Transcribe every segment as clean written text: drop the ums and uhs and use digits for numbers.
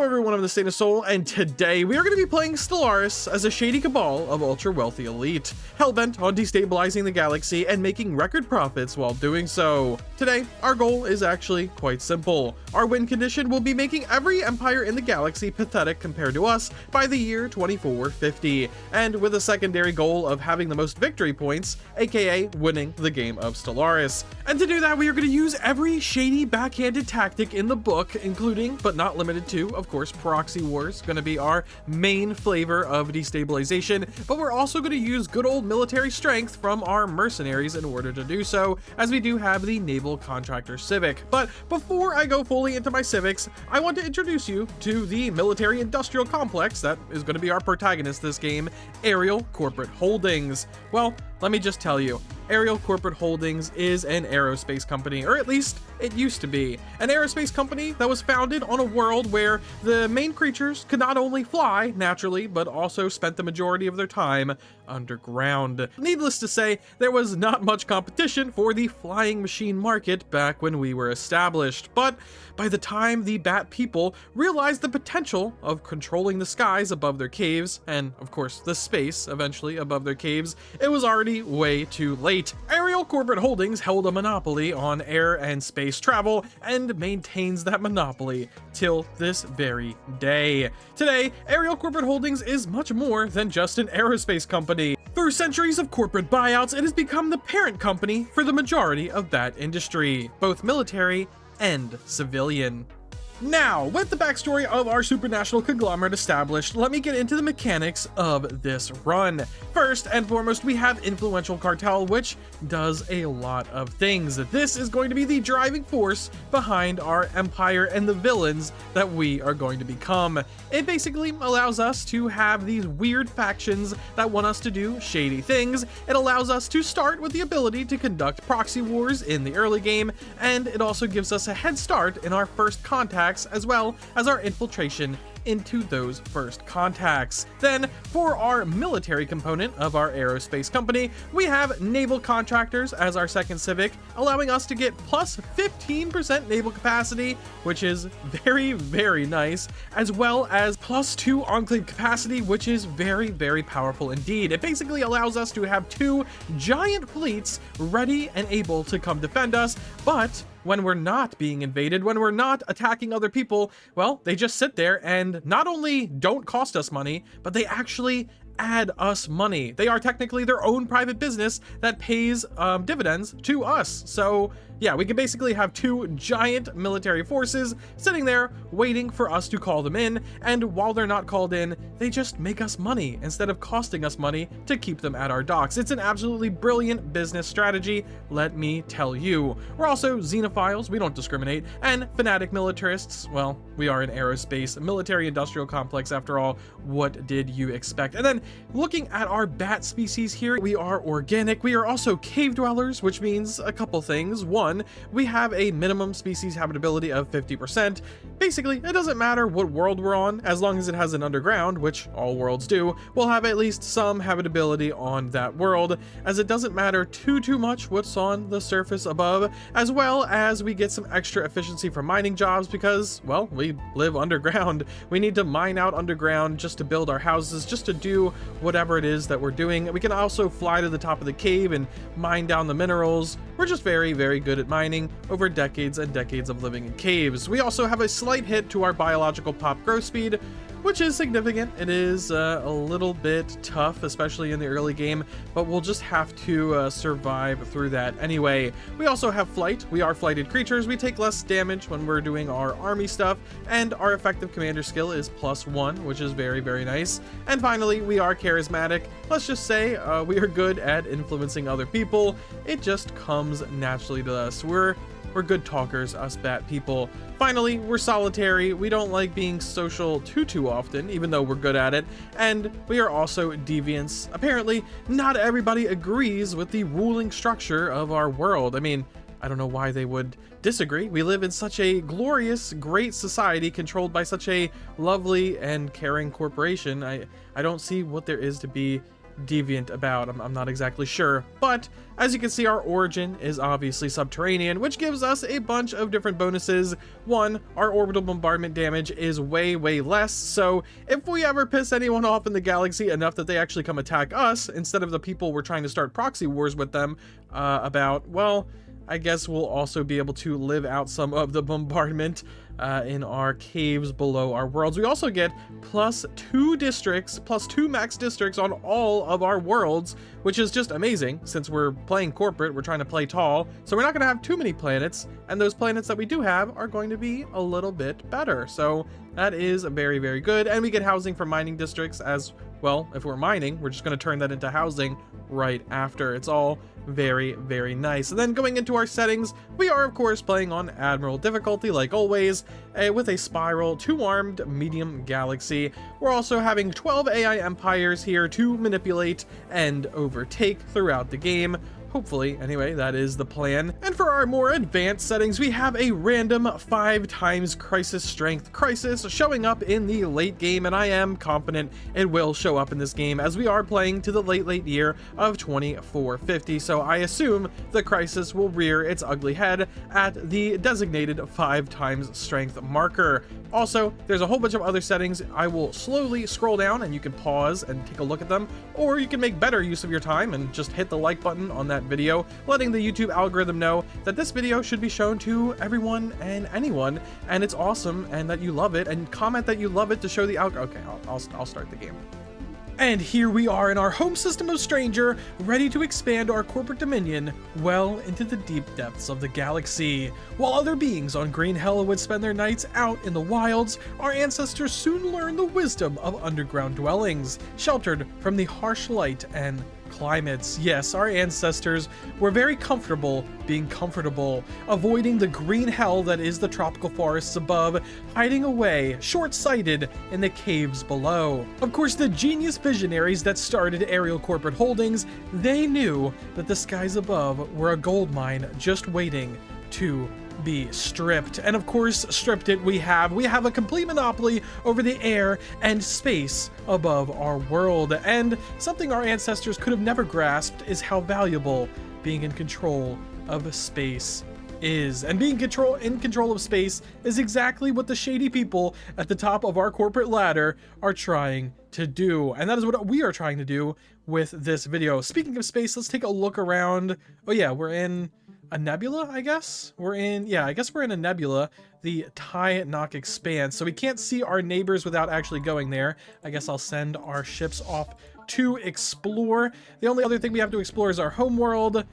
everyone, I'm the State of Soul, and today we are going to be playing Stellaris as a shady cabal of ultra-wealthy elite, hellbent on destabilizing the galaxy and making record profits while doing so. Today, our goal is actually quite simple. Our win condition will be making every empire in the galaxy pathetic compared to us by the year 2450, and with a secondary goal of having the most victory points, aka winning the game of Stellaris. And to do that, we are going to use every shady backhanded tactic in the book, including, but not limited to, of course, proxy wars, going to be our main flavor of destabilization, but we're also going to use good old military strength from our mercenaries in order to do so, as we do have the naval contractor civic. But before I go fully into my civics, I want to introduce you to the military industrial complex that is going to be our protagonist this game, Aerial Corporate Holdings. Well, let me just tell you, Aerial Corporate Holdings is an aerospace company, or at least it used to be. An aerospace company that was founded on a world where the main creatures could not only fly naturally, but also spent the majority of their time underground. Needless to say, there was not much competition for the flying machine market back when we were established, but by the time the Bat people realized the potential of controlling the skies above their caves, and of course the space eventually above their caves, it was already way too late. Aerial Corporate Holdings held a monopoly on air and space travel and maintains that monopoly till this very day. Today, Aerial Corporate Holdings is much more than just an aerospace company. Through centuries of corporate buyouts, it has become the parent company for the majority of that industry, both military and civilian. Now, with the backstory of our supranational conglomerate established, let me get into the mechanics of this run. First and foremost, we have Influential Cartel, which does a lot of things. This is going to be the driving force behind our empire and the villains that we are going to become. It basically allows us to have these weird factions that want us to do shady things. It allows us to start with the ability to conduct proxy wars in the early game, and it also gives us a head start in our first contacts, as well as our infiltration into those first contacts. Then, for our military component of our aerospace company, we have naval contractors as our second civic, allowing us to get plus 15% naval capacity, which is very, very nice, as well as plus 2 enclave capacity, which is very, very powerful indeed. It basically allows us to have 2 giant fleets ready and able to come defend us, but when we're not being invaded, when we're not attacking other people, well, they just sit there and not only don't cost us money, but they actually add us money. They are technically their own private business that pays dividends to us. So yeah, we can basically have 2 giant military forces sitting there waiting for us to call them in, and while they're not called in, they just make us money instead of costing us money to keep them at our docks. It's an absolutely brilliant business strategy, let me tell you. We're also xenophiles, we don't discriminate, and fanatic militarists. Well, we are an aerospace military industrial complex after all. What did you expect? And then looking at our bat species here, we are organic. We are also cave dwellers, which means a couple things. One, we have a minimum species habitability of 50%. Basically, it doesn't matter what world we're on, as long as it has an underground, which all worlds do, we'll have at least some habitability on that world, as it doesn't matter too much what's on the surface above, as well as we get some extra efficiency from mining jobs because, well, we live underground. We need to mine out underground just to build our houses, just to do whatever it is that we're doing. We can also fly to the top of the cave and mine down the minerals. We're just very, very good at mining over decades and decades of living in caves. We also have a slight hit to our biological pop growth speed, which is significant. It is a little bit tough, especially in the early game, but we'll just have to survive through that anyway. We also have flight. We are flighted creatures. We take less damage when we're doing our army stuff, and our effective commander skill is +1, which is very, very nice. And finally, we are charismatic. Let's just say we are good at influencing other people. It just comes naturally to us. We're good talkers, us bat people. Finally, we're solitary. We don't like being social too often, even though we're good at it. And we are also deviants. Apparently, not everybody agrees with the ruling structure of our world. I mean, I don't know why they would disagree. We live in such a glorious, great society controlled by such a lovely and caring corporation. I don't see what there is to be deviant about. I'm not exactly sure, but as you can see, our origin is obviously subterranean, which gives us a bunch of different bonuses. One, our orbital bombardment damage is way less, so if we ever piss anyone off in the galaxy enough that they actually come attack us instead of the people we're trying to start proxy wars with them about, well, I guess we'll also be able to live out some of the bombardment in our caves below our worlds. We also get +2 districts, +2 max districts on all of our worlds, which is just amazing. Since we're playing corporate, we're trying to play tall, so we're not going to have too many planets, and those planets that we do have are going to be a little bit better. So that is very good, and we get housing for mining districts as well. If we're mining, we're just going to turn that into housing right after. It's all very nice. And then going into our settings, we are of course playing on Admiral difficulty like always, with a spiral 2-armed medium galaxy. We're also having 12 AI empires here to manipulate and overtake throughout the game. Hopefully, anyway, that is the plan. And for our more advanced settings, we have a random 5x crisis strength crisis showing up in the late game, and I am confident it will show up in this game as we are playing to the late year of 2450. So I assume the crisis will rear its ugly head at the designated 5x strength marker. Also, there's a whole bunch of other settings. I will slowly scroll down and you can pause and take a look at them, or you can make better use of your time and just hit the like button on that video, letting the YouTube algorithm know that this video should be shown to everyone and anyone, and it's awesome and that you love it, and comment that you love it to show the okay, I'll start the game. And here we are in our home system of Stranger, ready to expand our corporate dominion well into the deep depths of the galaxy. While other beings on Green Hell would spend their nights out in the wilds, our ancestors soon learned the wisdom of underground dwellings, sheltered from the harsh light and climates. Yes, our ancestors were very comfortable being comfortable, avoiding the green hell that is the tropical forests above, hiding away, short-sighted, in the caves below. Of course, the genius visionaries that started Aerial Corporate Holdings, they knew that the skies above were a gold mine just waiting to be stripped. And of course, stripped it we have. We have a complete monopoly over the air and space above our world. And something our ancestors could have never grasped is how valuable being in control of space is. And being in control of space is exactly what the shady people at the top of our corporate ladder are trying to do. And that is what we are trying to do with this video. Speaking of space, let's take a look around. Oh yeah, we're in a nebula, I guess? I guess we're in a nebula, the Nock Expanse, so we can't see our neighbors without actually going there. I guess I'll send our ships off to explore. The only other thing we have to explore is our homeworld.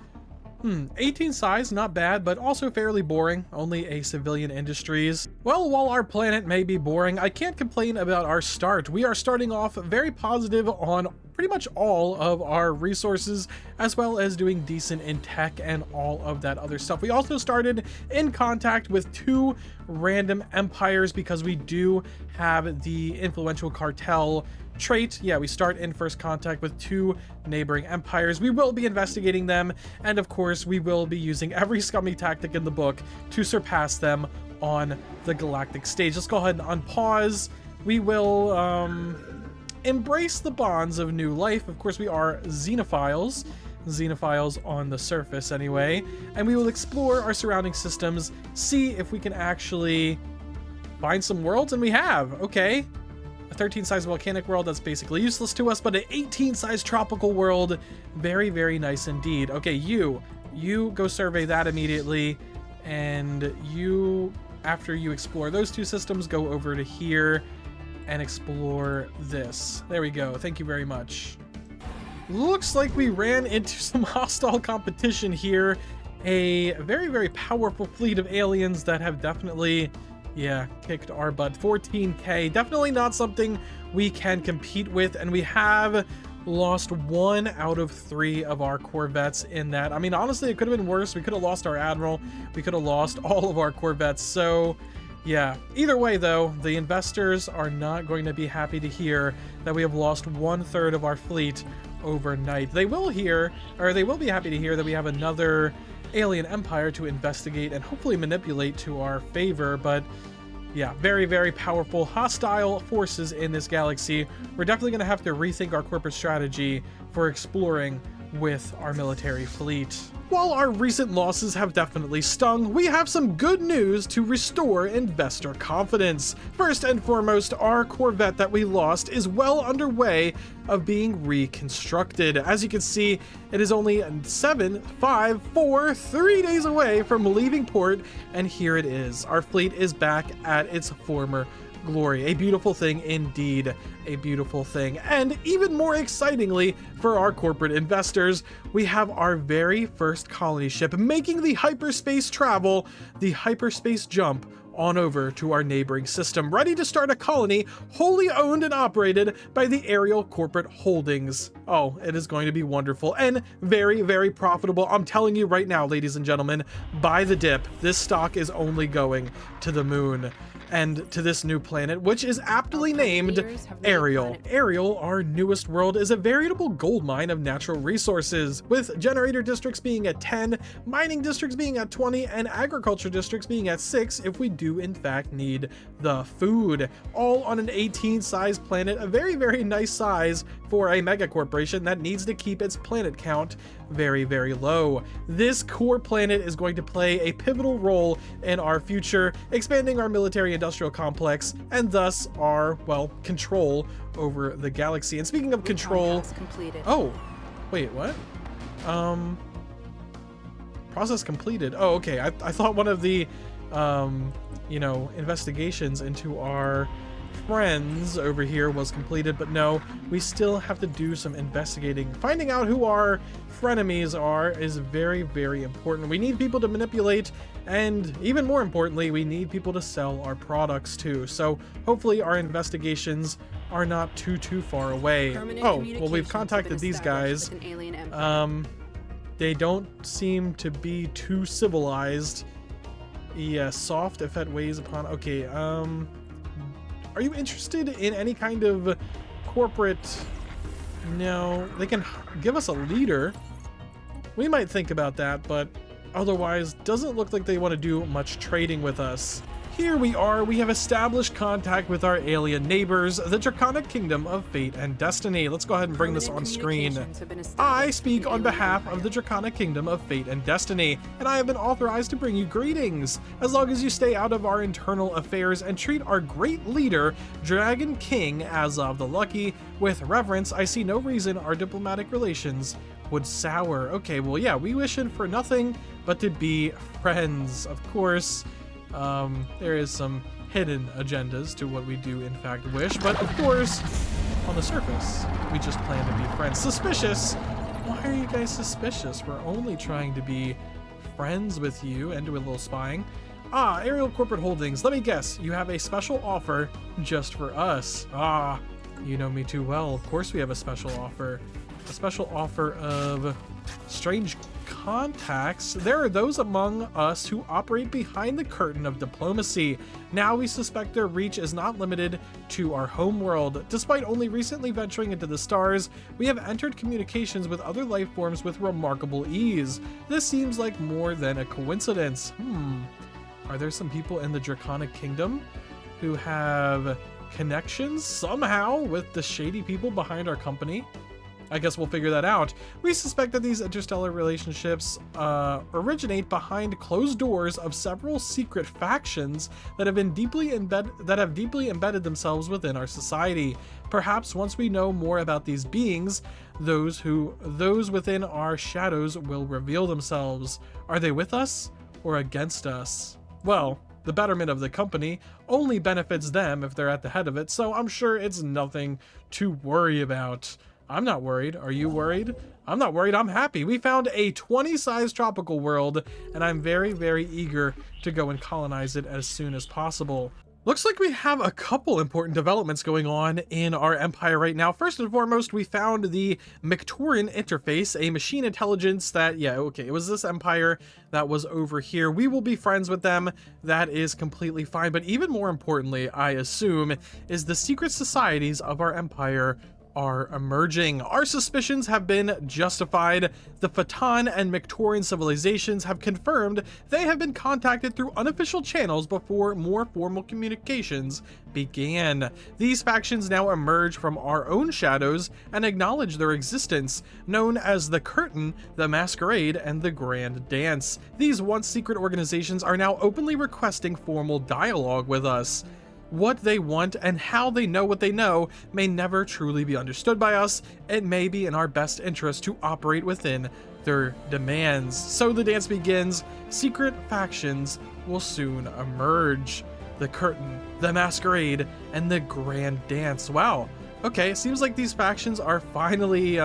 18 size, not bad, but also fairly boring. Only a civilian industries. Well, while our planet may be boring, I can't complain about our start. We are starting off very positive on pretty much all of our resources, as well as doing decent in tech and all of that other stuff. We also started in contact with 2 random empires because we do have the Influential Cartel trait. Yeah, we start in first contact with 2 neighboring empires. We will be investigating them, and of course we will be using every scummy tactic in the book to surpass them on the galactic stage. Let's go ahead and unpause. We will embrace the bonds of new life. Of course, we are xenophiles on the surface anyway, and we will explore our surrounding systems, see if we can actually find some worlds, and we have. Okay, a 13 size volcanic world that's basically useless to us, but an 18 size tropical world, very nice indeed. Okay, you go survey that immediately, and you, after you explore those 2 systems, go over to here and explore this. There we go. Thank you very much. Looks like we ran into some hostile competition here. A very powerful fleet of aliens that have definitely, kicked our butt. 14k, definitely not something we can compete with, and we have lost 1 out of 3 of our corvettes in that. I mean, honestly, it could have been worse. We could have lost our admiral. We could have lost all of our corvettes. So yeah, either way though, the investors are not going to be happy to hear that we have lost 1/3 of our fleet overnight. They will be happy to hear that we have another alien empire to investigate and hopefully manipulate to our favor, but yeah, very powerful hostile forces in this galaxy. We're definitely going to have to rethink our corporate strategy for exploring with our military fleet. While our recent losses have definitely stung, we have some good news to restore investor confidence. First and foremost, our Corvette that we lost is well underway of being reconstructed. As you can see, it is only 7, 5, 4, 3 days away from leaving port, and here it is. Our fleet is back at its former glory. A beautiful thing indeed, a beautiful thing. And even more excitingly for our corporate investors, we have our very first colony ship making the hyperspace travel, the hyperspace jump on over to our neighboring system, ready to start a colony wholly owned and operated by the Aerial Corporate Holdings. Oh, it is going to be wonderful and very, very profitable. I'm telling you right now, ladies and gentlemen, buy the dip. This stock is only going to the moon and to this new planet, which is aptly named Ariel. Ariel, our newest world, is a veritable goldmine of natural resources, with generator districts being at 10, mining districts being at 20, and agriculture districts being at 6 if we do in fact need the food. All on an 18-size planet, a very, very nice size for a mega corporation that needs to keep its planet count very, very low. This core planet is going to play a pivotal role in our future, expanding our military industrial complex and thus our, well, control over the galaxy. And speaking of control, oh, wait, what? Process completed. Oh, okay. I thought one of the, you know, investigations into our friends over here was completed, but no, we still have to do some investigating. Finding out who our frenemies are is very, very important. We need people to manipulate, and even more importantly, we need people to sell our products to. So hopefully our investigations are not too far away. Oh, well, we've contacted these guys. They don't seem to be too civilized. Yeah, soft if that weighs upon. Okay, are you interested in any kind of corporate? No, they can give us a leader. We might think about that, but otherwise doesn't look like they want to do much trading with us. Here we are, we have established contact with our alien neighbors, the Draconic Kingdom of Fate and Destiny. Let's go ahead and bring this on screen. I speak on behalf of the Draconic Kingdom of Fate and Destiny, and I have been authorized to bring you greetings. As long as you stay out of our internal affairs and treat our great leader, Dragon King Azov the Lucky, with reverence, I see no reason our diplomatic relations would sour. Okay, well, yeah, we wish him for nothing but to be friends, of course. There is some hidden agendas to what we do in fact wish, but of course, on the surface, we just plan to be friends. Suspicious? Why are you guys suspicious? We're only trying to be friends with you and do a little spying. Ah, Aerial Corporate Holdings, let me guess, you have a special offer just for us. Ah, you know me too well. Of course we have a special offer. A special offer of strange contacts. There are those among us who operate behind the curtain of diplomacy. Now we suspect their reach is not limited to our homeworld. Despite only recently venturing into the stars, we have entered communications with other life forms with remarkable ease. This seems like more than a coincidence. Are there some people in the Draconic Kingdom who have connections somehow with the shady people behind our company? I guess we'll figure that out. We suspect that these interstellar relationships originate behind closed doors of several secret factions that have deeply embedded themselves within our society. Perhaps once we know more about these beings, those within our shadows will reveal themselves. Are they with us or against us? Well, the betterment of the company only benefits them if they're at the head of it, so I'm sure it's nothing to worry about. I'm not worried. Are you worried? I'm not worried. I'm happy. We found a 20-size tropical world, and I'm very, very eager to go and colonize it as soon as possible. Looks like we have a couple important developments going on in our empire right now. First and foremost, we found the Mictorian interface, a machine intelligence that, yeah, okay, it was this empire that was over here. We will be friends with them. That is completely fine. But even more importantly, I assume, is the secret societies of our empire are emerging. Our suspicions have been justified. The Phaeton and Mictorian civilizations have confirmed they have been contacted through unofficial channels before more formal communications began. These factions now emerge from our own shadows and acknowledge their existence, known as the Curtain, the Masquerade, and the Grand Dance. These once secret organizations are now openly requesting formal dialogue with us. What they want and how they know what they know may never truly be understood by us. It may be in our best interest to operate within their demands. So the dance begins. Secret factions will soon emerge. The Curtain, the Masquerade, and the Grand Dance. Wow. Okay, it seems like these factions are finally,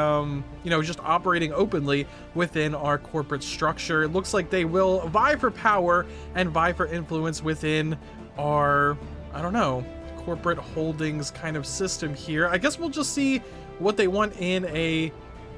just operating openly within our corporate structure. It looks like they will vie for power and vie for influence within our, I don't know, corporate holdings kind of system here. I guess we'll just see what they want in a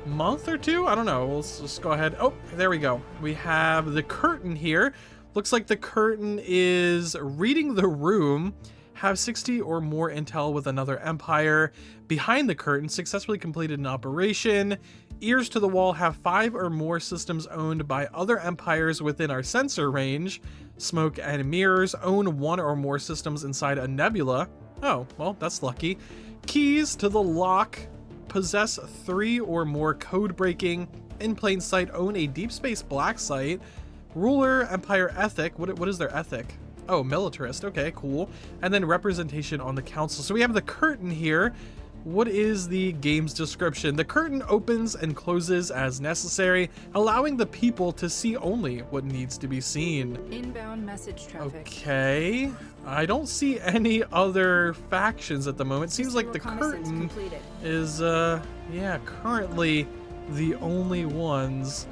month or two. I don't know. Let's just go ahead. Oh, there we go. We have the Curtain here. Looks like the Curtain is reading the room. Have 60 or more intel with another empire. Behind the Curtain, successfully completed an operation. Ears to the wall, have 5 or more systems owned by other empires within our sensor range. Smoke and mirrors, own 1 or more systems inside a nebula. Oh, well, that's lucky. Keys to the lock, possess 3 or more code breaking. In plain sight, own a deep space black site. Ruler, empire ethic. What is their ethic? Oh, militarist. Okay, cool. And then representation on the council. So we have the Curtain here. What is the game's description? The Curtain opens and closes as necessary, allowing the people to see only what needs to be seen. Inbound message traffic. Okay. I don't see any other factions at the moment. Seems like the Curtain is, currently the only ones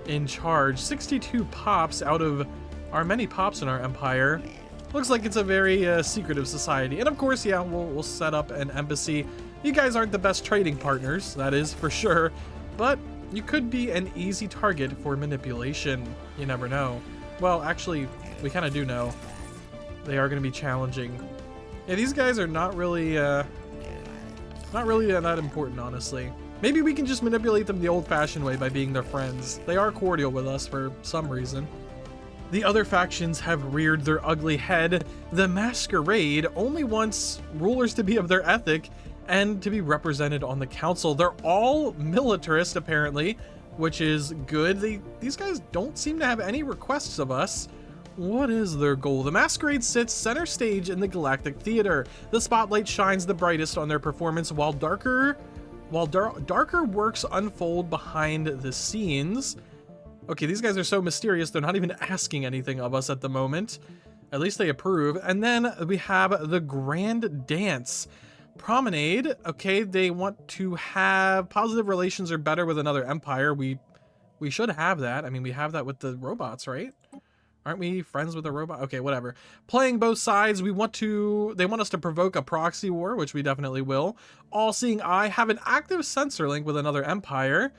in charge. 62 pops out of our many pops in our empire. Looks like it's a very secretive society. And of course, yeah, we'll set up an embassy. You guys aren't the best trading partners, that is for sure, but you could be an easy target for manipulation. You never know. Well, actually, we kind of do know. They are going to be challenging. Yeah, these guys are not really that important, honestly. Maybe we can just manipulate them the old-fashioned way by being their friends. They are cordial with us for some reason. The other factions have reared their ugly head. The Masquerade only wants rulers to be of their ethic and to be represented on the council. They're all militarist, apparently, which is good. These guys don't seem to have any requests of us. What is their goal? The Masquerade sits center stage in the Galactic Theater. The spotlight shines the brightest on their performance while darker works unfold behind the scenes. Okay, these guys are so mysterious, they're not even asking anything of us at the moment. At least they approve. And then we have the Grand Dance. Promenade, okay, they want to have positive relations or better with another empire. We should have that. I mean, we have that with the robots, right? Aren't we friends with a robot? Okay, whatever. Playing both sides, they want us to provoke a proxy war, which we definitely will. All-seeing eye, have an active sensor link with another empire.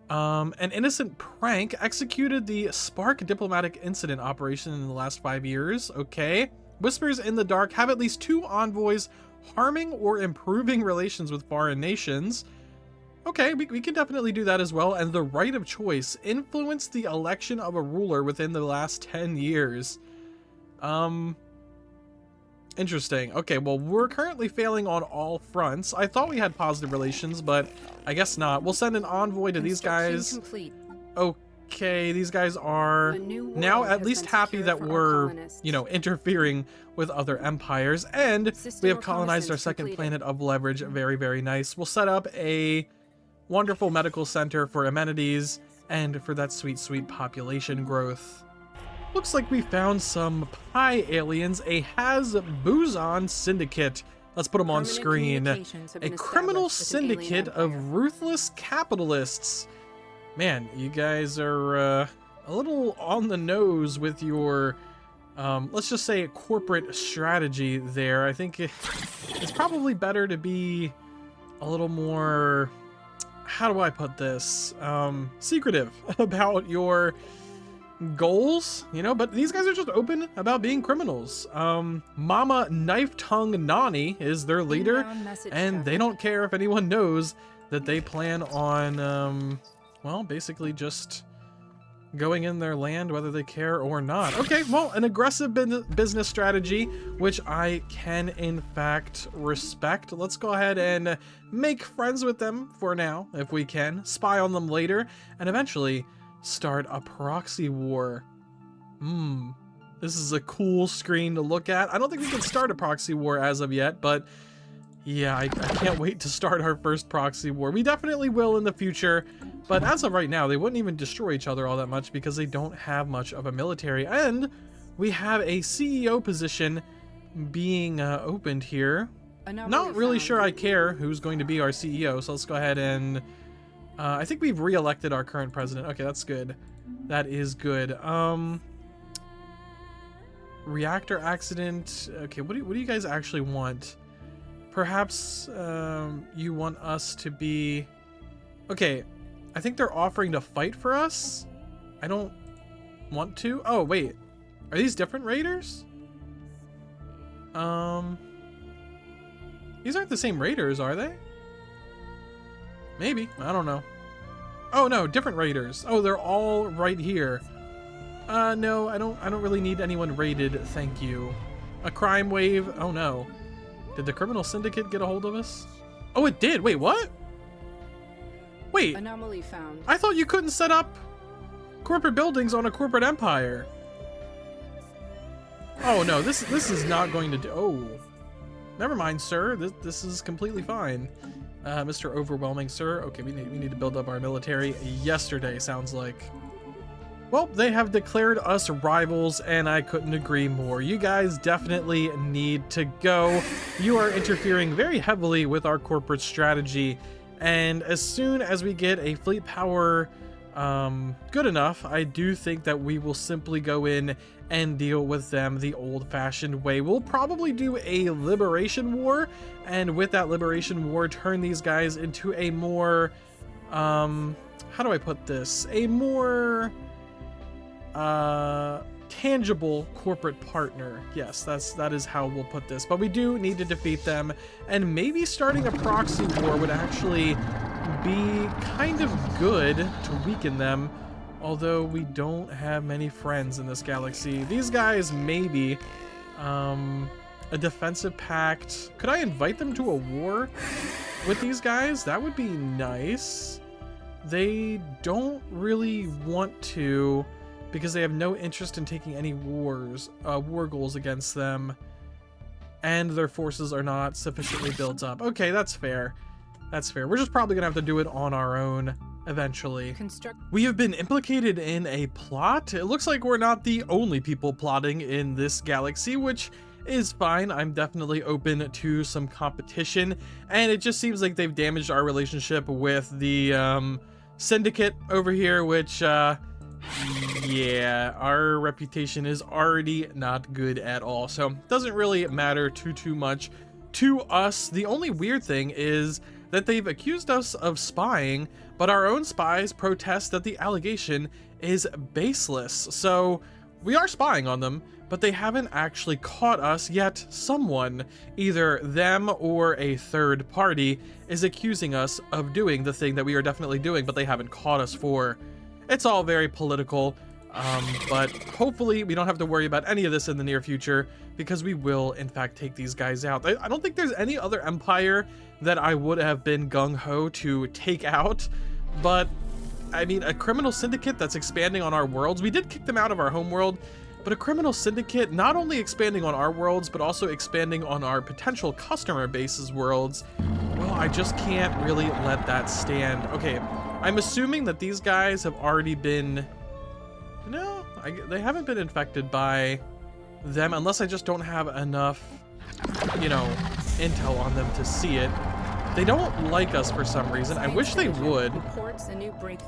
An innocent prank, executed the Spark diplomatic incident operation in the last 5 years. Okay. Whispers in the dark, have at least 2 envoys harming or improving relations with foreign nations. Okay, we can definitely do that as well. And the right of choice, influence the election of a ruler within the last 10 years. Interesting. Okay, well, we're currently failing on all fronts. I thought we had positive relations, but I guess not. We'll send an envoy to these guys. Complete. Okay, these guys are now at least happy that we're, interfering with other empires. And we have colonized our second planet of leverage. Very, very nice. We'll set up a wonderful medical center for amenities and for that sweet, sweet population growth. Looks like we found some Pi aliens, a Has-Buzon syndicate. Let's put them on screen. A criminal syndicate of ruthless capitalists. Man, you guys are a little on the nose with your, let's just say, corporate strategy there. I think it's probably better to be a little more, how do I put this, secretive about your goals, you know, but these guys are just open about being criminals. Mama Knife Tongue Nani is their leader, and they don't care if anyone knows that they plan on, well, basically just going in their land, whether they care or not. Okay, well, an aggressive business strategy, which I can in fact respect. Let's go ahead and make friends with them for now, if we can, spy on them later, and eventually start a proxy war. This is a cool screen to look at. I don't think we can start a proxy war as of yet, but yeah, I can't wait to start our first proxy war. We definitely will in the future, but as of right now, they wouldn't even destroy each other all that much because they don't have much of a military. And we have a CEO position being opened here. Not really sure I care who's going to be our CEO, so let's go ahead and... I think we've re-elected our current president. Okay, that's good. That is good. Reactor accident. Okay, what do you guys actually want? Perhaps you want us to be... Okay, I think they're offering to fight for us. I don't want to. Oh, wait. Are these different raiders? These aren't the same raiders, are they? Maybe. I don't know. Oh, no, different raiders. Oh, they're all right here. No, I don't really need anyone raided, thank you. A crime wave? Oh, no. Did the criminal syndicate get a hold of us? Oh, it did. Wait, what? Wait. Anomaly found. I thought you couldn't set up corporate buildings on a corporate empire. Oh, no, this is not going to do... Oh. Never mind, sir. This is completely fine. Mr. Overwhelming, sir. Okay, we need to build up our military yesterday, sounds like. Well, they have declared us rivals, and I couldn't agree more. You guys definitely need to go. You are interfering very heavily with our corporate strategy, and as soon as we get a fleet power good enough, I do think that we will simply go in and deal with them the old-fashioned way. We'll probably do a liberation war, and with that liberation war, turn these guys into a more, how do I put this? A more tangible corporate partner. Yes, that is how we'll put this. But we do need to defeat them, and maybe starting a proxy war would actually be kind of good to weaken them, although we don't have many friends in this galaxy. These guys, maybe. A defensive pact. Could I invite them to a war with these guys? That would be nice. They don't really want to, because they have no interest in taking any war goals against them, and their forces are not sufficiently built up. Okay, that's fair. That's fair. We're just probably gonna have to do it on our own eventually. We have been implicated in a plot. It looks like we're not the only people plotting in this galaxy, which is fine. I'm definitely open to some competition, and it just seems like they've damaged our relationship with the syndicate over here, which yeah, our reputation is already not good at all, so it doesn't really matter too much to us. The only weird thing is that they've accused us of spying, but our own spies protest that the allegation is baseless. So we are spying on them, but they haven't actually caught us yet. Someone, either them or a third party, is accusing us of doing the thing that we are definitely doing, but they haven't caught us for. It's all very political, but hopefully we don't have to worry about any of this in the near future, because we will in fact take these guys out. I don't think there's any other empire that I would have been gung-ho to take out, but I mean, a criminal syndicate that's expanding on our worlds. We did kick them out of our home world, but a criminal syndicate not only expanding on our worlds, but also expanding on our potential customer base's worlds. Well, I just can't really let that stand. Okay, I'm assuming that these guys have already been... No, they haven't been infected by them, unless I just don't have enough, you know, intel on them to see it. They don't like us for some reason. I wish they would.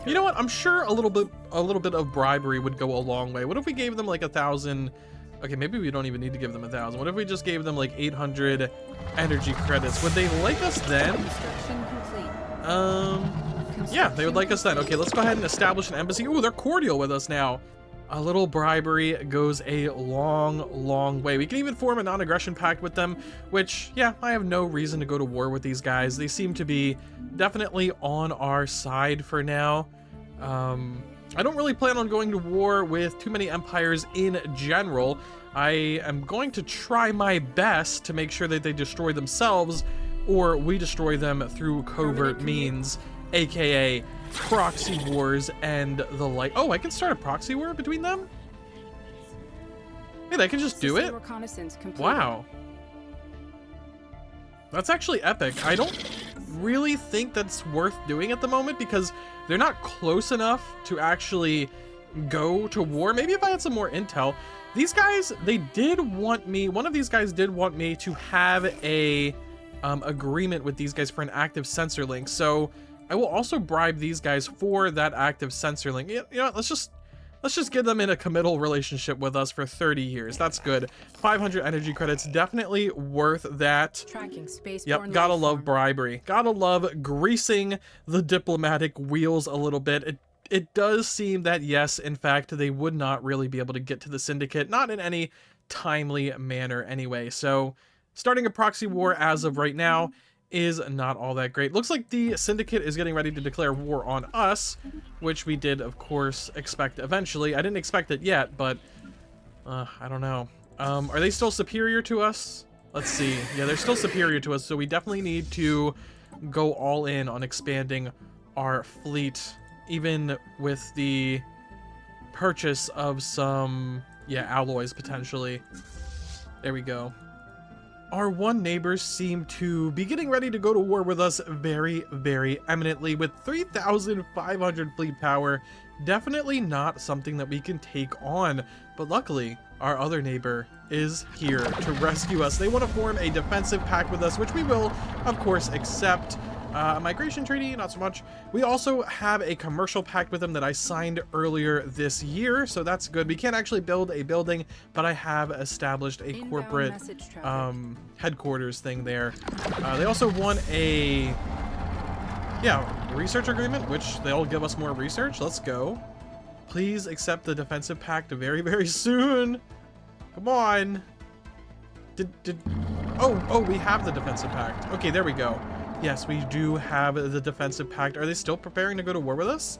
You know what? I'm sure a little bit of bribery would go a long way. What if we gave them like 1,000? Okay, maybe we don't even need to give them 1,000. What if we just gave them like 800 energy credits? Would they like us then? Yeah, they would like us then. Okay, let's go ahead and establish an embassy. Ooh, they're cordial with us now. A little bribery goes a long, long way. We can even form a non-aggression pact with them, which, yeah, I have no reason to go to war with these guys. They seem to be definitely on our side for now. I don't really plan on going to war with too many empires in general. I am going to try my best to make sure that they destroy themselves, or we destroy them through covert means, aka proxy wars and the like. Oh, I can start a proxy war between them? Hey, they can just do it? Wow. That's actually epic. I don't really think that's worth doing at the moment because they're not close enough to actually go to war. Maybe if I had some more intel. These guys, they did want me, one of these guys did want me to have a agreement with these guys for an active sensor link. So I will also bribe these guys for that active sensor link. You know, let's just get them in a committal relationship with us for 30 years. That's good. 500 energy credits, definitely worth that. Tracking space. Yep, gotta love bribery. Gotta love greasing the diplomatic wheels a little bit. It does seem that, yes, in fact, they would not really be able to get to the syndicate, not in any timely manner anyway. So starting a proxy war as of right now is not all that great. Looks like the syndicate is getting ready to declare war on us, which we did, of course, expect eventually. I didn't expect it yet, but I don't know. Are they still superior to us? Let's see. Yeah, they're still superior to us, so we definitely need to go all in on expanding our fleet, even with the purchase of some, yeah, alloys potentially. There we go. Our one neighbors seem to be getting ready to go to war with us very, very eminently with 3,500 fleet power. Definitely not something that we can take on, but luckily our other neighbor is here to rescue us. They want to form a defensive pact with us, which we will, of course, accept. A migration treaty, not so much. We also have a commercial pact with them that I signed earlier this year, so that's good. We can't actually build a building, but I have established a corporate headquarters thing there. They also want a, yeah, research agreement, which they'll give us more research. Let's go. Please accept the defensive pact very, very soon. Come on. Oh, we have the defensive pact. Okay, there we go. Yes, we do have the defensive pact. Are they still preparing to go to war with us?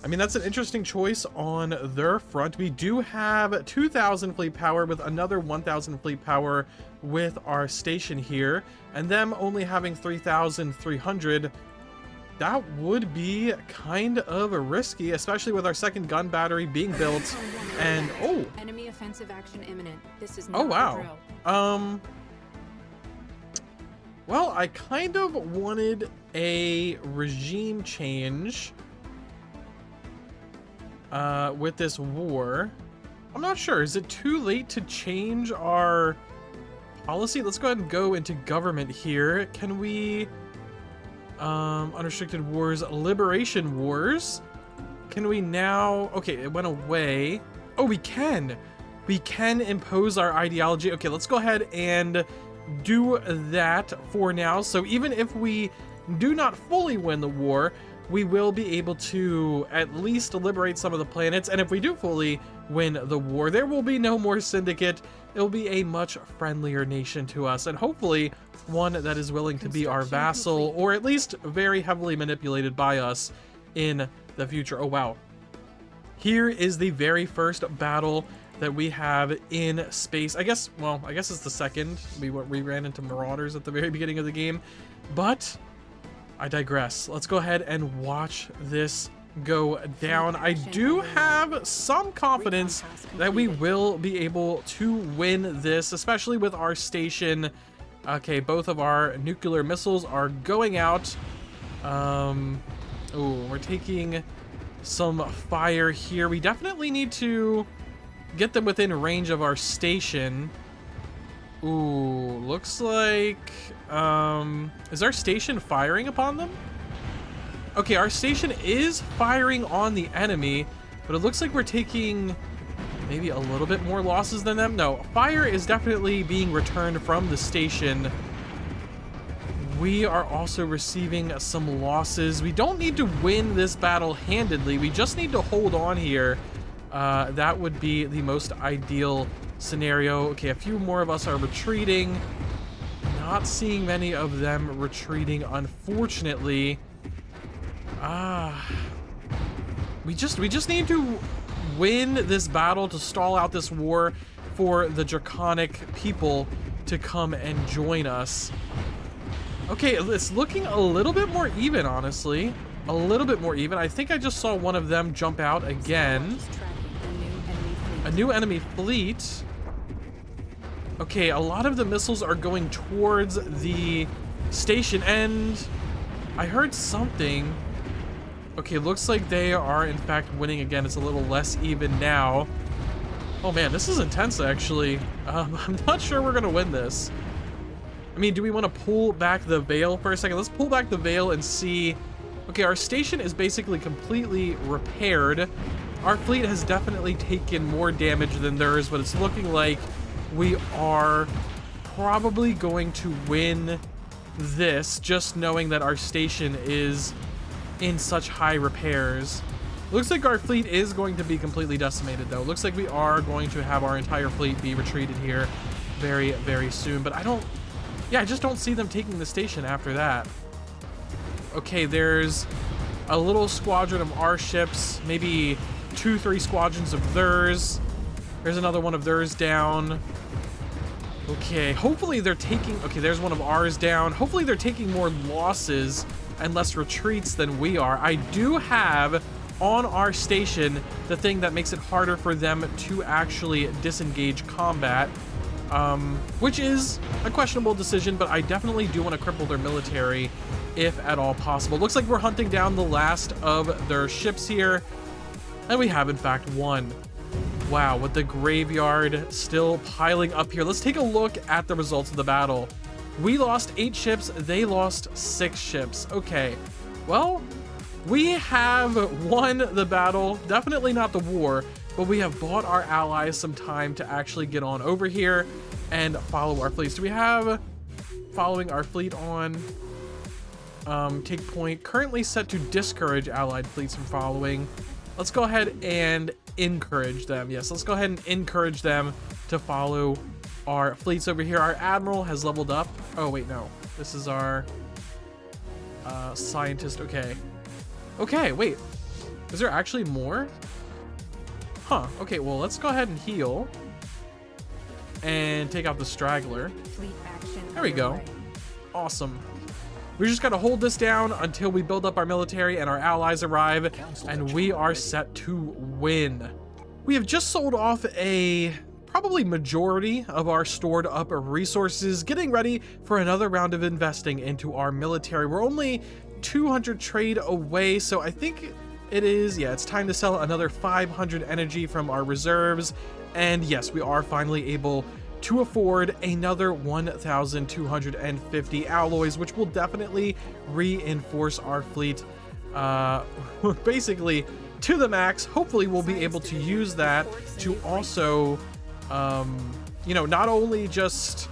I mean, that's an interesting choice on their front. We do have 2,000 fleet power with another 1,000 fleet power with our station here, and them only having 3,300. That would be kind of risky, especially with our second gun battery being built. And enemy offensive action imminent. This is not oh wow. Well, I kind of wanted a regime change with this war. I'm not sure. Is it too late to change our policy? Let's go ahead and go into government here. Can we... unrestricted wars, liberation wars. Can we now... Okay, it went away. Oh, we can. We can impose our ideology. Okay, let's go ahead and do that for now. So even if we do not fully win the war, we will be able to at least liberate some of the planets. And if we do fully win the war, there will be no more syndicate. It will be a much friendlier nation to us, and hopefully one that is willing to be our vassal, or at least very heavily manipulated by us in the future. Oh wow. Here is the very first battle that we have in space. I guess it's the second. We ran into marauders at the very beginning of the game, but I digress. Let's go ahead and watch this go down. I do have some confidence that we will be able to win this, especially with our station. Okay, both of our nuclear missiles are going out. Oh, we're taking some fire here. We definitely need to get them within range of our station. Ooh, looks like, is our station firing upon them? Okay, our station is firing on the enemy, but it looks like we're taking maybe a little bit more losses than them. No, fire is definitely being returned from the station. We are also receiving some losses. We don't need to win this battle handedly. We just need to hold on here. that would be the most ideal scenario. Okay, a few more of us are retreating. Not seeing many of them retreating, unfortunately. We just need to win this battle to stall out this war for the draconic people to come and join us. Okay, it's looking a little bit more even, honestly. A little bit more even. I think I just saw one of them jump out again. A new enemy fleet. Okay, a lot of the missiles are going towards the station, and I heard something. Okay, looks like they are in fact winning again. It's a little less even now. Oh man, this is intense actually. I'm not sure we're gonna win this. I mean, do we want to pull back the veil for a second? Let's pull back the veil and see. Okay, our station is basically completely repaired. Our fleet has definitely taken more damage than theirs, but it's looking like we are probably going to win this, just knowing that our station is in such high repairs. Looks like our fleet is going to be completely decimated though. Looks like we are going to have our entire fleet be retreated here very, very soon, but I just don't see them taking the station after that. Okay, there's a little squadron of our ships, maybe 2-3 squadrons of theirs. There's another one of theirs down. Okay, hopefully they're taking, okay, there's one of ours down. Hopefully they're taking more losses and less retreats than we are. I do have on our station the thing that makes it harder for them to actually disengage combat, which is a questionable decision, but I definitely do want to cripple their military if at all possible. Looks like we're hunting down the last of their ships here, and we have in fact won. Wow, with the graveyard still piling up here. Let's take a look at the results of the battle. We lost 8 ships, they lost 6 ships. Okay, well, we have won the battle, definitely not the war, but we have bought our allies some time to actually get on over here and follow our fleets. Do we have following our fleet on? Take point, currently set to discourage allied fleets from following. Let's go ahead and encourage them. Yes, let's go ahead and encourage them to follow our fleets over here. Our admiral has leveled up. Oh wait, no, this is our scientist. Okay, wait, is there actually more? Huh, okay, well, let's go ahead and heal and take out the straggler. Fleet action There we go. underway. Awesome. We just gotta hold this down until we build up our military and our allies arrive, and we are set to win. We have just sold off a probably majority of our stored up resources, getting ready for another round of investing into our military. We're only 200 trade away, so I think it's time to sell another 500 energy from our reserves. And yes, we are finally able to afford another 1,250 alloys, which will definitely reinforce our fleet basically to the max. Hopefully we'll be able to use that to also not only just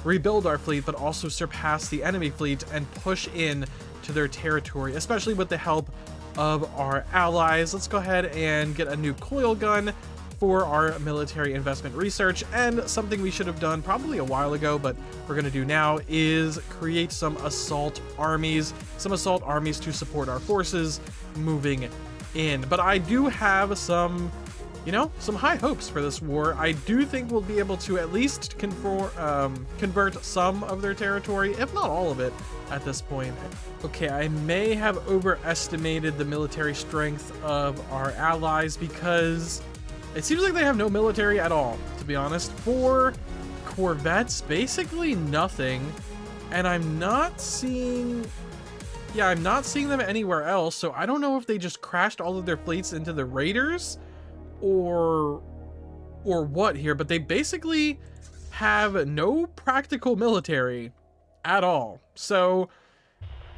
rebuild our fleet, but also surpass the enemy fleet and push in to their territory, especially with the help of our allies. Let's go ahead and get a new coil gun for our military investment research, and something we should have done probably a while ago, but we're going to do now is create some assault armies to support our forces moving in. But I do have some high hopes for this war. I do think we'll be able to at least convert some of their territory, if not all of it, at this point. Okay, I may have overestimated the military strength of our allies, because it seems like they have no military at all, to be honest. 4 corvettes, basically nothing, and I'm not seeing them anywhere else, so I don't know if they just crashed all of their fleets into the raiders or what here, but they basically have no practical military at all. So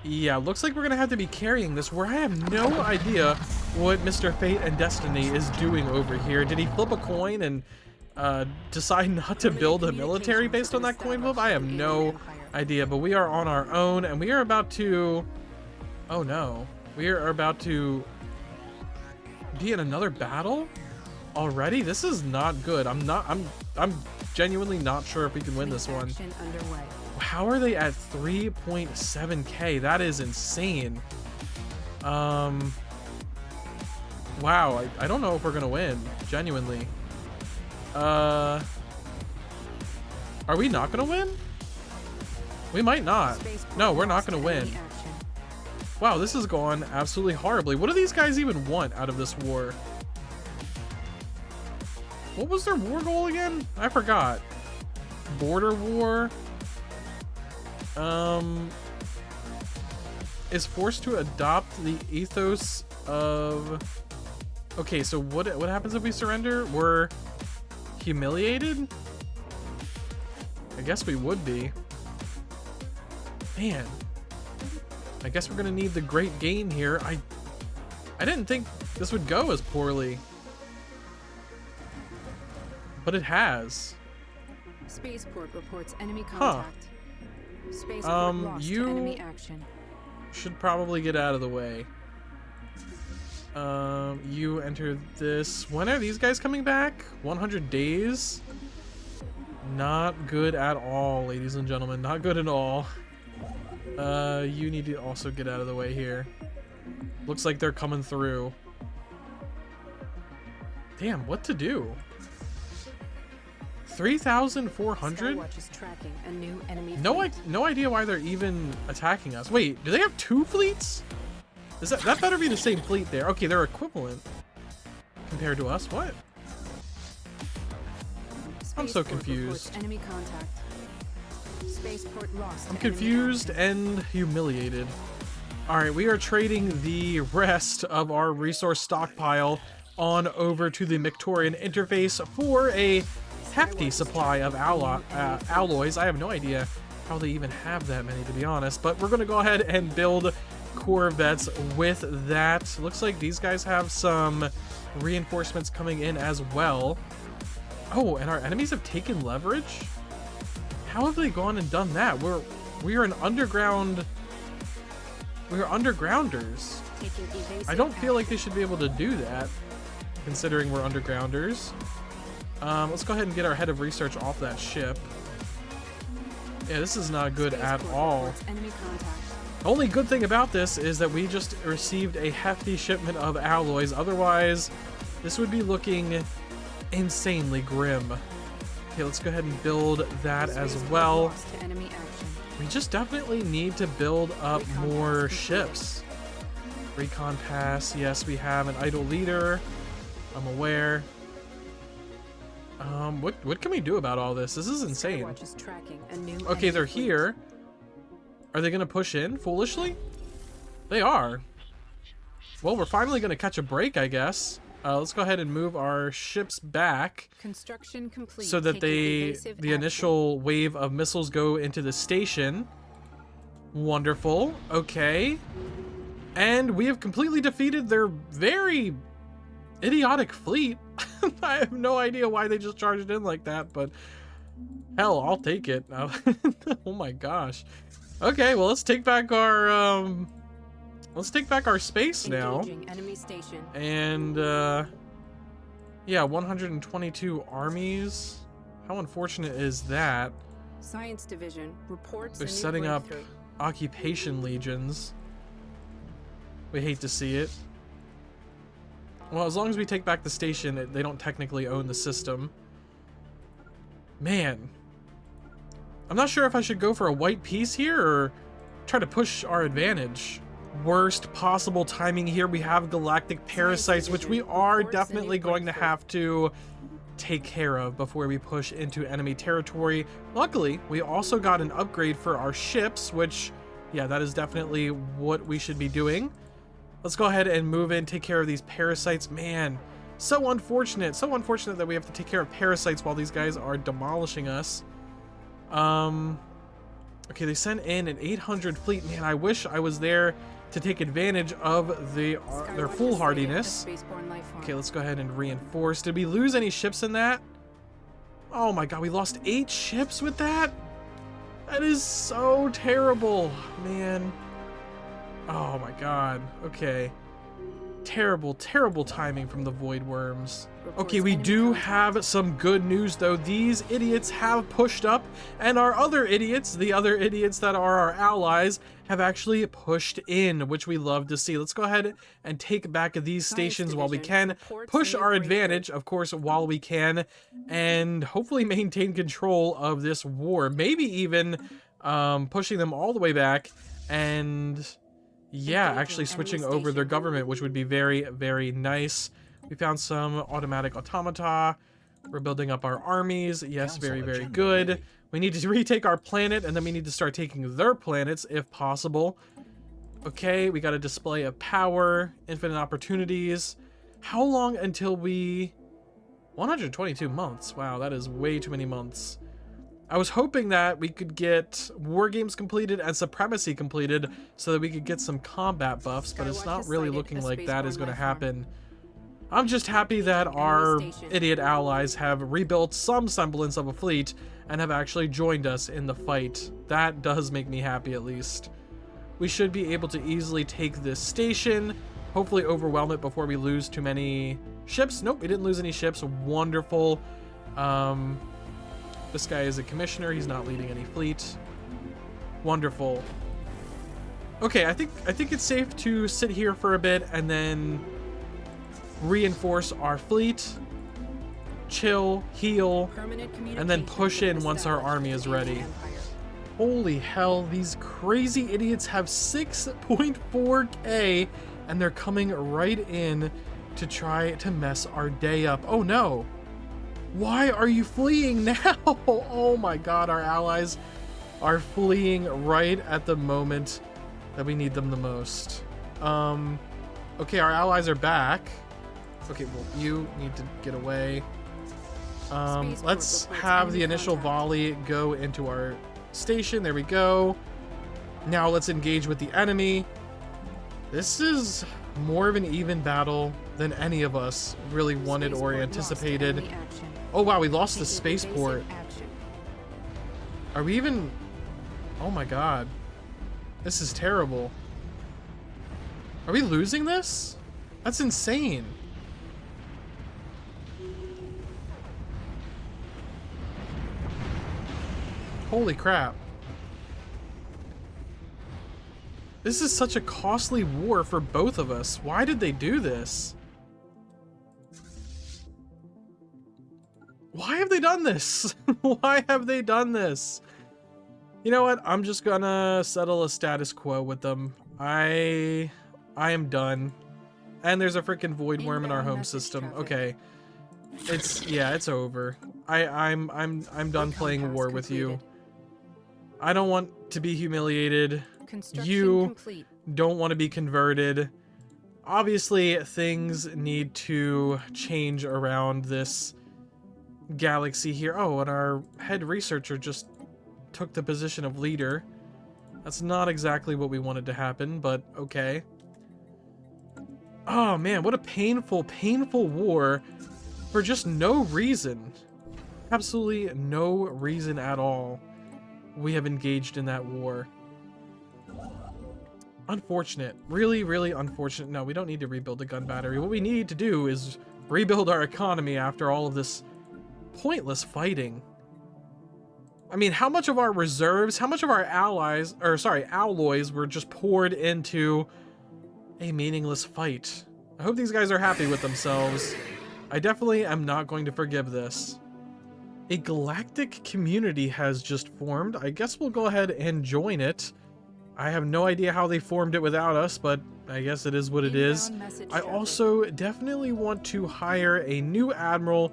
yeah, looks like we're gonna have to be carrying this, where I have no idea what Mr. Fate and Destiny is doing over here. Did he flip a coin and decide not to build a military based on that coin flip? I have no idea, but we are on our own, and we are about to, oh no, we are about to be in another battle Already? This is not good. I'm genuinely not sure if we can win this one. Action underway. How are they at 3.7k? That is insane. Wow, I don't know if we're gonna win, genuinely. Are we not gonna win? We might not. No, we're not gonna win. Wow, this is going absolutely horribly. What do these guys even want out of this war? What was their war goal again? I forgot. Border war. Is forced to adopt the ethos of... Okay, so what happens if we surrender? We're humiliated? I guess we would be. Man. I guess we're gonna need the great gain here. I didn't think this would go as poorly. But it has. Spaceport reports enemy contact. Spaceport lost to you enemy action. should probably get out of the way. You enter this. When are these guys coming back? 100 days? Not good at all, ladies and gentlemen. Not good at all. You need to also get out of the way here. Looks like they're coming through. Damn, what to do? 3,400? No idea why they're even attacking us. Wait, do they have 2 fleets? Is that better be the same fleet there? Okay, they're equivalent compared to us. What? I'm so confused. Enemy contact. Spaceport lost. I'm confused and humiliated. All right, we are trading the rest of our resource stockpile on over to the Mictorian interface for a hefty supply of alloys. I have no idea how they even have that many, to be honest, but we're going to go ahead and build Corvettes with that. Looks like these guys have some reinforcements coming in as well. Oh, and our enemies have taken leverage? How have they gone and done that? We are an underground... We are undergrounders. I don't feel like they should be able to do that, considering we're undergrounders. Let's go ahead and get our head of research off that ship. Yeah, this is not good at all. The only good thing about this is that we just received a hefty shipment of alloys. Otherwise, this would be looking insanely grim. Okay, let's go ahead and build that as well. We just definitely need to build up more ships. Recon pass. Yes, we have an idle leader. I'm aware. What can we do about all this? This is insane. Okay, they're here. Are they gonna push in foolishly? They are. Well, we're finally gonna catch a break, I guess. Let's go ahead and move our ships back. Construction complete. So that the initial wave of missiles go into the station. Wonderful. Okay. And we have completely defeated their very idiotic fleet. I have no idea why they just charged in like that, but hell, I'll take it. Oh my gosh. Okay, well, let's take back our space now. Enemy station. And yeah, 122 armies. How unfortunate is that? Science division reports they're setting up occupation legions. We hate to see it. Well, as long as we take back the station, they don't technically own the system. Man. I'm not sure if I should go for a white piece here or try to push our advantage. Worst possible timing here. We have galactic parasites, which we are definitely going to have to take care of before we push into enemy territory. Luckily, we also got an upgrade for our ships, which, yeah, that is definitely what we should be doing. Let's go ahead and move in, take care of these parasites. Man, so unfortunate. So unfortunate that we have to take care of parasites while these guys are demolishing us. Okay, they sent in an 800 fleet. Man, I wish I was there to take advantage of their foolhardiness. Okay, let's go ahead and reinforce. Did we lose any ships in that? Oh my god, we lost 8 ships with that? That is so terrible, man. Oh my god. Okay. Terrible, terrible timing from the void worms. Reports Okay, we enemy do contact. have some good news though. These idiots have pushed up, and our other idiots, the other idiots that are our allies, have actually pushed in, which we love to see. Let's go ahead and take back these Science stations while we Division can, reports push new our breakthrough. advantage, of course, while we can, and hopefully maintain control of this war. Maybe even pushing them all the way back and yeah, Engaging actually enemy switching over their station. government, which would be very, very nice. We found some automatic automata. We're building up our armies. Yes, very, very good. We need to retake our planet, and then we need to start taking their planets, if possible. Okay, we got a display of power, infinite opportunities. How long until we... 122 months. Wow, that is way too many months. I was hoping that we could get War Games completed and Supremacy completed so that we could get some combat buffs, but it's Skywatch not has really sighted looking a like that spaceborne is going to life form. happen. I'm just happy that Enemy our station. idiot allies have rebuilt some semblance of a fleet and have actually joined us in the fight. That does make me happy, at least. We should be able to easily take this station, hopefully overwhelm it before we lose too many ships. Nope, we didn't lose any ships. Wonderful. This guy is a commissioner. He's not leading any fleet. Wonderful. Okay, I think it's safe to sit here for a bit and then reinforce our fleet, chill, heal, Permanent and then communication push has in been once our established army with is the ready. Empire. Holy hell, these crazy idiots have 6.4k and they're coming right in to try to mess our day up. Oh no. Why are you fleeing now? Oh my god, our allies are fleeing right at the moment that we need them the most. Okay, our allies are back. Okay, well, you need to get away. Spaceport Let's reports have the enemy initial contact. volley go into our station. There we go. Now let's engage with the enemy. This is more of an even battle than any of us really wanted or Spaceport lost to anticipated. enemy action. Oh wow, we lost the Taking spaceport. evasive action. Are we even... Oh my god. This is terrible. Are we losing this? That's insane. Holy crap. This is such a costly war for both of us. Why did they do this? Why have they done this? Why have they done this? You know what? I'm just gonna settle a status quo with them. I am done. And there's a freaking void worm in our Inbound home message system. traffic. Okay. It's over. I'm done playing Recon war pass with you. completed. I don't want to be humiliated. Construction You complete. don't want to be converted. Obviously, things need to change around this galaxy here. Oh, and our head researcher just took the position of leader. That's not exactly what we wanted to happen, but okay. Oh man, what a painful, painful war for just no reason. Absolutely no reason at all. We have engaged in that war. Unfortunate. Really, really unfortunate. No, we don't need to rebuild the gun battery. What we need to do is rebuild our economy after all of this pointless fighting. I mean, how much of our reserves, how much of our alloys were just poured into a meaningless fight? I hope these guys are happy with themselves. I definitely am not going to forgive this. A galactic community has just formed. I guess we'll go ahead and join it. I have no idea how they formed it without us, but I guess it is what it is. Inbound message I traffic. also definitely want to hire a new admiral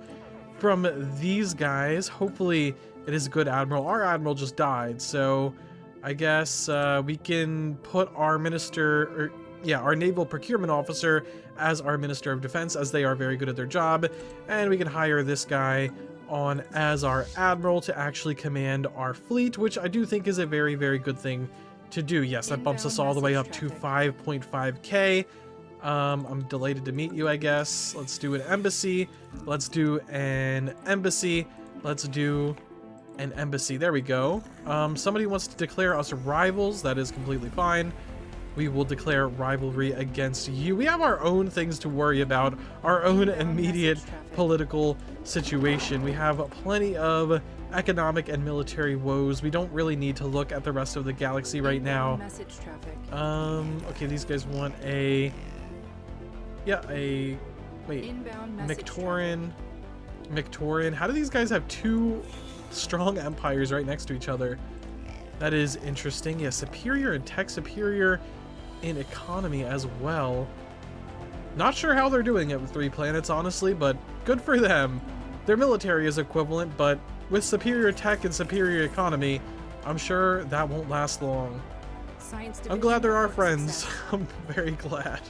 from these guys. Hopefully it is a good admiral. Our admiral just died, so I guess we can put our our naval procurement officer as our minister of defense, as they are very good at their job, and we can hire this guy on as our admiral to actually command our fleet, which I do think is a very, very good thing to do. Yes, that bumps us all the way up to 5.5k. I'm delighted to meet you, I guess. Let's do an embassy. Let's do an embassy. Let's do an embassy. There we go. Somebody wants to declare us rivals. That is completely fine. we will declare rivalry against you. We have our own things to worry about, our own immediate political situation. We have plenty of economic and military woes. We don't really need to look at the rest of the galaxy right now. Okay, these guys want wait, Mictoran. How do these guys have two strong empires right next to each other? That is interesting. Yeah, superior in tech, superior in economy as well. Not sure how they're doing it with 3 planets, honestly, but good for them. Their military is equivalent, but with superior tech and superior economy, I'm sure that won't last long. I'm glad they're our friends. I'm very glad.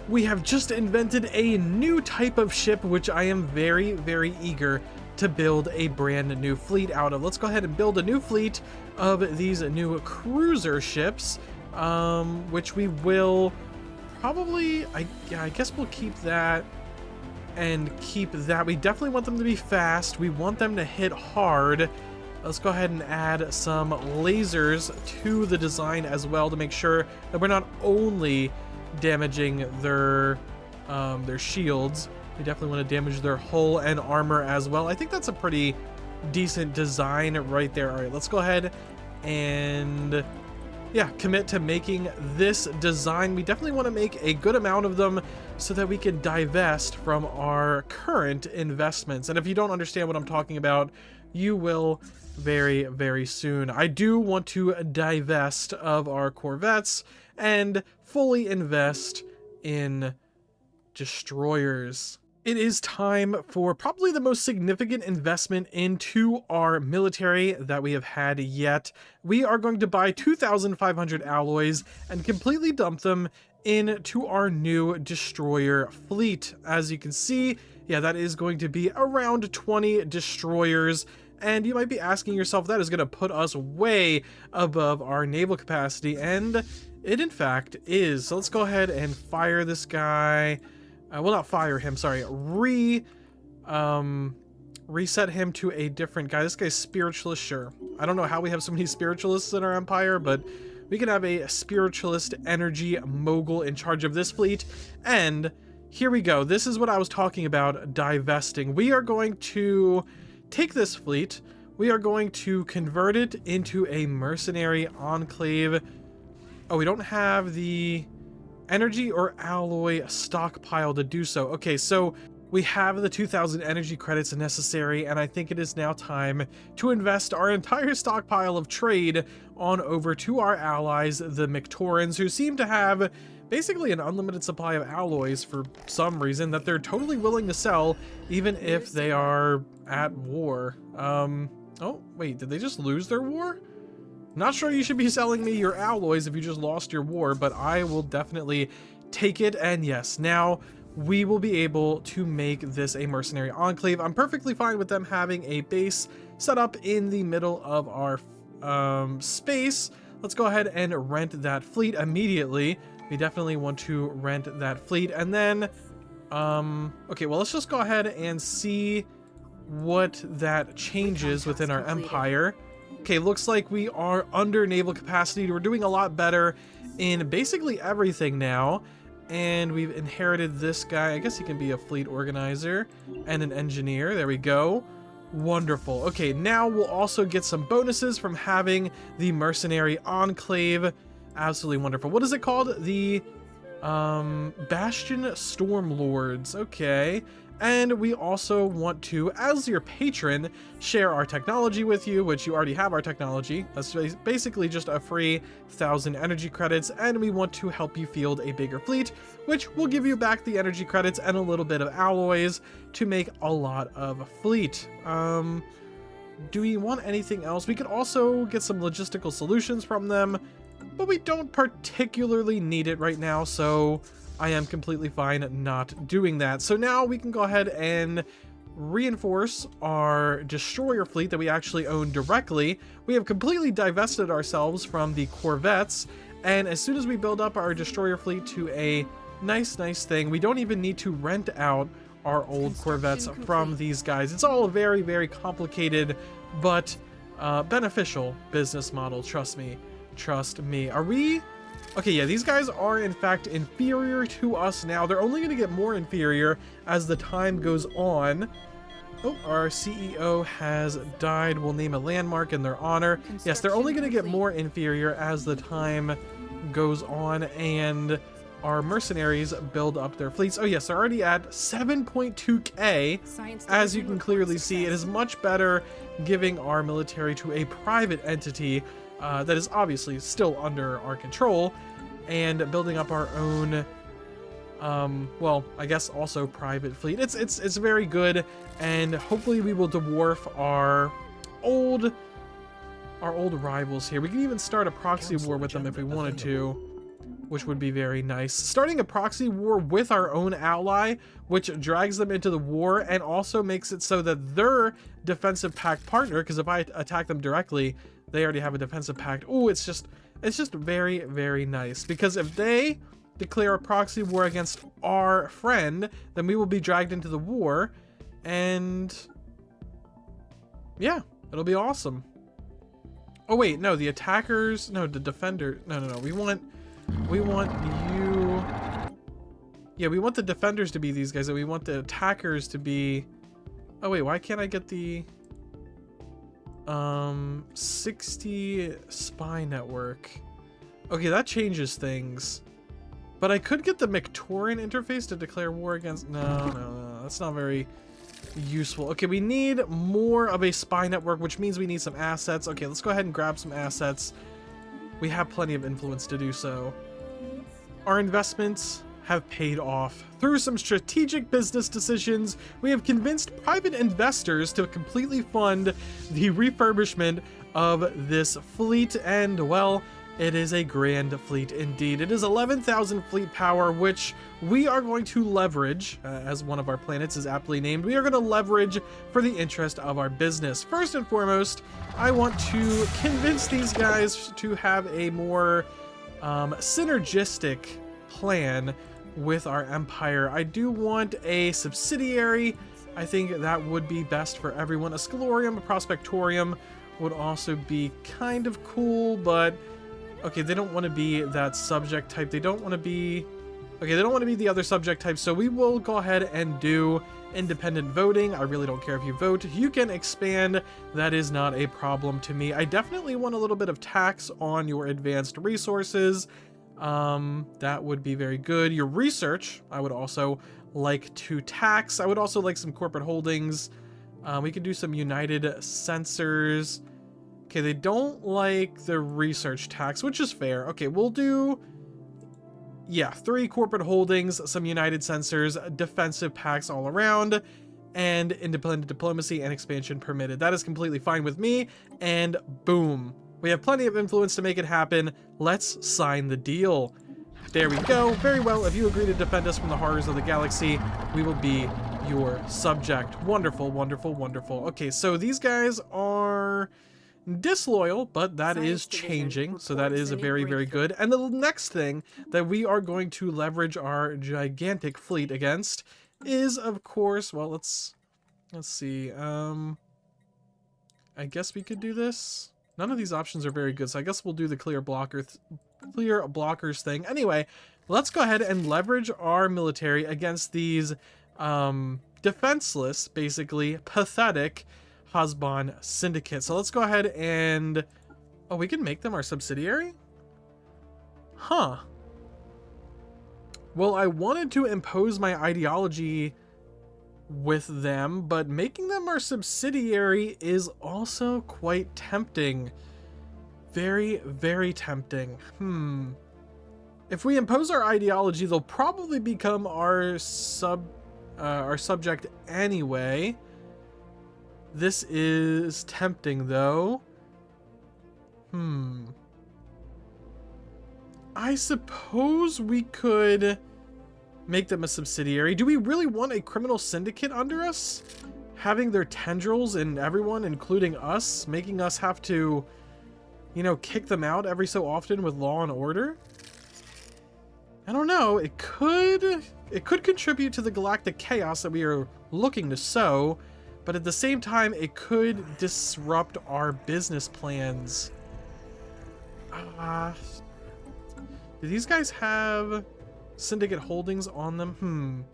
We have just invented a new type of ship, which I am very, very eager to build a brand new fleet out of. Let's go ahead and build a new fleet of these new cruiser ships, which we will probably, I guess we'll keep that and keep that. We definitely want them to be fast. We want them to hit hard. Let's go ahead and add some lasers to the design as well to make sure that we're not only damaging their shields. We definitely want to damage their hull and armor as well. I think that's a pretty decent design right there. All right, let's go ahead and commit to making this design. We definitely want to make a good amount of them so that we can divest from our current investments. And if you don't understand what I'm talking about, you will very, very soon. I do want to divest of our corvettes and fully invest in destroyers. It is time for probably the most significant investment into our military that we have had yet. We are going to buy 2,500 alloys and completely dump them into our new destroyer fleet. As you can see, that is going to be around 20 destroyers. And you might be asking yourself, that is going to put us way above our naval capacity, and it in fact is. So let's go ahead and fire this guy. Well, not fire him, sorry. Reset him to a different guy. This guy's spiritualist, sure. I don't know how we have so many spiritualists in our empire, but we can have a spiritualist energy mogul in charge of this fleet. And here we go. This is what I was talking about, divesting. We are going to take this fleet. We are going to convert it into a mercenary enclave. Oh, we don't have the energy or alloy stockpile to do so. Okay, so we have the 2,000 energy credits necessary, and I think it is now time to invest our entire stockpile of trade on over to our allies, the Mictorans, who seem to have basically an unlimited supply of alloys for some reason that they're totally willing to sell, even if they are at war. Oh, wait, did they just lose their war? Not sure you should be selling me your alloys if you just lost your war, but I will definitely take it. And yes, now we will be able to make this a mercenary enclave. I'm perfectly fine with them having a base set up in the middle of our space. Let's go ahead and rent that fleet immediately. We definitely want to rent that fleet. And then, okay, well, let's just go ahead and see what that changes within our empire. Okay, looks like we are under naval capacity. We're doing a lot better in basically everything now. And we've inherited this guy. I guess he can be a fleet organizer and an engineer. There we go. Wonderful. Okay, now we'll also get some bonuses from having the mercenary enclave. Absolutely wonderful. What is it called? The Bastion Stormlords. Okay. And we also want to, as your patron, share our technology with you, which you already have our technology. That's basically just a free 1,000 energy credits, and we want to help you field a bigger fleet, which will give you back the energy credits and a little bit of alloys to make a lot of fleet. Do we want anything else? We could also get some logistical solutions from them, but we don't particularly need it right now, so I am completely fine not doing that. So now we can go ahead and reinforce our destroyer fleet that we actually own directly. We have completely divested ourselves from the corvettes, and as soon as we build up our destroyer fleet to a nice thing, we don't even need to rent out our old corvettes from these guys. It's all a very, very complicated but beneficial business model. Trust me. Are we... Okay, yeah, these guys are in fact inferior to us now. They're only going to get more inferior as the time goes on. Oh, our CEO has died. We'll name a landmark in their honor. Yes, they're only going to get more inferior as the time goes on, and our mercenaries build up their fleets. Oh yes, they're already at 7.2k. As you can clearly see, it is much better giving our military to a private entity that is obviously still under our control, and building up our own well, I guess also private fleet. It's very good, and hopefully we will dwarf our old rivals here. We can even start a proxy war with them if we wanted to, which would be very nice. Starting a proxy war with our own ally, which drags them into the war and also makes it so that their defensive pact partner, because if I attack them directly, they already have a defensive pact. Oh, it's just very, very nice, because if they declare a proxy war against our friend, then we will be dragged into the war, and yeah, it'll be awesome. Oh wait, no, the attackers, no, the defender, no, we want you, yeah, we want the defenders to be these guys, and we want the attackers to be, oh wait, why can't I get the 60 spy network? Okay, that changes things. But I could get the Mictorian interface to declare war against... No, that's not very useful. Okay, we need more of a spy network, which means we need some assets. Okay, let's go ahead and grab some assets. We have plenty of influence to do so. Our investments have paid off. Through some strategic business decisions, we have convinced private investors to completely fund the refurbishment of this fleet, and, well, it is a grand fleet indeed. It is 11,000 fleet power, which we are going to leverage, as one of our planets is aptly named. We are going to leverage for the interest of our business. First and foremost, I want to convince these guys to have a more synergistic plan with our empire. I do want a subsidiary. I think that would be best for everyone. A Scalorium, a Prospectorium would also be kind of cool, but okay, they don't want to be that subject type. They don't want to be... Okay, they don't want to be the other subject type, so we will go ahead and do independent voting. I really don't care if you vote. You can expand. That is not a problem to me. I definitely want a little bit of tax on your advanced resources. That would be very good. Your research, I would also like to tax. I would also like some corporate holdings. We could do some United Sensors. Okay, they don't like the research tax, which is fair. Okay, we'll do, yeah, 3 corporate holdings, some United Sensors, defensive packs all around, and independent diplomacy and expansion permitted. That is completely fine with me, and boom. We have plenty of influence to make it happen. Let's sign the deal. There we go. Very well. If you agree to defend us from the horrors of the galaxy, we will be your subject. Wonderful, wonderful, wonderful. Okay, so these guys are disloyal, but that is changing, so that is a very, very good. And the next thing that we are going to leverage our gigantic fleet against is, of course, well, let's see, I guess we could do this. None of these options are very good, so I guess we'll do the clear blockers thing. Anyway, let's go ahead and leverage our military against these defenseless, basically pathetic Hasban Syndicate. So let's go ahead and... Oh, we can make them our subsidiary? Huh. Well, I wanted to impose my ideology with them, but making them our subsidiary is also quite tempting. Very, very tempting. If we impose our ideology, they'll probably become our subject anyway. This is tempting, though. I suppose we could make them a subsidiary. Do we really want a criminal syndicate under us? Having their tendrils and everyone, including us, making us have to, you know, kick them out every so often with law and order? I don't know. It could contribute to the galactic chaos that we are looking to sow, but at the same time, it could disrupt our business plans. Do these guys have syndicate holdings on them?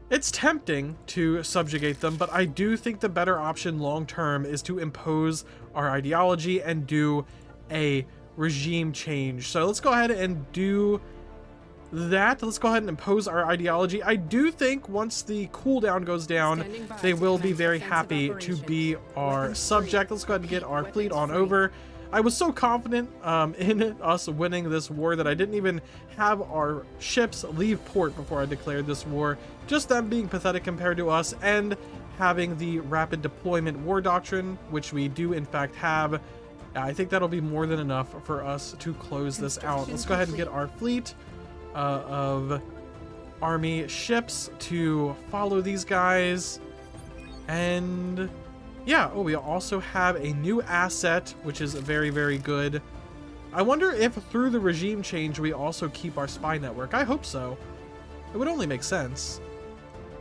It's tempting to subjugate them, but I do think the better option long term is to impose our ideology and do a regime change. So let's go ahead and do that. Let's go ahead and impose our ideology. I do think once the cooldown goes down, they will be very happy to be our subject. Let's go ahead and get our fleet on over. I was so confident in us winning this war that I didn't even have our ships leave port before I declared this war. Just them being pathetic compared to us and having the rapid deployment war doctrine, which we do in fact have. I think that'll be more than enough for us to close this out. Let's go ahead and get our fleet of army ships to follow these guys. And yeah, oh, we also have a new asset, which is very, very good. I wonder if through the regime change, we also keep our spy network. I hope so. It would only make sense.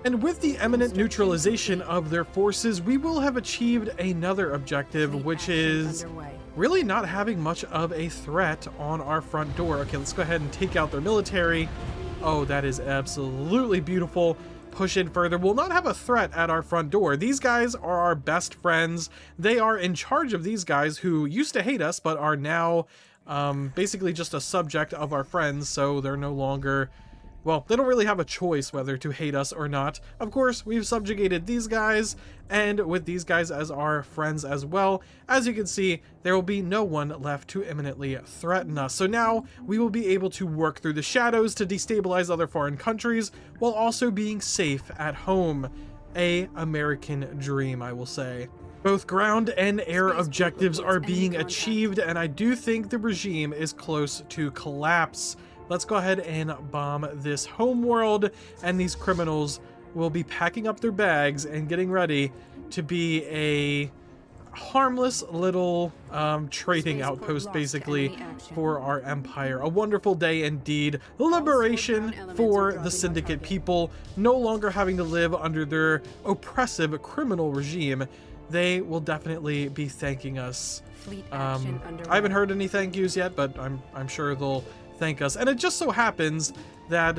And with the imminent neutralization of their forces, we will have achieved another objective, which is really not having much of a threat on our front door. Okay, let's go ahead and take out their military. Oh, that is absolutely beautiful. Push in further. We'll not have a threat at our front door. These guys are our best friends. They are in charge of these guys who used to hate us, but are now basically just a subject of our friends. So they're no longer, well, they don't really have a choice whether to hate us or not. Of course, we've subjugated these guys, and with these guys as our friends as well, as you can see, there will be no one left to imminently threaten us. So now we will be able to work through the shadows to destabilize other foreign countries while also being safe at home. A American dream, I will say. Both ground and air objectives are being achieved, and I do think the regime is close to collapse. Let's go ahead and bomb this homeworld, and these criminals will be packing up their bags and getting ready to be a harmless little trading outpost, basically, for our empire. A wonderful day indeed. Liberation for the Syndicate people, no longer having to live under their oppressive criminal regime. They will definitely be thanking us. I haven't heard any thank yous yet, but I'm sure they'll thank us. And it just so happens that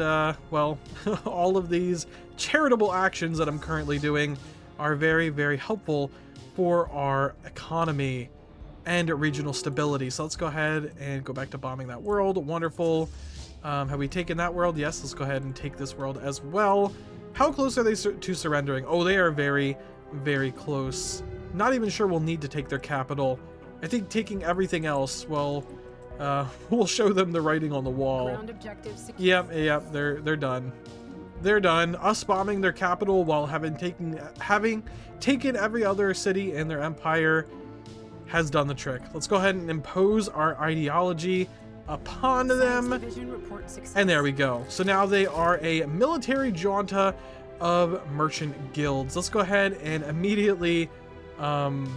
well, all of these charitable actions that I'm currently doing are very, very helpful for our economy and regional stability. So let's go ahead and go back to bombing that world. Wonderful. Have we taken that world? Yes, let's go ahead and take this world as well. How close are they to surrendering? Oh, they are very, very close. Not even sure we'll need to take their capital. I think taking everything else, well, we'll show them the writing on the wall. Yep, they're done. They're done. Us bombing their capital while having taken every other city in their empire has done the trick. Let's go ahead and impose our ideology upon them. And there we go. So now they are a military junta of merchant guilds. Let's go ahead and immediately form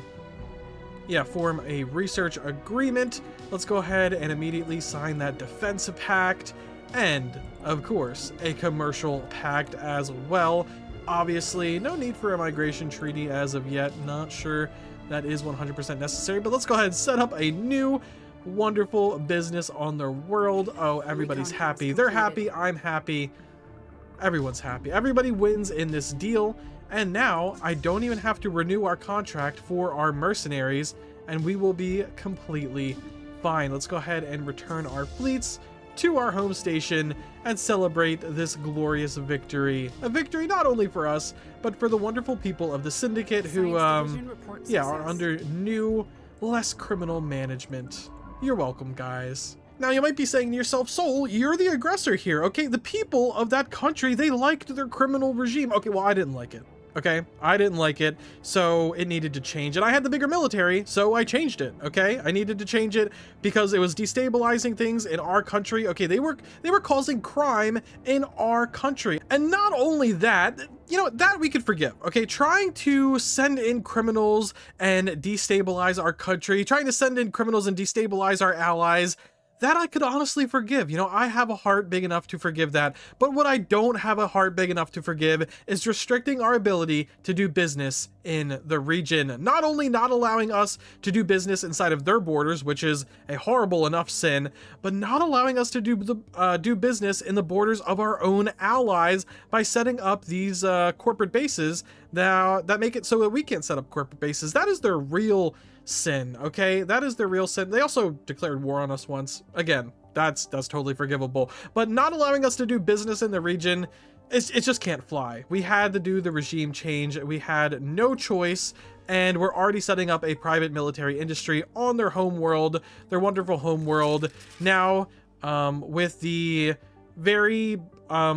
a research agreement. Let's go ahead and immediately sign that defense pact, and of course a commercial pact as well. Obviously no need for a migration treaty as of yet. Not sure that is 100% necessary, but let's go ahead and set up a new wonderful business on their world. Oh, everybody's happy. They're happy. I'm happy. Everyone's happy. Everybody wins in this deal. And now I don't even have to renew our contract for our mercenaries, and we will be completely fine. Let's go ahead and return our fleets to our home station and celebrate this glorious victory. A victory not only for us, but for the wonderful people of the Syndicate who, are under new, less criminal management. You're welcome, guys. Now, you might be saying to yourself, Soul, you're the aggressor here. Okay, the people of that country, they liked their criminal regime. Okay, well, I didn't like it. Okay, I didn't like it, so it needed to change. And I had the bigger military, so I changed it. Okay, I needed to change it because it was destabilizing things in our country. Okay, they were causing crime in our country. And not only that, you know, that we could forgive. Okay, trying to send in criminals and destabilize our country, trying to send in criminals and destabilize our allies, that I could honestly forgive. You know, I have a heart big enough to forgive that. But what I don't have a heart big enough to forgive is restricting our ability to do business in the region. Not only not allowing us to do business inside of their borders, which is a horrible enough sin, but not allowing us to do business in the borders of our own allies by setting up these corporate bases that make it so that we can't set up corporate bases. That is their real sin, okay? That is their real sin. They also declared war on us once. Again, that's totally forgivable. But not allowing us to do business in the region, it just can't fly. We had to do the regime change. We had no choice, and we're already setting up a private military industry on their home world, their wonderful home world. Now, with the very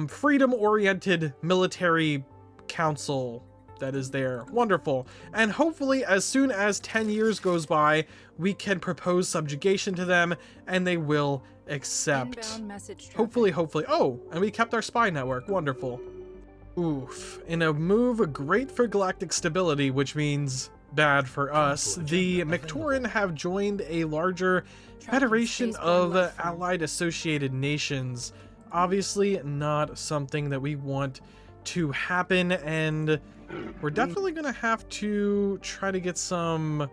freedom-oriented military council that is there. Wonderful. And hopefully as soon as 10 years goes by, we can propose subjugation to them and they will accept. Hopefully. Oh, and we kept our spy network. Wonderful. Oof. In a move great for galactic stability, which means bad for us, the Mictoran have joined a larger federation of allied associated nations. Obviously not something that we want to happen, and we're definitely gonna have to try to get some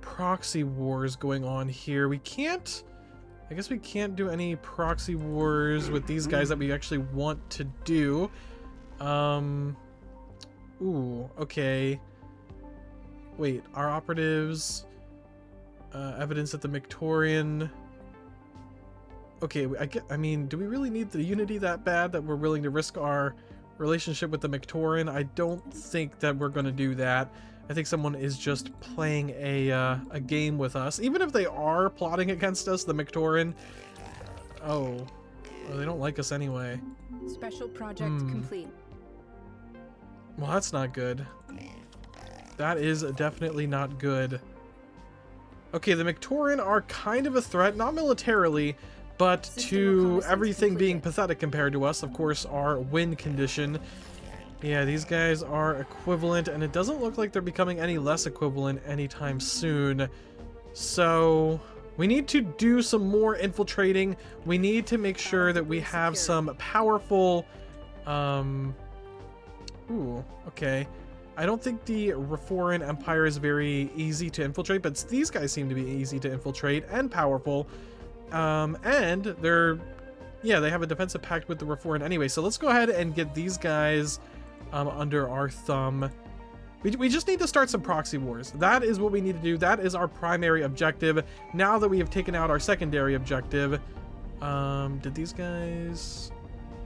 proxy wars going on here. I guess we can't do any proxy wars with these guys that we actually want to do. Ooh, okay. Wait, our operatives, evidence that the Mictorian. Okay, I mean, do we really need the unity that bad that we're willing to risk our relationship with the Mictoran? I don't think that we're going to do that. I think someone is just playing a game with us. Even if they are plotting against us, the Mictoran. Oh, well, they don't like us anyway. Special project complete. Well, that's not good. That is definitely not good. Okay, the Mictoran are kind of a threat, not militarily, but to everything being pathetic compared to us. Of course, our win condition. Yeah, these guys are equivalent, and it doesn't look like they're becoming any less equivalent anytime soon. So we need to do some more infiltrating. We need to make sure that we have some powerful... Ooh, okay. I don't think the foreign empire is very easy to infiltrate, but these guys seem to be easy to infiltrate and powerful. And they have a defensive pact with the Reforin anyway. So let's go ahead and get these guys under our thumb. We just need to start some proxy wars. That is what we need to do. That is our primary objective. Now that we have taken out our secondary objective, did these guys?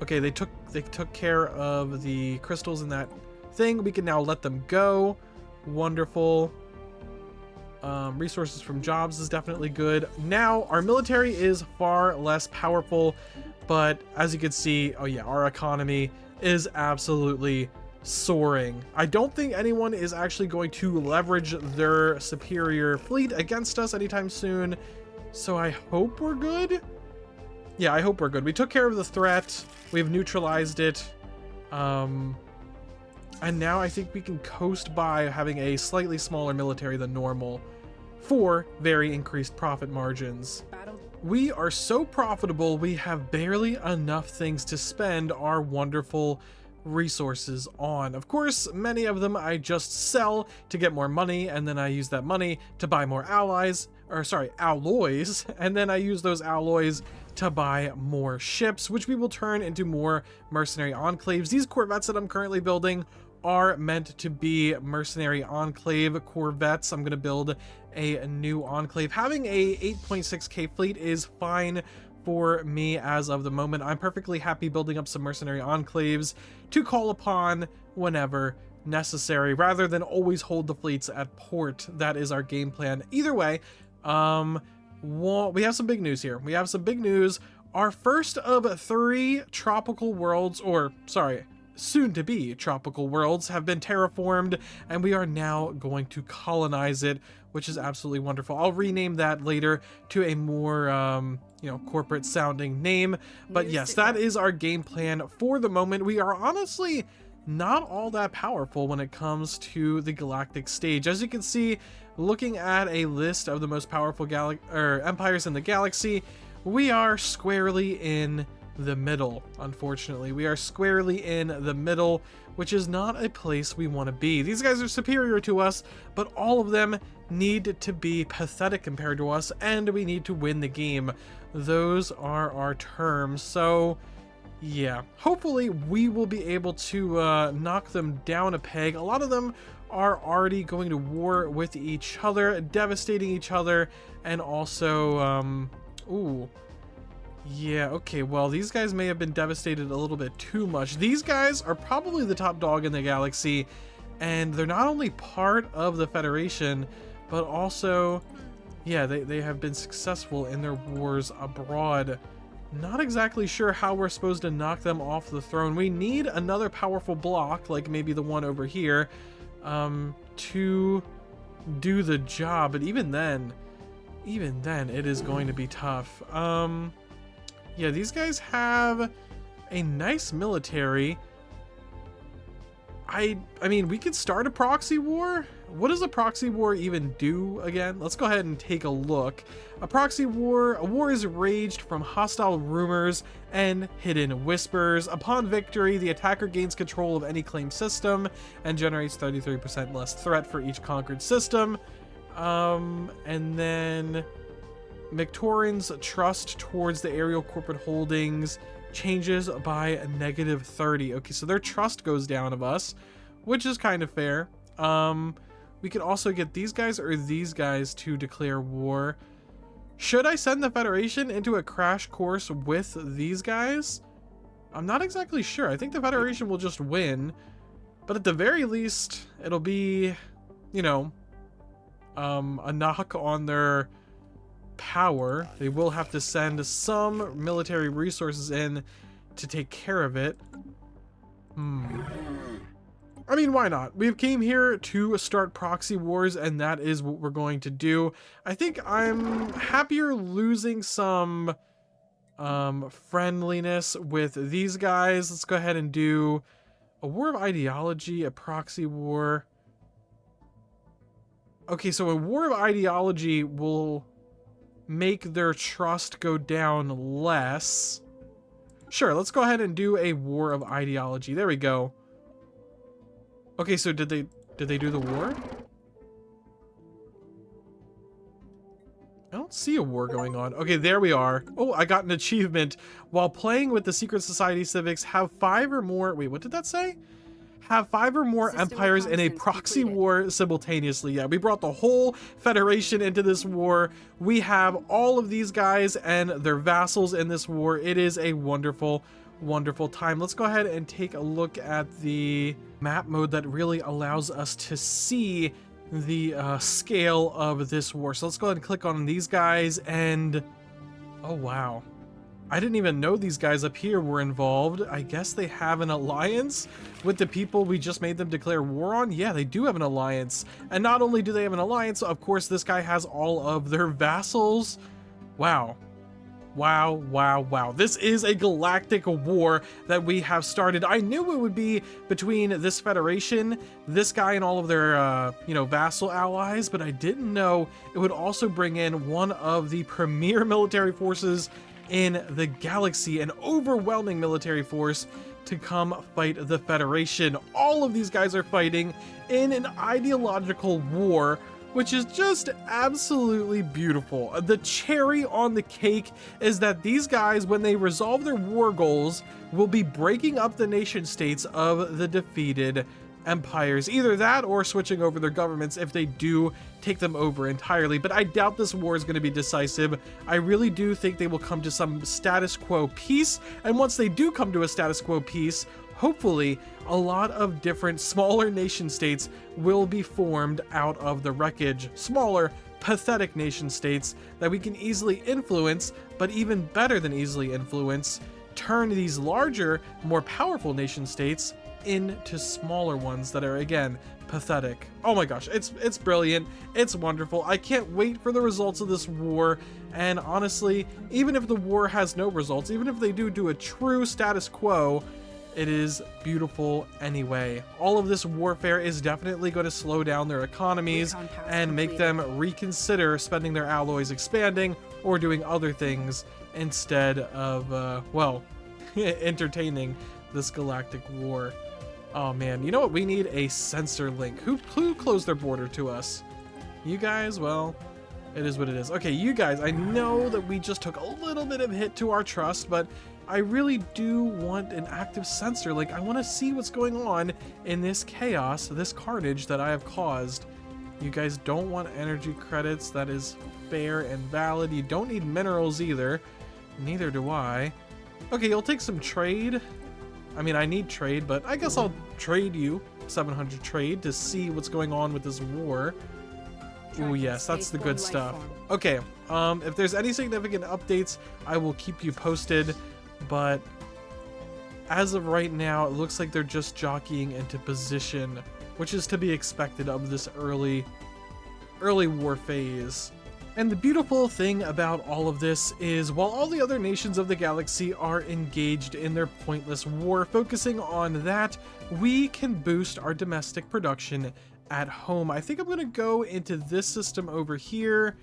Okay, they took care of the crystals in that thing. We can now let them go. Wonderful. Resources from jobs is definitely good. Now, our military is far less powerful, but as you can see, oh yeah, our economy is absolutely soaring. I don't think anyone is actually going to leverage their superior fleet against us anytime soon, so I hope we're good. Yeah, I hope we're good. We took care of the threat. We've neutralized it. And now I think we can coast by having a slightly smaller military than normal for very increased profit margins. We are so profitable, we have barely enough things to spend our wonderful resources on. Of course, many of them I just sell to get more money, and then I use that money to buy more alloys, and then I use those alloys to buy more ships, which we will turn into more mercenary enclaves. These corvettes that I'm currently building are meant to be mercenary enclave corvettes. I'm going to build a new enclave. Having a 8.6k fleet is fine for me as of the moment. I'm perfectly happy building up some mercenary enclaves to call upon whenever necessary, rather than always hold the fleets at port. That is our game plan. Either way, we have some big news here. We have some big news. Our first of 3 tropical worlds, or sorry, soon to be tropical worlds, have been terraformed, and we are now going to colonize it, which is absolutely wonderful. I'll rename that later to a more corporate sounding name, but yes, that is our game plan for the moment. We are honestly not all that powerful when it comes to the galactic stage. As you can see, looking at a list of the most powerful empires in the galaxy, we are squarely in the middle. Unfortunately, we are squarely in the middle, which is not a place we want to be. These guys are superior to us, but all of them need to be pathetic compared to us, and we need to win the game. Those are our terms. So yeah, hopefully we will be able to knock them down a peg. A lot of them are already going to war with each other, devastating each other, and also ooh, yeah, okay, well, these guys may have been devastated a little bit too much. These guys are probably the top dog in the galaxy, and they're not only part of the Federation, but also, yeah, they have been successful in their wars abroad. Not exactly sure how we're supposed to knock them off the throne. We need another powerful block, like maybe the one over here, to do the job, but even then, it is going to be tough. Yeah, these guys have a nice military. I mean, we could start a proxy war. What does a proxy war even do again? Let's go ahead and take a look. A proxy war, a war is waged from hostile rumors and hidden whispers. Upon victory, the attacker gains control of any claimed system and generates 33% less threat for each conquered system. And then Victorians' trust towards the aerial corporate holdings changes by a -30. Okay, so their trust goes down of us, which is kind of fair. We could also get these guys or these guys to declare war. Should I send the Federation into a crash course with these guys? I'm not exactly sure. I think the Federation will just win, but at the very least, it'll be, you know, a knock on their power. They will have to send some military resources in to take care of it. I mean, why not? We came here to start proxy wars, and that is what we're going to do. I think I'm happier losing some friendliness with these guys. Let's go ahead and do a war of ideology, a proxy war. Okay, so a war of ideology will make their trust go down less. Sure, let's go ahead and do a war of ideology. There we go. Okay, so did they do the war? I don't see a war going on. Okay, there we are. Oh, I got an achievement. While playing with the secret society civics, have 5 or more... Wait, what did that say? Have 5 or more empires in a proxy war simultaneously. Yeah, we brought the whole Federation into this war. We have all of these guys and their vassals in this war. It is a wonderful, wonderful time. Let's go ahead and take a look at the map mode that really allows us to see the scale of this war. So let's go ahead and click on these guys and... oh, wow. I didn't even know these guys up here were involved. I guess they have an alliance with the people we just made them declare war on. Yeah, they do have an alliance. And not only do they have an alliance, of course, this guy has all of their vassals. Wow. Wow, wow, wow. This is a galactic war that we have started. I knew it would be between this Federation, this guy, and all of their, you know, vassal allies, but I didn't know it would also bring in one of the premier military forces in the galaxy, an overwhelming military force to come fight the Federation. All of these guys are fighting in an ideological war, which is just absolutely beautiful. The cherry on the cake is that these guys, when they resolve their war goals, will be breaking up the nation states of the defeated empires. Either that or switching over their governments if they do take them over entirely. But I doubt this war is going to be decisive. I really do think they will come to some status quo peace. And once they do come to a status quo peace, hopefully a lot of different smaller nation states will be formed out of the wreckage. Smaller, pathetic nation states that we can easily influence, but even better than easily influence, turn these larger, more powerful nation states into smaller ones that are, again, pathetic. Oh my gosh, it's brilliant. It's wonderful. I can't wait for the results of this war. And honestly, even if the war has no results, even if they do a true status quo, it is beautiful anyway. All of this warfare is definitely going to slow down their economies and make them reconsider spending their alloys expanding or doing other things instead of, well, entertaining this galactic war. Oh man, you know what? We need a sensor link. Who closed their border to us? You guys? Well, it is what it is. Okay, you guys, I know that we just took a little bit of hit to our trust, but I really do want an active sensor link. I want to see what's going on in this chaos, this carnage that I have caused. You guys don't want energy credits. That is fair and valid. You don't need minerals either. Neither do I. Okay, you'll take some trade. I mean, I need trade, but I guess I'll trade you 700 trade to see what's going on with this war. Oh yes, that's the good stuff. Okay, if there's any significant updates, I will keep you posted, but as of right now, it looks like they're just jockeying into position, which is to be expected of this early war phase. And the beautiful thing about all of this is, while all the other nations of the galaxy are engaged in their pointless war, focusing on that, we can boost our domestic production at home. I think I'm going to go into this system over here.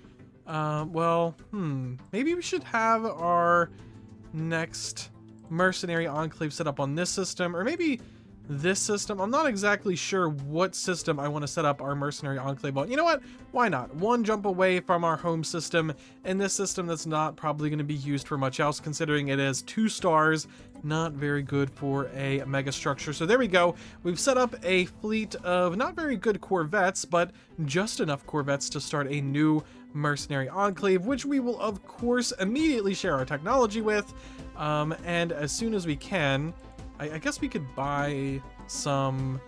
Maybe we should have our next mercenary enclave set up on this system, or maybe this system. I'm not exactly sure what system I want to set up our mercenary enclave on. You know what? Why not? One jump away from our home system, and this system that's not probably going to be used for much else, considering it has 2 stars. Not very good for a mega structure. So there we go. We've set up a fleet of not very good corvettes, but just enough corvettes to start a new mercenary enclave, which we will of course immediately share our technology with. And as soon as we can, I guess we could buy some,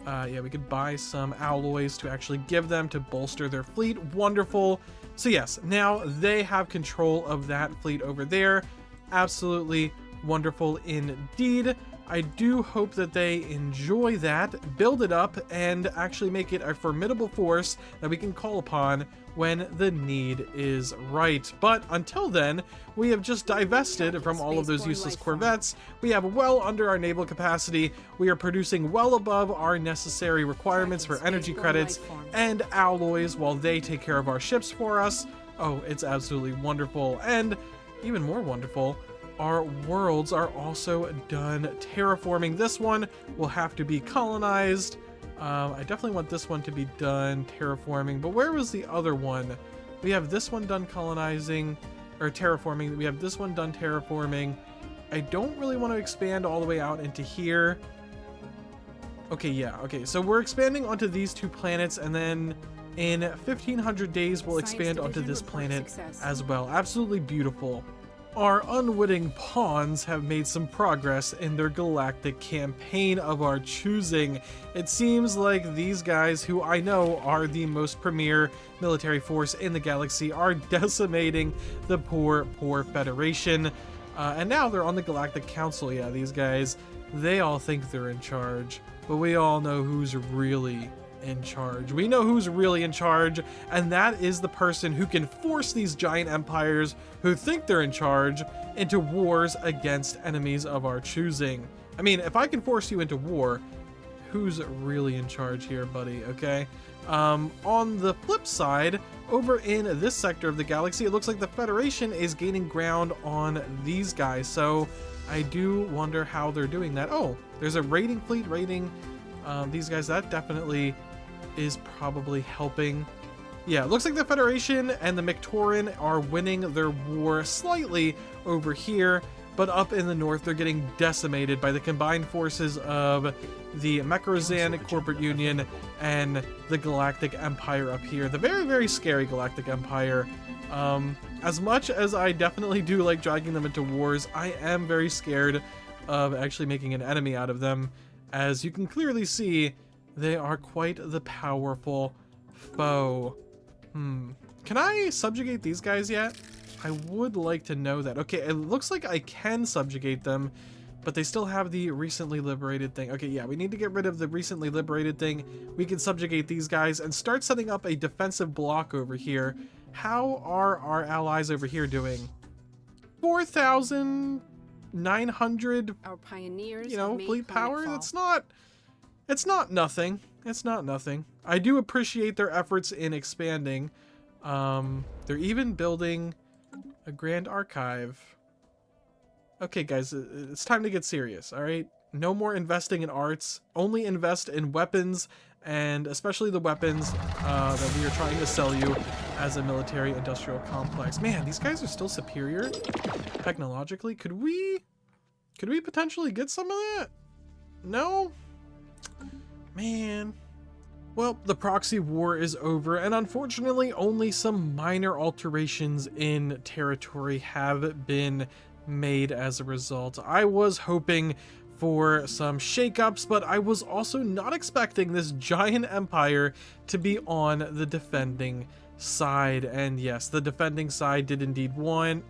we could buy some alloys to actually give them to bolster their fleet. Wonderful. So yes, now they have control of that fleet over there. Absolutely wonderful indeed. I do hope that they enjoy that, build it up, and actually make it a formidable force that we can call upon when the need is right. But until then, we have just divested from all of those useless corvettes. We have well under our naval capacity. We are producing well above our necessary requirements for energy credits and alloys while they take care of our ships for us. Oh, it's absolutely wonderful. And even more wonderful, our worlds are also done terraforming. This one will have to be colonized. I definitely want this one to be done terraforming, but where was the other one? We have this one done colonizing, or terraforming. We have this one done terraforming. I don't really want to expand all the way out into here. Okay, yeah, okay, so we're expanding onto these 2 planets, and then in 1500 days, we'll expand onto this planet as well. Absolutely beautiful. Our unwitting pawns have made some progress in their galactic campaign of our choosing. It seems like these guys, who I know are the most premier military force in the galaxy, are decimating the poor Federation. And now they're on the Galactic Council. Yeah, these guys, they all think they're in charge, but we all know who's really in charge. We know who's really in charge, and that is the person who can force these giant empires who think they're in charge into wars against enemies of our choosing. I mean, if I can force you into war, who's really in charge here, buddy? Okay. On the flip side, over in this sector of the galaxy, it looks like the Federation is gaining ground on these guys, so I do wonder how they're doing that. Oh, there's a raiding fleet raiding these guys. That definitely is probably helping. Yeah, it looks like the Federation and the Mictoran are winning their war slightly over here, but up in the north, they're getting decimated by the combined forces of the Mechrozan Corporate Union and the Galactic Empire up here. The very, very scary Galactic Empire. As much as I definitely do like dragging them into wars, I am very scared of actually making an enemy out of them. As you can clearly see, they are quite the powerful foe. Can I subjugate these guys yet? I would like to know that. Okay, it looks like I can subjugate them, but they still have the recently liberated thing. Okay, yeah, we need to get rid of the recently liberated thing. We can subjugate these guys and start setting up a defensive block over here. How are our allies over here doing? 4,900, Our pioneers, you know, fleet power. It's not nothing. It's not nothing. I do appreciate their efforts in expanding. They're even building. A grand archive. Okay, guys, it's time to get serious, all right? No more investing in arts. Only invest in weapons, and especially the weapons that we are trying to sell you as a military-industrial complex. Man, these guys are still superior technologically. Could we potentially get some of that? No? Man. Well, the proxy war is over, and unfortunately only some minor alterations in territory have been made as a result. I was hoping for some shakeups, but I was also not expecting this giant empire to be on the defending side. And yes, the defending side did indeed win,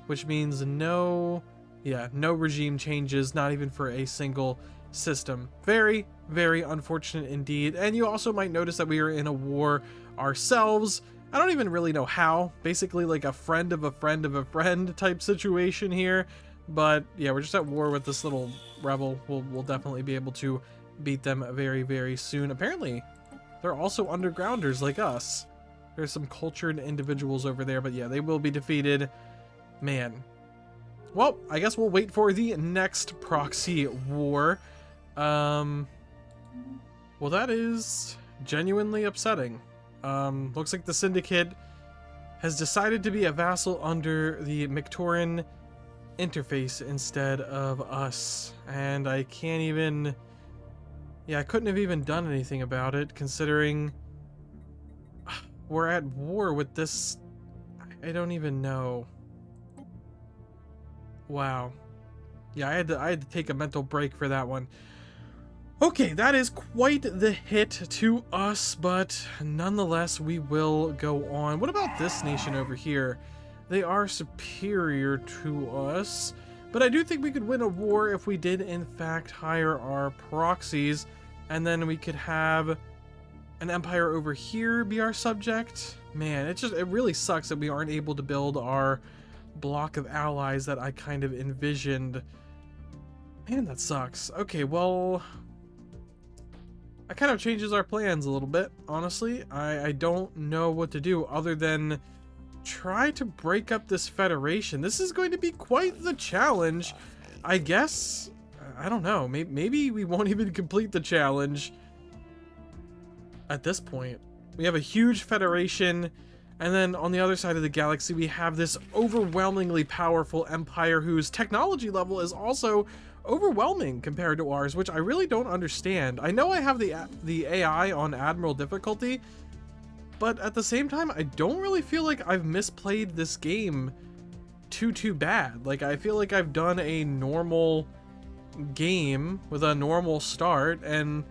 which means no regime changes, not even for a single system. Very, very unfortunate indeed. And you also might notice that we are in a war ourselves. I don't even really know how. Basically like a friend of a friend of a friend type situation here. But yeah, we're just at war with this little rebel. We'll definitely be able to beat them very, very soon. Apparently, they're also undergrounders like us. There's some cultured individuals over there, but yeah, they will be defeated. Man. Well, I guess we'll wait for the next proxy war. Well, that is genuinely upsetting. Looks like the Syndicate has decided to be a vassal under the Mictoran interface instead of us. And I can't even... Yeah, I couldn't have even done anything about it, considering we're at war with this... I don't even know. Wow. Yeah, I had to take a mental break for that one. Okay, that is quite the hit to us, but nonetheless, we will go on. What about this nation over here? They are superior to us, but I do think we could win a war if we did, in fact, hire our proxies, and then we could have an empire over here be our subject. Man, it really sucks that we aren't able to build our block of allies that I kind of envisioned. Man, that sucks. Okay, well... that kind of changes our plans a little bit, honestly. I don't know what to do other than try to break up this federation. This is going to be quite the challenge, I guess. I don't know. Maybe we won't even complete the challenge at this point. We have a huge federation, and then on the other side of the galaxy, we have this overwhelmingly powerful empire whose technology level is also overwhelming compared to ours, which I really don't understand. I know I have the AI on Admiral difficulty, but at the same time, I don't really feel like I've misplayed this game too bad. Like, I feel like I've done a normal game with a normal start, and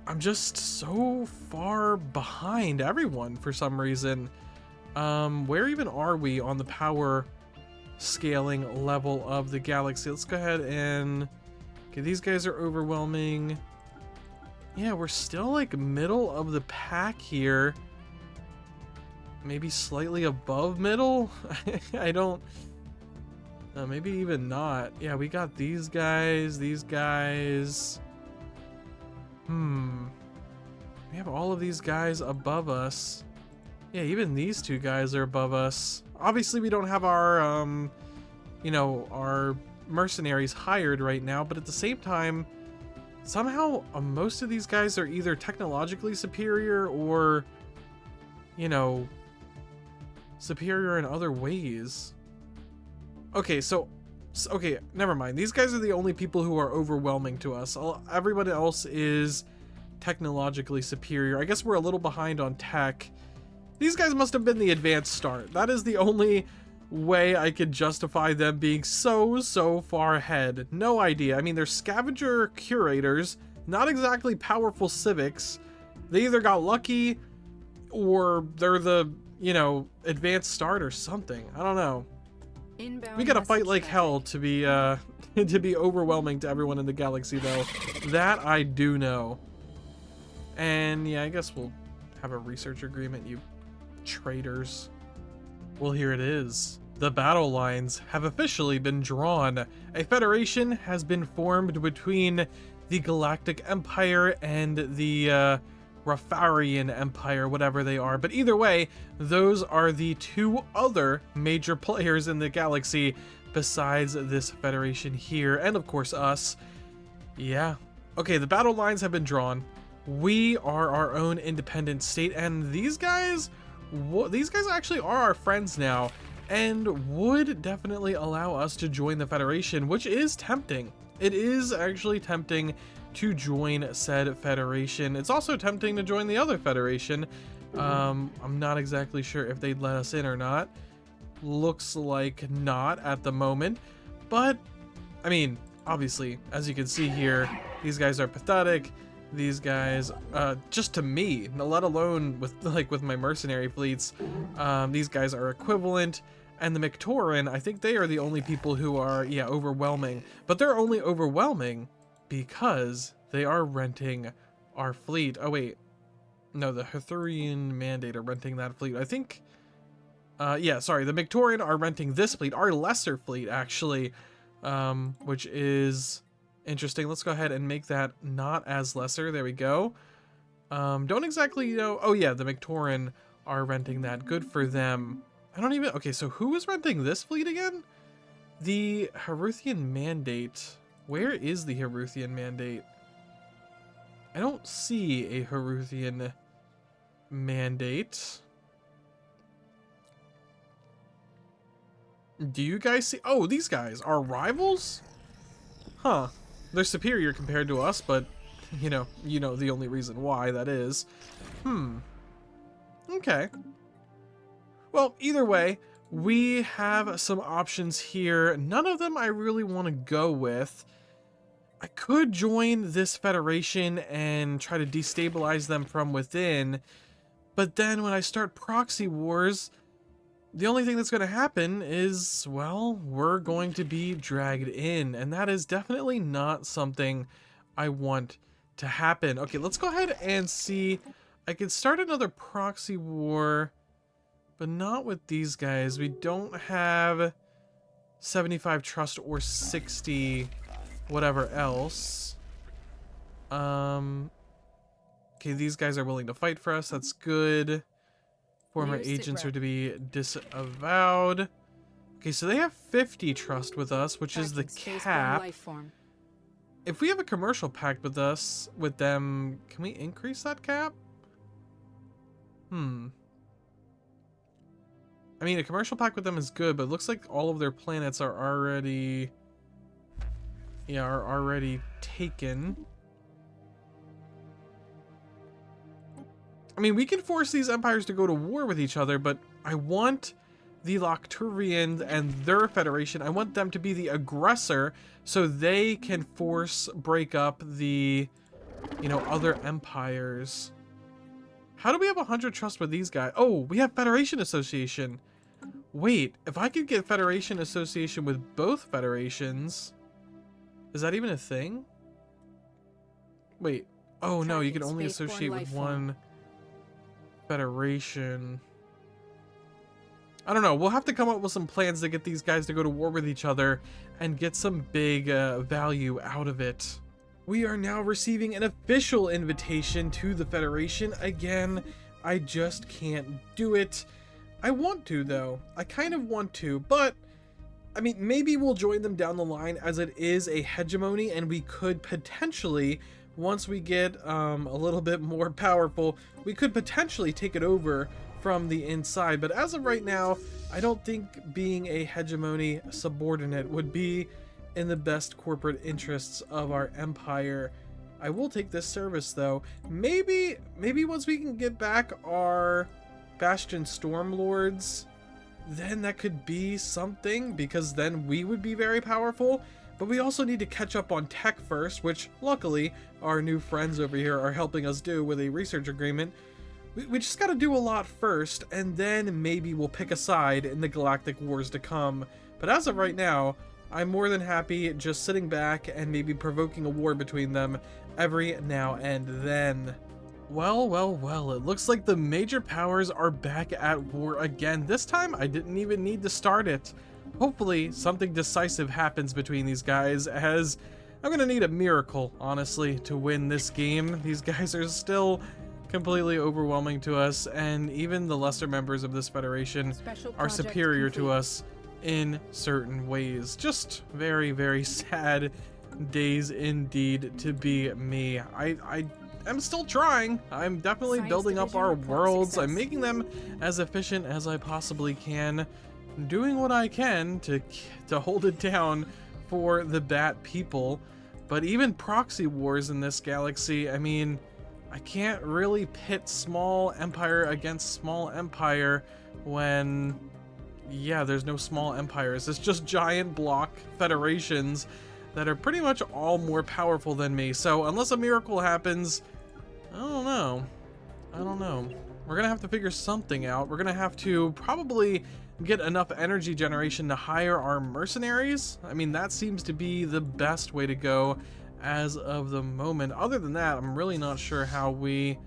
I'm just so far behind everyone for some reason. Where even are we on the power scaling level of the galaxy? Let's go ahead and... okay, these guys are overwhelming. Yeah, we're still like middle of the pack here. Maybe slightly above middle? I don't... maybe even not. Yeah, we got these guys, these guys. We have all of these guys above us. Yeah, even these two guys are above us. Obviously, we don't have our, you know, our mercenaries hired right now, but at the same time, somehow most of these guys are either technologically superior or, you know, superior in other ways. Okay, okay, never mind. These guys are the only people who are overwhelming to us. Everybody else is technologically superior. I guess we're a little behind on tech. These guys must have been the advanced start. That is the only way I could justify them being so far ahead. No idea. I mean, they're scavenger curators, not exactly powerful civics. They either got lucky or they're the, you know, advanced start or something. I don't know. Inbound We gotta fight like traffic. hell to be to be overwhelming to everyone in the galaxy, though. That I do know. And yeah, I guess we'll have a research agreement, you traitors. Well, here it is. The battle lines have officially been drawn. A federation has been formed between the Galactic Empire and the Rafarian Empire, whatever they are. But either way, those are the two other major players in the galaxy besides this Federation here, and of course us. Yeah. Okay, the battle lines have been drawn. We are our own independent state, and these guys actually are our friends now, and would definitely allow us to join the Federation, which is tempting. It is actually tempting to join said Federation. It's also tempting to join the other Federation. I'm not exactly sure if they'd let us in or not. Looks like not at the moment, but I mean, obviously, as you can see here, these guys are pathetic. These guys, just to me, let alone with my mercenary fleets, these guys are equivalent. And the Mictoran, I think they are the only people who are, yeah, overwhelming. But they're only overwhelming because they are renting our fleet. Oh wait, no, the Hethurian Mandate are renting that fleet. I think, yeah, sorry, the Mictoran are renting this fleet, our lesser fleet actually, which is interesting. Let's go ahead and make that not as lesser. There we go. Don't exactly know. Oh yeah, the Mictoran are renting that. Good for them. I don't even, okay, so who is renting this fleet again? The Heruthian Mandate. Where is the Heruthian Mandate? I don't see a Heruthian Mandate. Do you guys see? Oh, these guys are rivals? Huh. They're superior compared to us, but you know the only reason why that is. Okay. Well, either way, we have some options here. None of them I really want to go with. I could join this Federation and try to destabilize them from within, but then when I start proxy wars, the only thing that's going to happen is, well, we're going to be dragged in, and that is definitely not something I want to happen. Okay, let's go ahead and see. I could start another proxy war, but not with these guys. We don't have 75 trust or 60 whatever else. Okay, these guys are willing to fight for us. That's good. Former agents are to be disavowed. Okay, so they have 50 trust with us, which is the cap. If we have a commercial pact with us, with them, can we increase that cap? I mean, a commercial pact with them is good, but it looks like all of their planets are already, yeah, are already taken. I mean, we can force these empires to go to war with each other, but I want the Locturians and their federation, I want them to be the aggressor so they can break up the, other empires. How do we have 100 trust with these guys? Oh, we have Federation Association. Wait, if I could get Federation Association with both federations, is that even a thing? Wait, oh no, you can only associate with one federation. I don't know, we'll have to come up with some plans to get these guys to go to war with each other and get some big value out of it. We are now receiving an official invitation to the Federation. Again, I just can't do it. I want to, though. I kind of want to, but I mean, maybe we'll join them down the line, as it is a hegemony, and we could potentially, once we get a little bit more powerful, we could potentially take it over from the inside. But as of right now, I don't think being a hegemony subordinate would be in the best corporate interests of our empire. I will take this service, though. Maybe once we can get back our Bastion Stormlords, then that could be something, because then we would be very powerful. But we also need to catch up on tech first, which luckily our new friends over here are helping us do with a research agreement. We just got to do a lot first, and then maybe we'll pick a side in the galactic wars to come. But as of right now, I'm more than happy just sitting back and maybe provoking a war between them every now and then. Well, it looks like the major powers are back at war again. This time, I didn't even need to start it. Hopefully, something decisive happens between these guys, as I'm gonna need a miracle, honestly, to win this game. These guys are still completely overwhelming to us, and even the lesser members of this federation Special are project superior to complete. us in certain ways. Just very, very sad days indeed to be me. I'm still trying. I'm definitely Science building up division our report worlds. I'm success. making them as efficient as I possibly can, doing what I can to hold it down for the Bat people. But even proxy wars in this galaxy, I mean, I can't really pit small empire against small empire when, yeah, there's no small empires. It's just giant block federations that are pretty much all more powerful than me. So unless a miracle happens, I don't know. We're gonna have to figure something out. We're gonna have to probably get enough energy generation to hire our mercenaries. I mean, that seems to be the best way to go as of the moment. Other than that, I'm really not sure how we...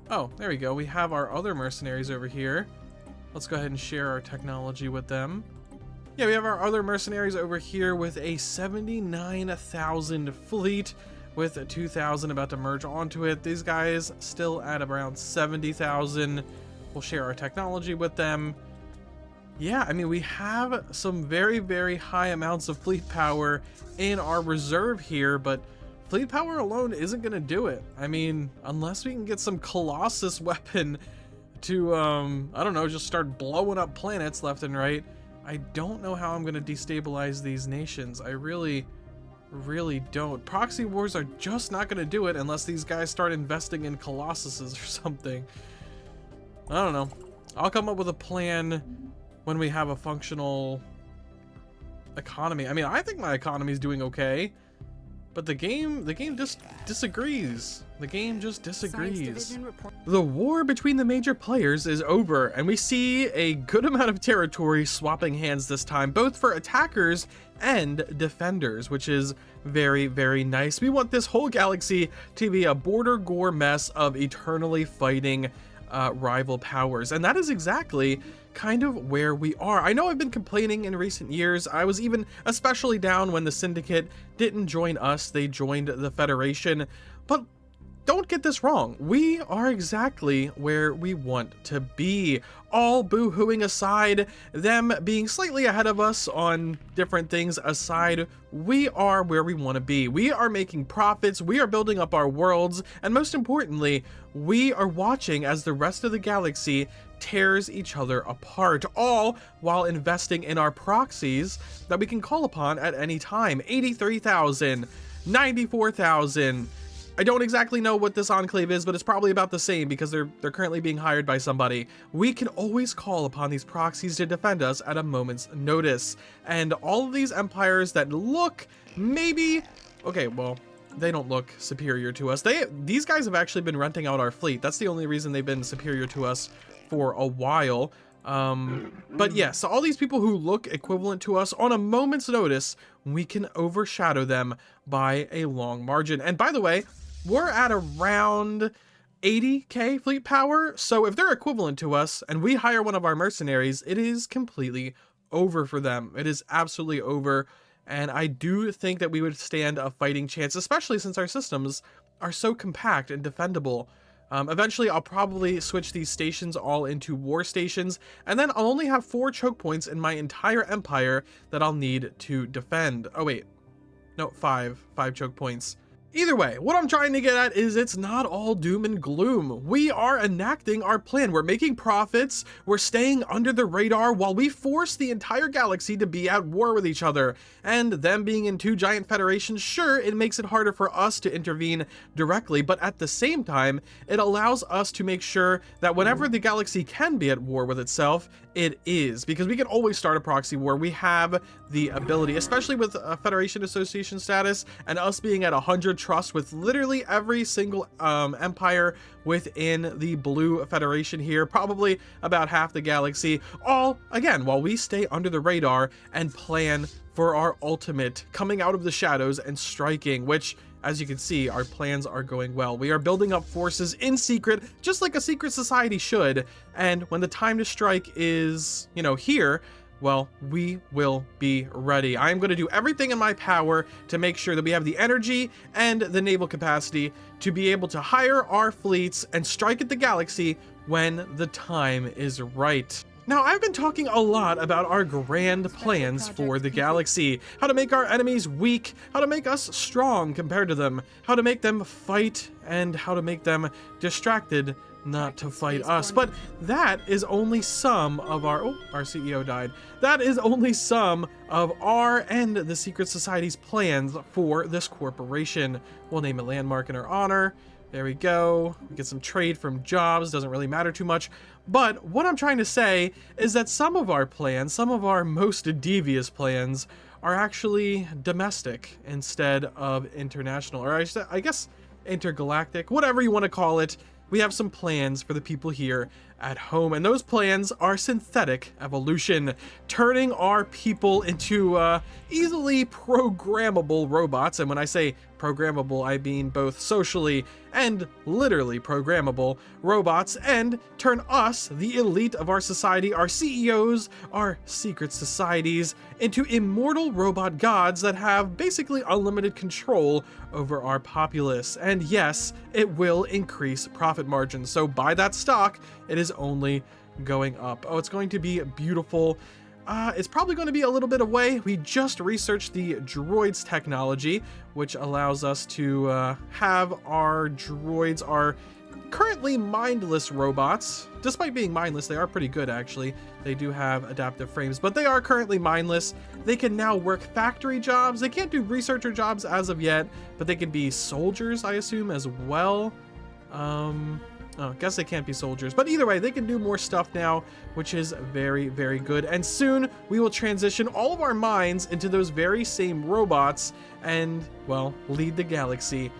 Oh, there we go. We have our other mercenaries over here. Let's go ahead and share our technology with them. Yeah, we have our other mercenaries over here with a 79,000 fleet with a 2,000 about to merge onto it. These guys still at around 70,000. We'll share our technology with them. Yeah, I mean, we have some very, very high amounts of fleet power in our reserve here, but fleet power alone isn't going to do it. I mean, unless we can get some Colossus weapon to, I don't know, just start blowing up planets left and right, I don't know how I'm going to destabilize these nations. I really don't. Proxy wars are just not going to do it unless these guys start investing in Colossuses or something. I don't know. I'll come up with a plan when we have a functional economy. I mean, I think my economy is doing okay, but the game just disagrees. The game just Science disagrees. division report. The war between the major players is over, and we see a good amount of territory swapping hands this time, both for attackers and defenders, which is very, very nice. We want this whole galaxy to be a border gore mess of eternally fighting rival powers, and that is exactly kind of where we are. I know I've been complaining in recent years. I was even especially down when the Syndicate didn't join us, they joined the Federation, but don't get this wrong. We are exactly where we want to be. All boo-hooing aside, them being slightly ahead of us on different things aside, we are where we want to be. We are making profits, we are building up our worlds, and most importantly, we are watching as the rest of the galaxy tears each other apart, all while investing in our proxies that we can call upon at any time. 83,000, 94,000. I don't exactly know what this enclave is, but it's probably about the same because they're currently being hired by somebody. We can always call upon these proxies to defend us at a moment's notice. And all of these empires that look maybe... Okay, well, they don't look superior to us. These guys have actually been renting out our fleet. That's the only reason they've been superior to us for a while. But yeah, so all these people who look equivalent to us on a moment's notice, we can overshadow them by a long margin. And by the way, we're at around 80k fleet power, so if they're equivalent to us and we hire one of our mercenaries, it is completely over for them. It is absolutely over, and I do think that we would stand a fighting chance, especially since our systems are so compact and defendable. Eventually, I'll probably switch these stations all into war stations, and then I'll only have 4 choke points in my entire empire that I'll need to defend. Oh wait, no, 5 choke points. Either way, what I'm trying to get at is it's not all doom and gloom. We are enacting our plan. We're making profits. We're staying under the radar while we force the entire galaxy to be at war with each other. And them being in 2 giant federations, sure, it makes it harder for us to intervene directly, but at the same time, it allows us to make sure that whenever the galaxy can be at war with itself, it is, because we can always start a proxy war. We have the ability, especially with a Federation Association status and us being at 100 trust with literally every single empire within the Blue Federation here, probably about half the galaxy, all, again, while we stay under the radar and plan for our ultimate coming out of the shadows and striking, which, as you can see, our plans are going well. We are building up forces in secret, just like a secret society should, and when the time to strike is, you know, here, well, we will be ready. I am going to do everything in my power to make sure that we have the energy and the naval capacity to be able to hire our fleets and strike at the galaxy when the time is right. Now, I've been talking a lot about our grand plans for the galaxy, how to make our enemies weak, how to make us strong compared to them, how to make them fight, and how to make them distracted not to fight us. But that is only some of our... Oh, our CEO died. That is only some of our and the Secret Society's plans for this corporation. We'll name a landmark in our honor. There we go. We get some trade from jobs. Doesn't really matter too much. But what I'm trying to say is that some of our plans, some of our most devious plans, are actually domestic instead of international. Or I guess intergalactic, whatever you want to call it. We have some plans for the people here at home, and those plans are synthetic evolution, turning our people into easily programmable robots. And when I say programmable, I mean both socially and literally programmable robots, and turn us, the elite of our society, our CEOs, our secret societies, into immortal robot gods that have basically unlimited control over our populace. And yes, it will increase profit margins. So buy that stock. It is only going up. Oh, it's going to be beautiful. It's probably going to be a little bit away. We just researched the droids technology, which allows us to have our droids, our currently mindless robots. Despite being mindless, they are pretty good, actually. They do have adaptive frames, but they are currently mindless. They can now work factory jobs. They can't do researcher jobs as of yet, but they can be soldiers, I assume, as well. Oh, I guess they can't be soldiers, but either way, they can do more stuff now, which is very, very good. And soon we will transition all of our minds into those very same robots and, well, lead the galaxy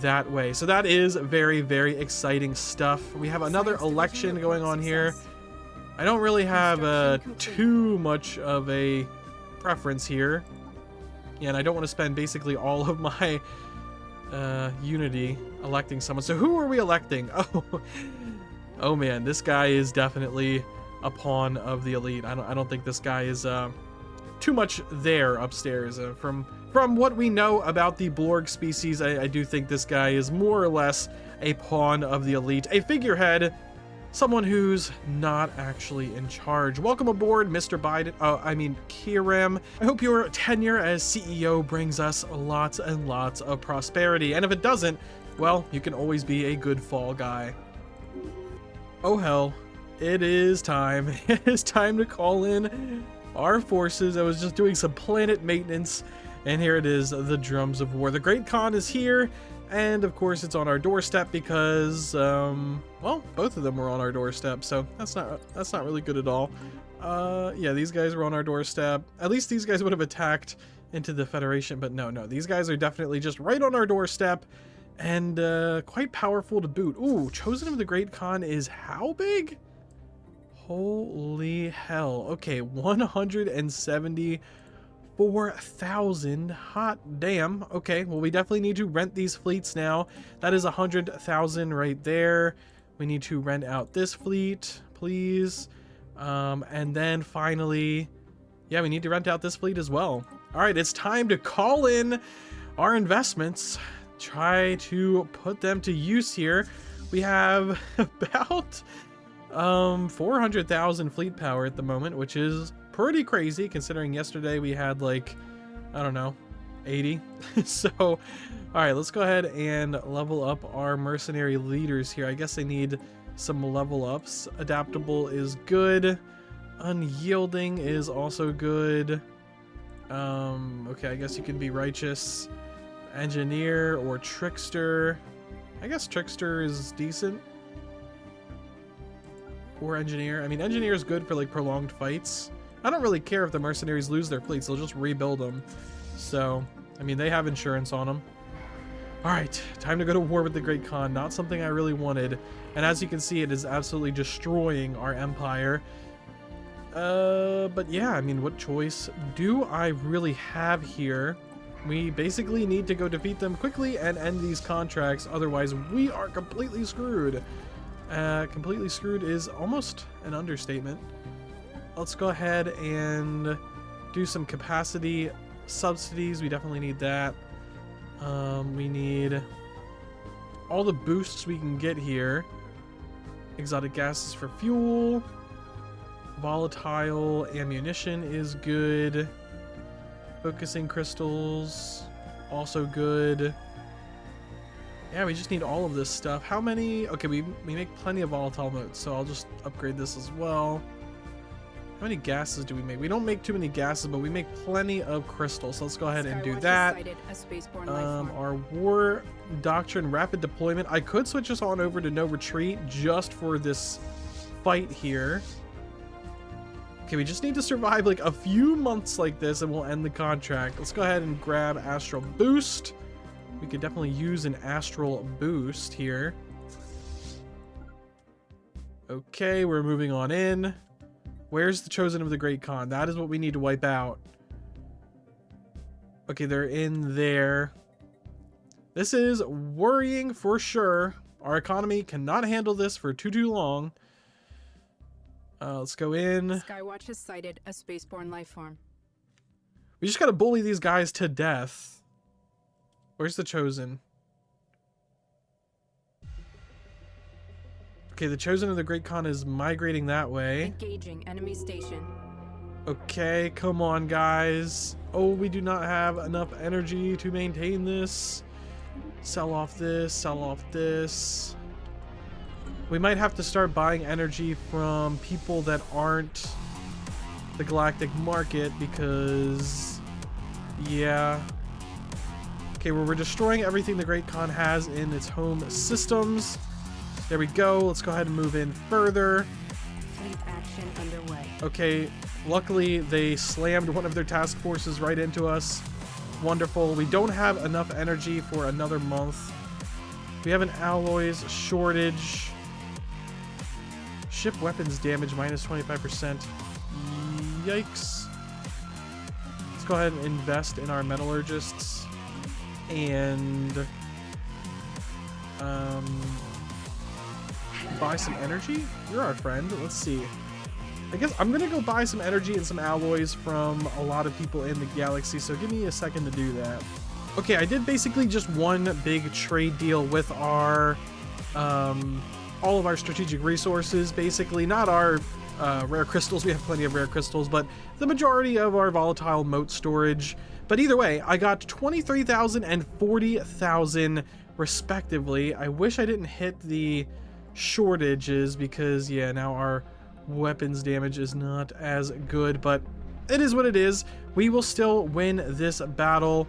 that way. So that is very, very exciting stuff. We have another election going on here. I don't really have too much of a preference here. Yeah, and I don't want to spend basically all of my unity electing someone. So who are we electing? Oh man, this guy is definitely a pawn of the elite. I don't think this guy is too much there upstairs. From what we know about the Blorg species, I do think this guy is more or less a pawn of the elite, a figurehead, someone who's not actually in charge. Welcome aboard, Mr. Biden. Kiram. I hope your tenure as CEO brings us lots and lots of prosperity. And if it doesn't, well, you can always be a good fall guy. Oh hell, it is time. It is time to call in our forces. I was just doing some planet maintenance, and here it is, the drums of war. The Great Khan is here. And of course it's on our doorstep because, well, both of them were on our doorstep, so that's not really good at all. Yeah, these guys were on our doorstep. At least these guys would have attacked into the Federation, but no, these guys are definitely just right on our doorstep, and quite powerful to boot. Ooh, Chosen of the Great Khan is how big? Holy hell. Okay, 174,000. Hot damn. Okay, well, we definitely need to rent these fleets now. That is 100,000 right there. We need to rent out this fleet, please. And then finally, yeah, we need to rent out this fleet as well. All right, it's time to call in our investments. Try to put them to use here. We have about 400,000 fleet power at the moment, which is pretty crazy considering yesterday we had like, I don't know, 80. So, all right, let's go ahead and level up our mercenary leaders here. I guess they need some level ups. Adaptable is good. Unyielding is also good. Okay, I guess you can be righteous. Engineer or trickster. I guess trickster is decent. Or engineer. I mean, engineer is good for like prolonged fights. I don't really care if the mercenaries lose their fleets. They'll just rebuild them. So, I mean, they have insurance on them. All right, time to go to war with the Great Khan. Not something I really wanted. And as you can see, it is absolutely destroying our empire. But yeah, I mean, what choice do I really have here? We basically need to go defeat them quickly and end these contracts. Otherwise, we are completely screwed. Completely screwed is almost an understatement. let's go ahead and do some capacity subsidies. We definitely need that. We need all the boosts we can get here. Exotic gases for fuel. Volatile ammunition is good. Focusing crystals, also good. Yeah, we just need all of this stuff. How many? Okay, we make plenty of volatile motes, so I'll just upgrade this as well. How many gases do we make? We don't make too many gases, but we make plenty of crystals. So let's go ahead and do that. Our war doctrine, rapid deployment. I could switch us on over to no retreat just for this fight here. Okay, we just need to survive like a few months like this and we'll end the contract. Let's go ahead and grab Astral Boost. We could definitely use an Astral Boost here. Okay, we're moving on in. Where's the Chosen of the Great Khan? That is what we need to wipe out. Okay, they're in there. This is worrying for sure. Our economy cannot handle this for too long. Let's go in. Skywatch has sighted a spaceborne life form. We just gotta bully these guys to death. Where's the Chosen? Okay, the Chosen of the Great Khan is migrating that way. Engaging enemy station. Okay, come on, guys. Oh, we do not have enough energy to maintain this. Sell off this, sell off this. We might have to start buying energy from people that aren't the galactic market because, yeah. Okay, well, we're destroying everything the Great Khan has in its home systems. There we go. Let's go ahead and move in further. Fleet action underway. Okay, luckily they slammed one of their task forces right into us. Wonderful. We don't have enough energy for another month. We have an alloys shortage. Ship weapons damage minus 25%. Yikes. Let's go ahead and invest in our metallurgists. And buy some energy. You're our friend. Let's see. I guess I'm gonna go buy some energy and some alloys from a lot of people in the galaxy, so give me a second to do that. Okay, I did basically just one big trade deal with our all of our strategic resources, basically. Not our rare crystals, we have plenty of rare crystals, but the majority of our volatile mote storage. But either way, I got 23,000 and 40,000 respectively. I wish I didn't hit the shortages because, yeah, now our weapons damage is not as good, but it is what it is. We will still win this battle,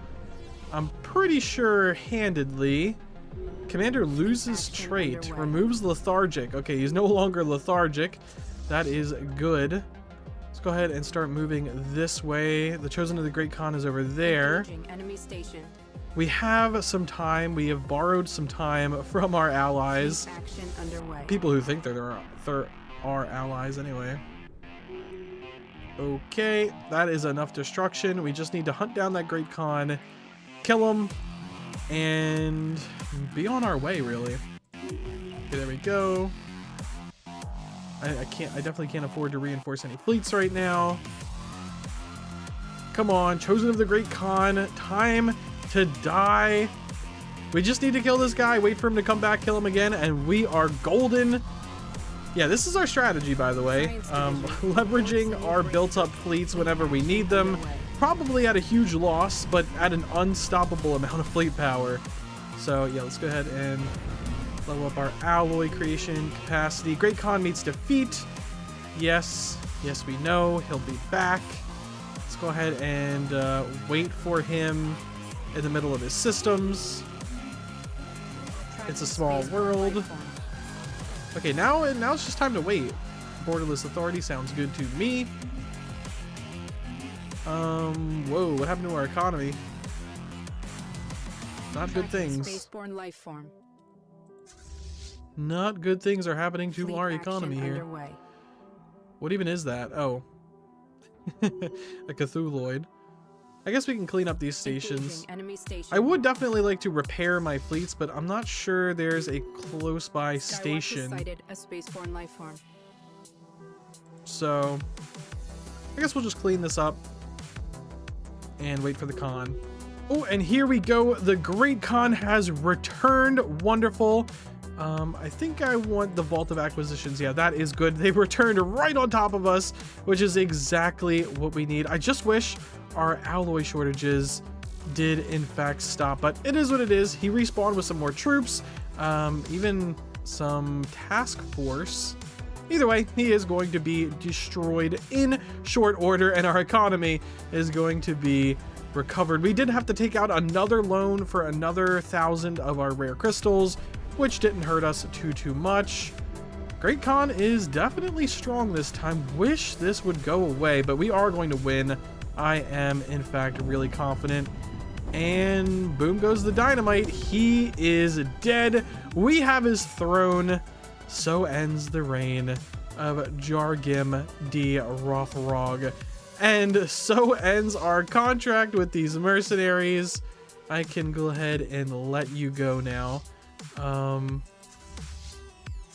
I'm pretty sure, handedly. Commander loses trait, removes lethargic. Okay, he's no longer lethargic. That is good. Let's go ahead and start moving this way. The Chosen of the Great Khan is over there. Enemy station. We have some time. We have borrowed some time from our allies. Action underway. People who think they're our allies anyway. Okay, that is enough destruction. We just need to hunt down that Great Khan, kill him, and be on our way, really. Okay, there we go. I definitely can't afford to reinforce any fleets right now. Come on, Chosen of the Great Khan, time to die. We just need to kill this guy, wait for him to come back, kill him again, and we are golden. Yeah, this is our strategy, by the way. Leveraging our built-up fleets whenever we need them. Probably at a huge loss, but at an unstoppable amount of fleet power. So, yeah, let's go ahead and level up our alloy creation capacity. Great Khan meets defeat. Yes, yes, we know. He'll be back. Let's go ahead and wait for him in the middle of his systems. It's a small world. Okay, now it's just time to wait. Borderless authority sounds good to me. Whoa, what happened to our economy? Not good things. Spaceborne life form. Not good things are happening to our economy here. Underway. What even is that? Oh. A Cthulhuid. I guess we can clean up these stations. Enemy station. I would definitely like to repair my fleets, but I'm not sure there's a close by station. Sighted a spaceborne life form. So, I guess we'll just clean this up and wait for the Khan. Oh, and here we go. The Great Khan has returned. Wonderful. I think I want the Vault of Acquisitions. Yeah, that is good. They returned right on top of us, which is exactly what we need. I just wish our alloy shortages did in fact stop, but it is what it is. He respawned with some more troops, even some task force. Either way, he is going to be destroyed in short order, and our economy is going to be recovered. We did have to take out another loan for another 1,000 of our rare crystals, which didn't hurt us too much. Great Khan is definitely strong this time. Wish this would go away, but we are going to win. I am, in fact, really confident. And boom goes the dynamite. He is dead. We have his throne. So ends the reign of Jargim D. Rothrog. And so ends our contract with these mercenaries. I can go ahead and let you go now.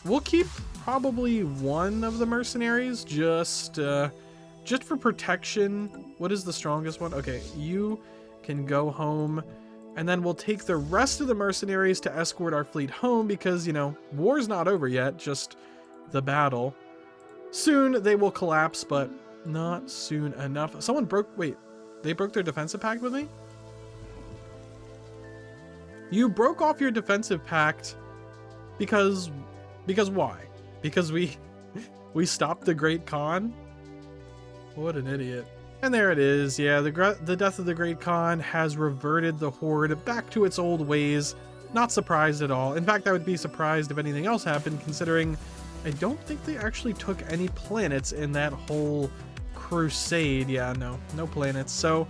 We'll keep probably one of the mercenaries just for protection. What is the strongest one? Okay, you can go home, and then we'll take the rest of the mercenaries to escort our fleet home because, you know, war's not over yet, just the battle. Soon they will collapse, but not soon enough. Someone they broke their defensive pact with me? You broke off your defensive pact because why? Because we stopped the Great Khan? What an idiot. And there it is. Yeah, the death of the Great Khan has reverted the Horde back to its old ways. Not surprised at all. In fact, I would be surprised if anything else happened, considering I don't think they actually took any planets in that whole crusade. Yeah, no planets. So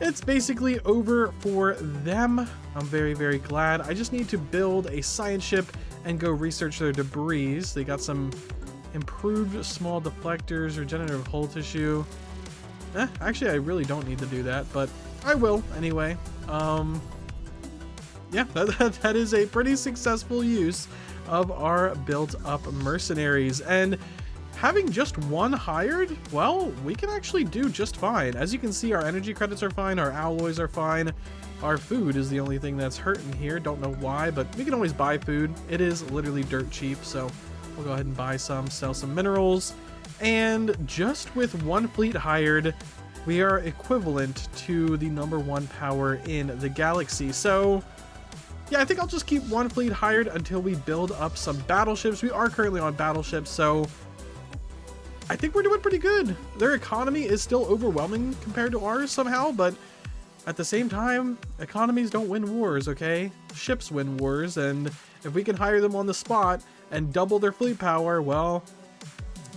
it's basically over for them. I'm very glad. I just need to build a science ship and go research their debris. They got some improved small deflectors, regenerative hull tissue. Actually, I really don't need to do that, but I will anyway. Yeah, that is a pretty successful use of our built-up mercenaries. And having just one hired, well, we can actually do just fine. As you can see, our energy credits are fine, our alloys are fine. Our food is the only thing that's hurting here. Don't know why, but we can always buy food. It is literally dirt cheap, so we'll go ahead and buy some, sell some minerals. And just with one fleet hired, we are equivalent to the #1 power in the galaxy. So yeah, I think I'll just keep one fleet hired until we build up some battleships. We are currently on battleships, so I think we're doing pretty good. Their economy is still overwhelming compared to ours somehow, but at the same time, economies don't win wars, okay? Ships win wars, and if we can hire them on the spot and double their fleet power, well,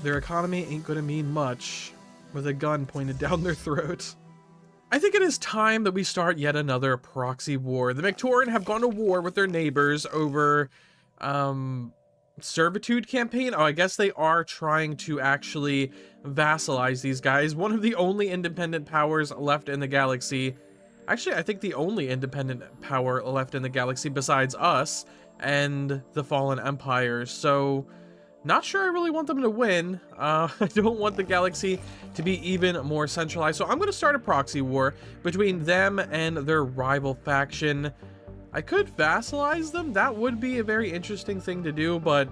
their economy ain't gonna mean much with a gun pointed down their throat. I think it is time that we start yet another proxy war. The Mectoran have gone to war with their neighbors over servitude campaign. Oh, I guess they are trying to actually vassalize these guys. One of the only independent powers left in the galaxy. Actually, I think the only independent power left in the galaxy besides us and the fallen empires. So not sure I really want them to win. I don't want the galaxy to be even more centralized. So I'm going to start a proxy war between them and their rival faction. I could vassalize them. That would be a very interesting thing to do, but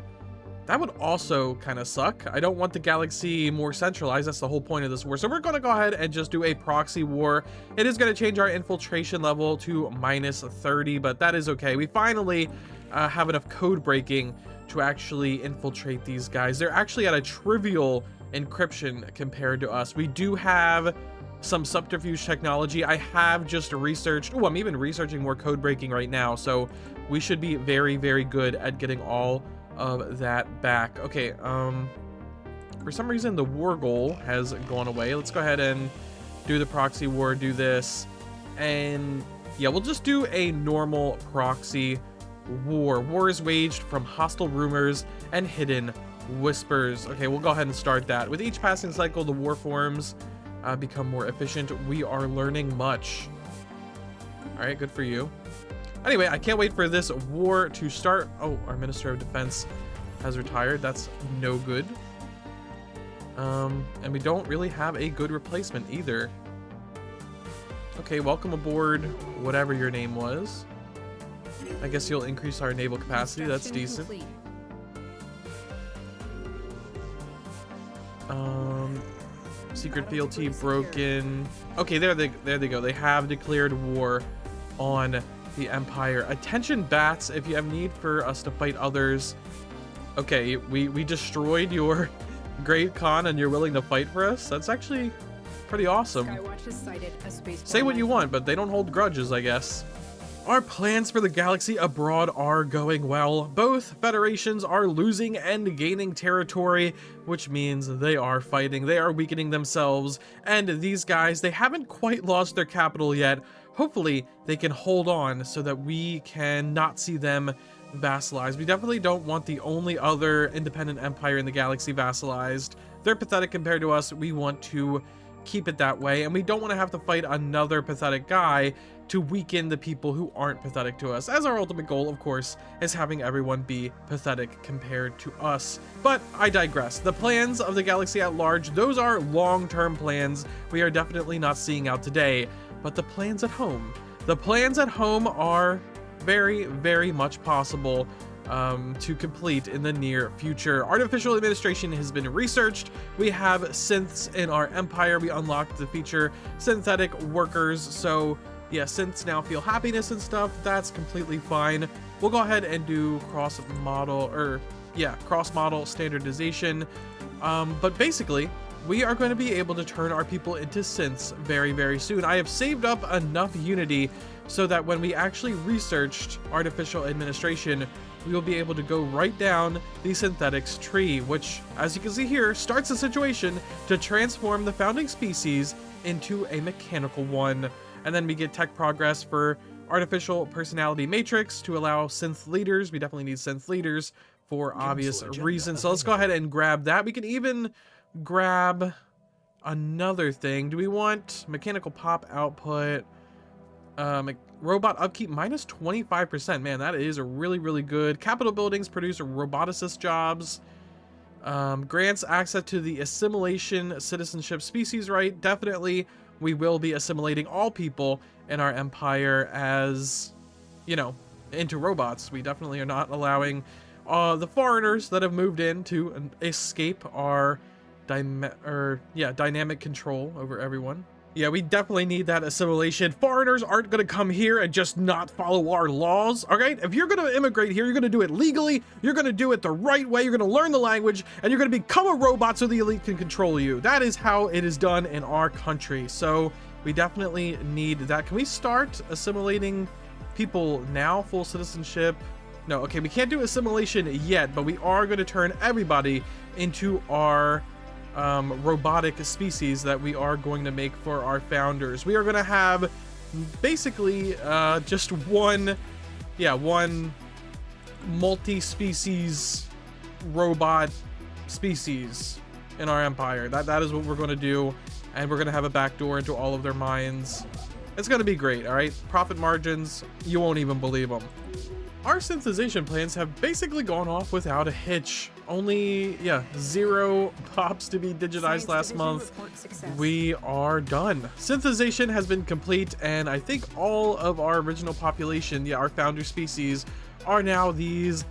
that would also kind of suck. I don't want the galaxy more centralized. That's the whole point of this war. So we're going to go ahead and just do a proxy war. It is going to change our infiltration level to -30, but that is okay. We finally have enough code breaking to actually infiltrate these guys. They're actually at a trivial encryption compared to us. We do have some subterfuge technology. I have just researched. Oh, I'm even researching more code breaking right now. So we should be very good at getting all of that back. Okay, for some reason the war goal has gone away. Let's go ahead and do the proxy war, do this, and yeah, we'll just do a normal proxy war. War is waged from hostile rumors and hidden whispers. Okay, we'll go ahead and start that. With each passing cycle, the war forms become more efficient. We are learning much. All right, good for you. Anyway, I can't wait for this war to start. Oh, our Minister of Defense has retired. That's no good. And we don't really have a good replacement either. Okay, welcome aboard, whatever your name was. I guess you'll increase our naval capacity. That's decent. Complete. Secret fealty broken. Okay, there they go. They have declared war on the Empire. Attention, bats, if you have need for us to fight others. Okay, we destroyed your Great Khan and you're willing to fight for us? That's actually pretty awesome. Skywatch has sighted a space Say what you want, but they don't hold grudges, I guess. Our plans for the galaxy abroad are going well. Both federations are losing and gaining territory, which means they are fighting, they are weakening themselves, and these guys, they haven't quite lost their capital yet. Hopefully, they can hold on so that we can not see them vassalized. We definitely don't want the only other independent empire in the galaxy vassalized. They're pathetic compared to us. We want to keep it that way, and we don't want to have to fight another pathetic guy to weaken the people who aren't pathetic to us, as our ultimate goal, of course, is having everyone be pathetic compared to us. But I digress. The plans of the galaxy at large, those are long-term plans we are definitely not seeing out today. But the plans at home, are very, very much possible to complete in the near future. Artificial administration has been researched. We have synths in our empire. We unlocked the feature synthetic workers. So yeah, synths now feel happiness and stuff. That's completely fine. We'll go ahead and do cross-model standardization. But basically, we are going to be able to turn our people into synths very, very soon. I have saved up enough unity so that when we actually researched artificial administration, we will be able to go right down the synthetics tree, which, as you can see here, starts a situation to transform the founding species into a mechanical one. And then we get tech progress for artificial personality matrix to allow synth leaders. We definitely need synth leaders for obvious reasons. So let's go ahead and grab that. We can even grab another thing. Do we want mechanical pop output? Robot upkeep minus 25%. Man, that is a really, really good. Capital buildings produce roboticist jobs. Grants access to the assimilation citizenship species right. Definitely, we will be assimilating all people in our empire as, you know, into robots. We definitely are not allowing the foreigners that have moved in to escape our dynamic control over everyone. Yeah, we definitely need that assimilation. Foreigners aren't going to come here and just not follow our laws, all right? If you're going to immigrate here, you're going to do it legally, you're going to do it the right way, you're going to learn the language, and you're going to become a robot so the elite can control you. That is how it is done in our country, so we definitely need that. Can we start assimilating people now? Full citizenship? No, okay, we can't do assimilation yet, but we are going to turn everybody into our robotic species that we are going to make for our founders. We are going to have basically just one multi-species robot species in our empire. That is what we're going to do, and we're going to have a backdoor into all of their minds. It's going to be great, all right? Profit margins, you won't even believe them. Our synthesization plans have basically gone off without a hitch. Only, 0 pops to be digitized last month. We are done. Synthesization has been complete, and I think all of our original population, our founder species, are now these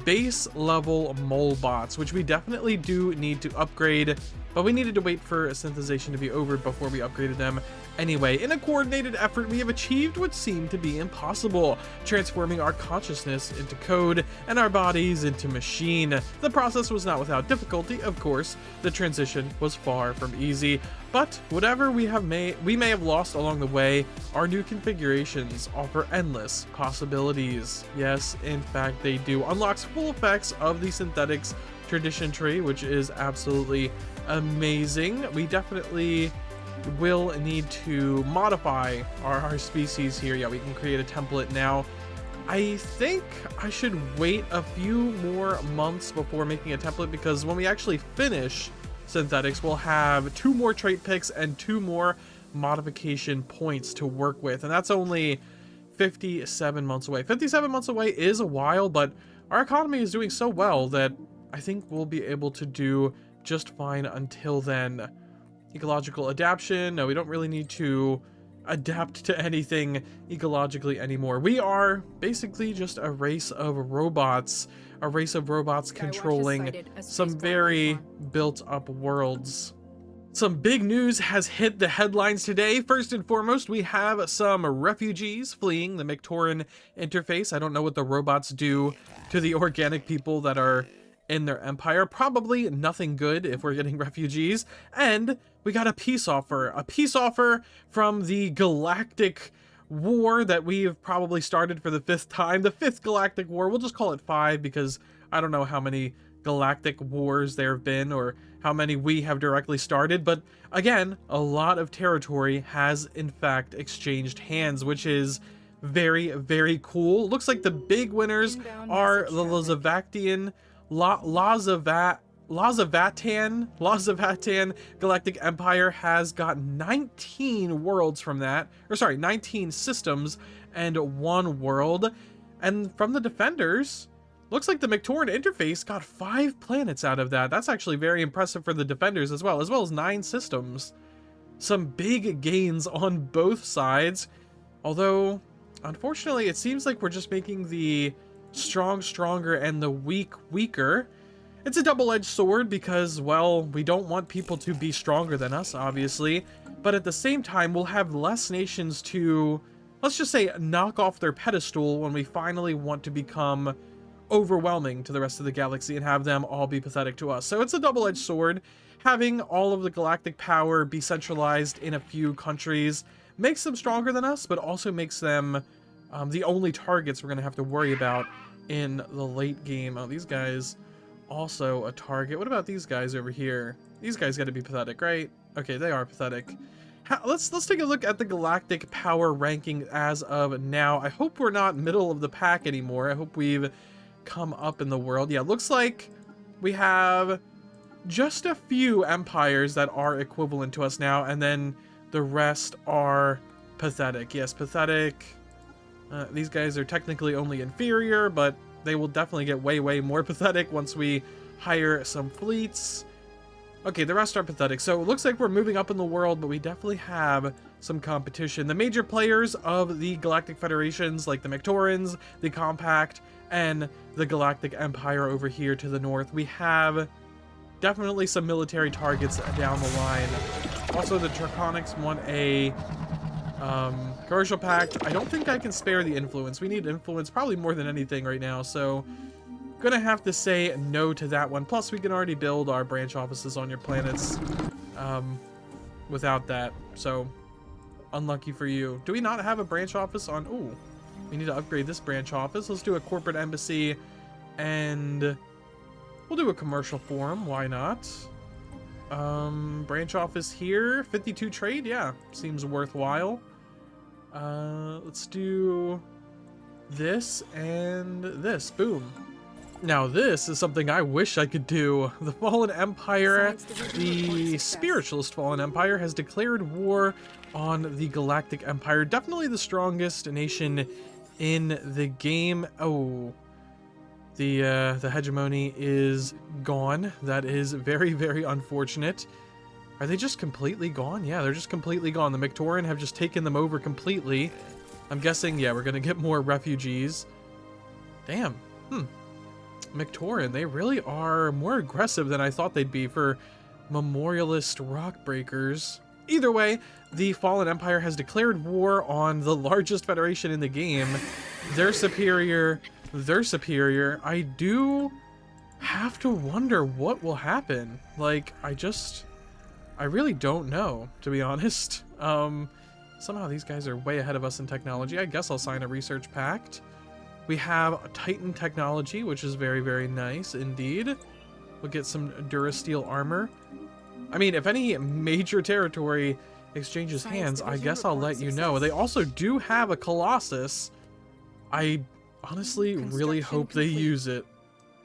base level mole bots, which we definitely do need to upgrade, but we needed to wait for synthesization to be over before we upgraded them. Anyway, in a coordinated effort, we have achieved what seemed to be impossible, transforming our consciousness into code and our bodies into machine. The process was not without difficulty, of course. The transition was far from easy, but whatever we may have lost along the way, our new configurations offer endless possibilities. Yes, in fact, they do. Unlocks full effects of the synthetics tradition tree, which is absolutely amazing. We definitely will need to modify our species here. Yeah, we can create a template now. I think I should wait a few more months before making a template, because when we actually finish synthetics, we'll have 2 more trait picks and 2 more modification points to work with, and that's only 57 months away. 57 months away is a while, but our economy is doing so well that I think we'll be able to do just fine until then. Ecological adaptation. No, we don't really need to adapt to anything ecologically anymore. We are basically just a race of robots. A race of robots controlling some very built up worlds. Some big news has hit the headlines today. First and foremost, we have some refugees fleeing the Mictoran interface. I don't know what the robots do to the organic people that are in their empire. Probably nothing good if we're getting refugees. And we got a peace offer from the galactic war that we've probably started for the 5th time. The 5th galactic war. We'll just call it 5 because I don't know how many galactic wars there have been or how many we have directly started. But again, a lot of territory has in fact exchanged hands, which is very, very cool. Looks like the big winners are the Lazavatan Galactic Empire has got 19 worlds from that, or sorry, 19 systems and 1 world. And from the defenders, looks like the Mictoran interface got 5 planets out of that. That's actually very impressive for the defenders as well as 9 systems. Some big gains on both sides, although unfortunately it seems like we're just making the strong stronger and the weak weaker. It's a double-edged sword because, well, we don't want people to be stronger than us, obviously, but at the same time we'll have less nations to, let's just say, knock off their pedestal when we finally want to become overwhelming to the rest of the galaxy and have them all be pathetic to us. So it's a double-edged sword. Having all of the galactic power be centralized in a few countries makes them stronger than us, but also makes them the only targets we're going to have to worry about in the late game. Oh, these guys also a target. What about these guys over here? These guys got to be pathetic, right? Okay, they are pathetic. Let's take a look at the galactic power ranking as of now. I hope we're not middle of the pack anymore. I hope we've come up in the world. Yeah, looks like we have just a few empires that are equivalent to us now, and then the rest are pathetic. Yes, pathetic. These guys are technically only inferior, but they will definitely get way more pathetic once we hire some fleets. Okay, the rest are pathetic. So it looks like we're moving up in the world, but we definitely have some competition. The major players of the Galactic Federations, like the Mictorans, the Compact, and the Galactic Empire over here to the north, we have definitely some military targets down the line. Also, the Draconics want a commercial pact. I don't think I can spare the influence. We need influence probably more than anything right now, so gonna have to say no to that one. Plus, we can already build our branch offices on your planets without that, so unlucky for you. Do we not have a branch office on? Ooh, we need to upgrade this branch office. Let's do a corporate embassy, and we'll do a commercial forum. Why not? Branch office here. 52 trade. Yeah, seems worthwhile. Let's do this and this. Boom. Now this is something I wish I could do. The Fallen Empire, the Spiritualist Fallen Empire, has declared war on the Galactic Empire. Definitely the strongest nation in the game. Oh, the hegemony is gone. That is very unfortunate. Are they just completely gone? Yeah, they're just completely gone. The Mictoran have just taken them over completely. I'm guessing, yeah, we're gonna get more refugees. Damn. Mictoran, they really are more aggressive than I thought they'd be for memorialist rock breakers. Either way, the Fallen Empire has declared war on the largest federation in the game. They're superior. I do have to wonder what will happen. Like, I really don't know, to be honest. Somehow these guys are way ahead of us in technology. I guess I'll sign a research pact. We have Titan technology, which is very nice indeed. We'll get some Durasteel armor. I mean, if any major territory exchanges hands, I guess I'll let you know. They also do have a Colossus. I honestly really hope they use it.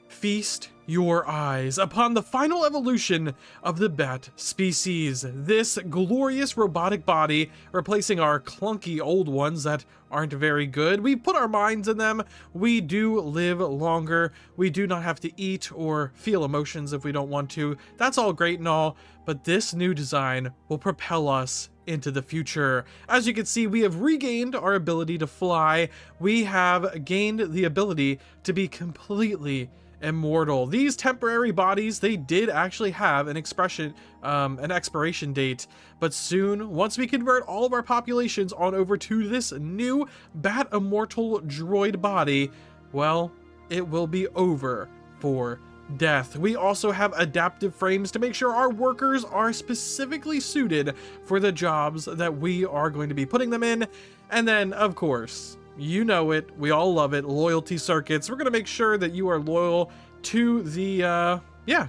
Feast your eyes upon the final evolution of the bat species. This glorious robotic body, replacing our clunky old ones that aren't very good. We put our minds in them. We do live longer. We do not have to eat or feel emotions if we don't want to. That's all great and all, but this new design will propel us into the future. As you can see, we have regained our ability to fly. We have gained the ability to be completely immortal. These temporary bodies, they did actually have an expiration date, but soon, once we convert all of our populations on over to this new bat immortal droid body, well, it will be over for death. We also have adaptive frames to make sure our workers are specifically suited for the jobs that we are going to be putting them in. And then, of course, you know it, we all love it, loyalty circuits. We're going to make sure that you are loyal to the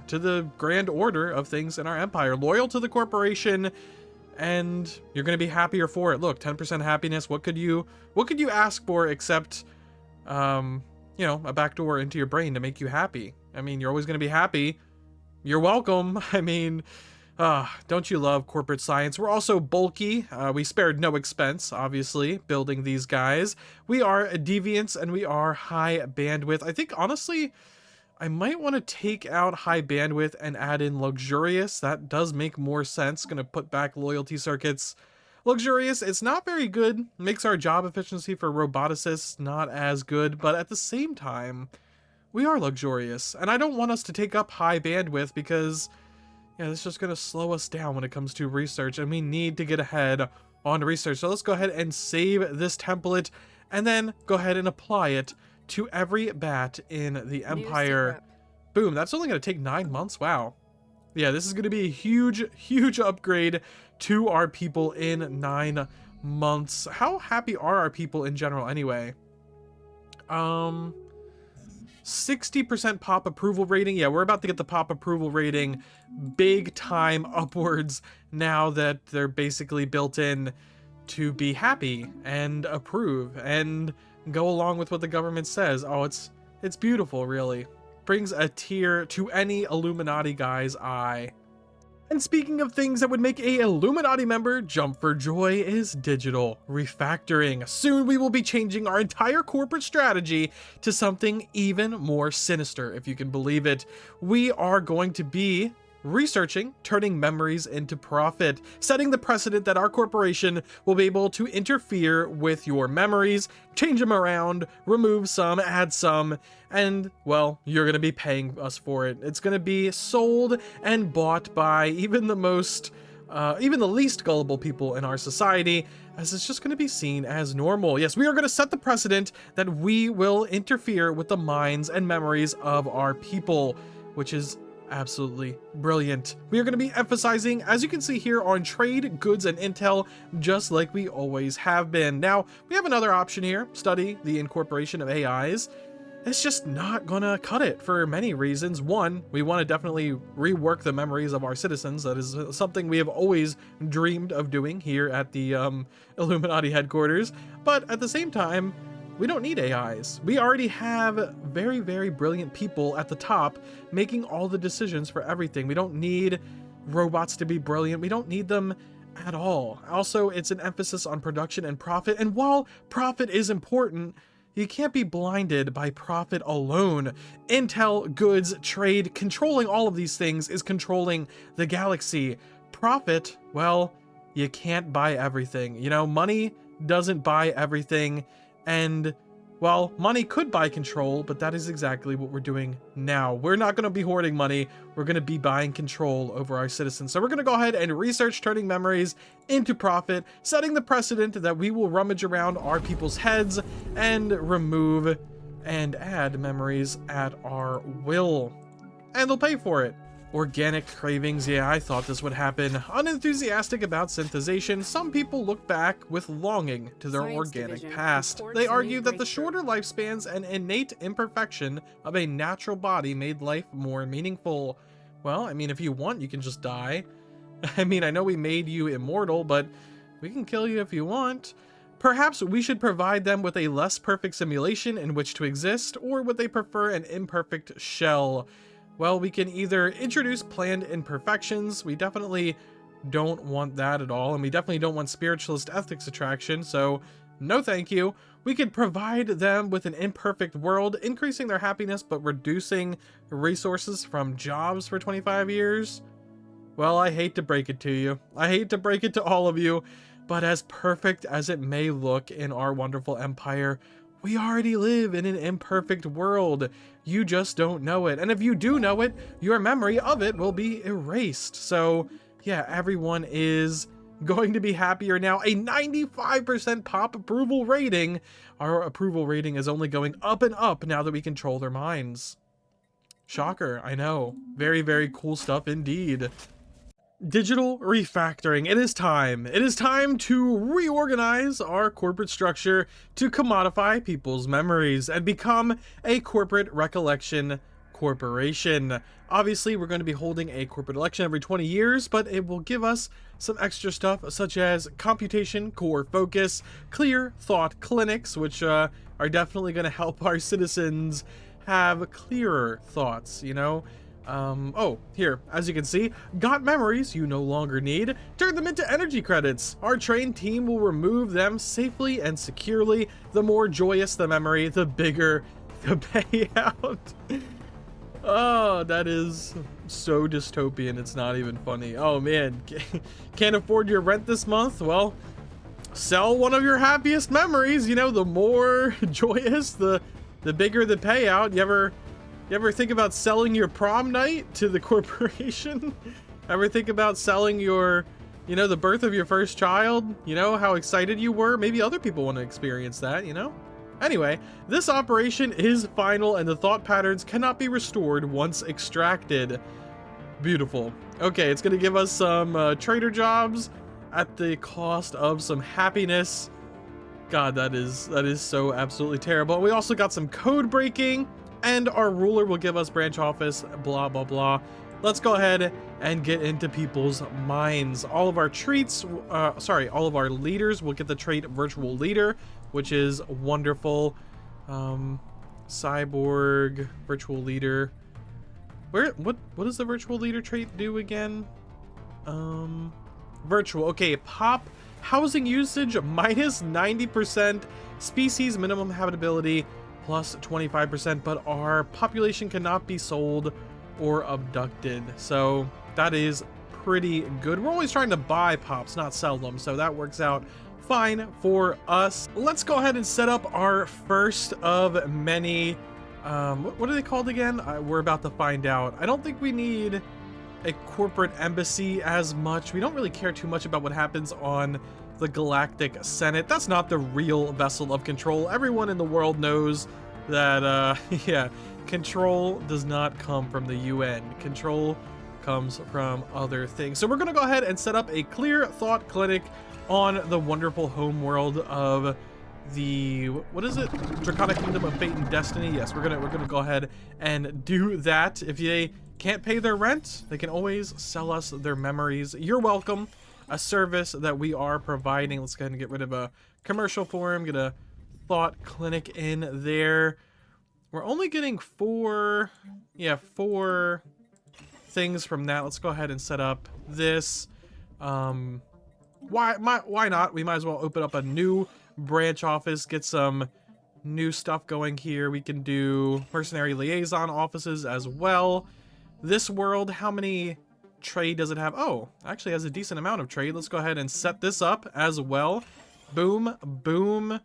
to the grand order of things in our empire, loyal to the corporation, and you're going to be happier for it. Look, 10% happiness. What could you ask for except a backdoor into your brain to make you happy? I mean, you're always going to be happy. You're welcome. I mean, don't you love corporate science? We're also bulky. We spared no expense, obviously, building these guys. We are deviants and we are high bandwidth. I think, honestly, I might want to take out high bandwidth and add in luxurious. That does make more sense. Going to put back loyalty circuits. Luxurious, it's not very good. Makes our job efficiency for roboticists not as good, but at the same time, we are luxurious. And I don't want us to take up high bandwidth because it's just going to slow us down when it comes to research, and we need to get ahead on research. So let's go ahead and save this template and then go ahead and apply it to every bat in the empire. Boom, that's only going to take 9 months. Wow. Yeah, this is going to be a huge upgrade to our people in 9 months. How happy are our people in general anyway? 60% pop approval rating. Yeah, we're about to get the pop approval rating big time upwards now that they're basically built in to be happy and approve and go along with what the government says. Oh, it's beautiful, really. Brings a tear to any Illuminati guy's eye. And speaking of things that would make a Illuminati member jump for joy is digital refactoring. Soon we will be changing our entire corporate strategy to something even more sinister, if you can believe it. We are going to be researching turning memories into profit, setting the precedent that our corporation will be able to interfere with your memories, change them around, remove some, add some, and, well, you're going to be paying us for it. It's going to be sold and bought by even the least gullible people in our society, as it's just going to be seen as normal. Yes, we are going to set the precedent that we will interfere with the minds and memories of our people, which is absolutely brilliant. We are going to be emphasizing, as you can see here, on trade, goods, and intel, just like we always have been. Now, we have another option here, study the incorporation of AIs. It's just not gonna cut it for many reasons. One, we want to definitely rework the memories of our citizens. That is something we have always dreamed of doing here at the Illuminati headquarters. But at the same time, we don't need AIs. We already have very, very brilliant people at the top making all the decisions for everything. We don't need robots to be brilliant. We don't need them at all. Also, it's an emphasis on production and profit. And while profit is important, you can't be blinded by profit alone. Intel, goods, trade, controlling all of these things is controlling the galaxy. Profit, well, you can't buy everything. You know, money doesn't buy everything. And, well, money could buy control, but that is exactly what we're doing now. We're not going to be hoarding money. We're going to be buying control over our citizens. So we're going to go ahead and research turning memories into profit, setting the precedent that we will rummage around our people's heads and remove and add memories at our will. And they'll pay for it. Organic cravings, yeah, I thought this would happen. Unenthusiastic about synthesization, some people look back with longing to their organic past. They argue that the shorter lifespans and innate imperfection of a natural body made life more meaningful. Well, I mean, if you want, you can just die. I mean, I know we made you immortal, but we can kill you if you want. Perhaps we should provide them with a less perfect simulation in which to exist, or would they prefer an imperfect shell? Well, we can either introduce planned imperfections. We definitely don't want that at all, and we definitely don't want spiritualist ethics attraction, so no thank you. We could provide them with an imperfect world, increasing their happiness but reducing resources from jobs for 25 years. Well, I hate to break it to you. I hate to break it to all of you, but as perfect as it may look in our wonderful empire, we already live in an imperfect world. You just don't know it. And if you do know it, your memory of it will be erased. So yeah, everyone is going to be happier now. A 95% pop approval rating. Our approval rating is only going up and up now that we control their minds. Shocker, I know. Very, very cool stuff indeed. Digital refactoring. It is time. It is time to reorganize our corporate structure to commodify people's memories and become a corporate recollection corporation. Obviously, we're going to be holding a corporate election every 20 years, but it will give us some extra stuff such as computation, core focus, clear thought clinics, which are definitely going to help our citizens have clearer thoughts, you know? Oh, here, as you can see, got memories you no longer need. Turn them into energy credits. Our trained team will remove them safely and securely. The more joyous the memory, the bigger the payout. Oh, that is so dystopian, it's not even funny. Oh man, can't afford your rent this month? Well, sell one of your happiest memories. You know, the more joyous, the bigger the payout. You ever think about selling your prom night to the corporation? Ever think about selling your, you know, the birth of your first child? You know, how excited you were? Maybe other people want to experience that, you know? Anyway, this operation is final and the thought patterns cannot be restored once extracted. Beautiful. Okay, it's gonna give us some trader jobs at the cost of some happiness. God, that is so absolutely terrible. We also got some code breaking. And our ruler will give us branch office, blah, blah, blah. Let's go ahead and get into people's minds. All of our all of our leaders will get the trait virtual leader, which is wonderful. Cyborg, virtual leader. What does the virtual leader trait do again? Virtual, okay, pop housing usage minus 90%, species minimum habitability plus 25%, but our population cannot be sold or abducted. So that is pretty good. We're always trying to buy pops, not sell them. So that works out fine for us. Let's go ahead and set up our first of many, what are they called again? We're about to find out. I don't think we need a corporate embassy as much. We don't really care too much about what happens on the Galactic Senate. That's not the real vessel of control. Everyone in the world knows that, yeah, control does not come from the UN. Control comes from other things. So we're gonna go ahead and set up a clear thought clinic on the wonderful home world of the, what is it? Draconic Kingdom of Fate and Destiny. Yes, we're gonna go ahead and do that. If they can't pay their rent, they can always sell us their memories. You're welcome. A service that we are providing. Let's go ahead and get rid of a commercial for him. Get a thought clinic in there. We're only getting four things from that. Let's go ahead and set up this. Why not? We might as well open up a new branch office, get some new stuff going here. We can do mercenary liaison offices as well. This world, how many trade does it have? Oh, actually has a decent amount of trade. Let's go ahead and set this up as well. Boom, boom,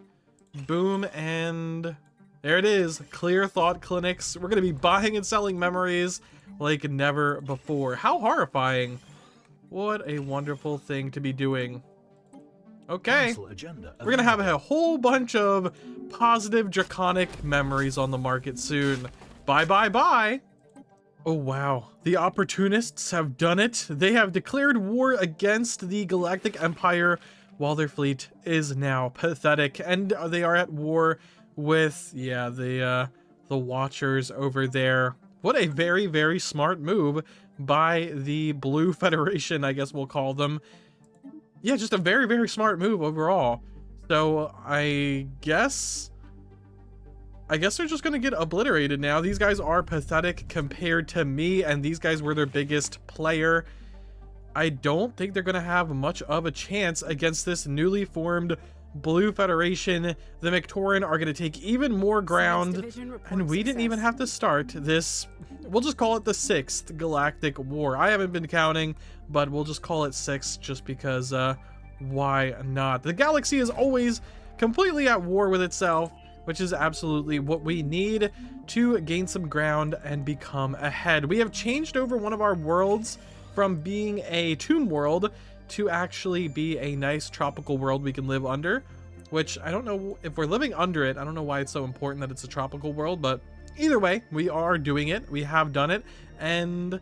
boom, and there it is. Clear thought clinics. We're going to be buying and selling memories like never before. How horrifying. What a wonderful thing to be doing. Okay, we're going to have a whole bunch of positive draconic memories on the market soon. Bye, bye, bye. Oh wow, the opportunists have done it. They have declared war against the Galactic Empire while their fleet is now pathetic, and they are at war with, yeah, the Watchers over there. What a very, very smart move by the Blue Federation, I guess we'll call them. Yeah, just a very, very smart move overall. So I guess I guess they're just gonna get obliterated now. These guys are pathetic compared to me, and these guys were their biggest player. I don't think they're gonna have much of a chance against this newly formed Blue Federation. The Mictoran are gonna take even more ground, and we didn't even have to start this. We'll just call it the 6th Galactic War. I haven't been counting, but we'll just call it 6 just because why not? The galaxy is always completely at war with itself, which is absolutely what we need to gain some ground and become ahead. We have changed over one of our worlds from being a tomb world to actually be a nice tropical world we can live under, which I don't know if we're living under it. I don't know why it's so important that it's a tropical world, but either way, we are doing it. We have done it, and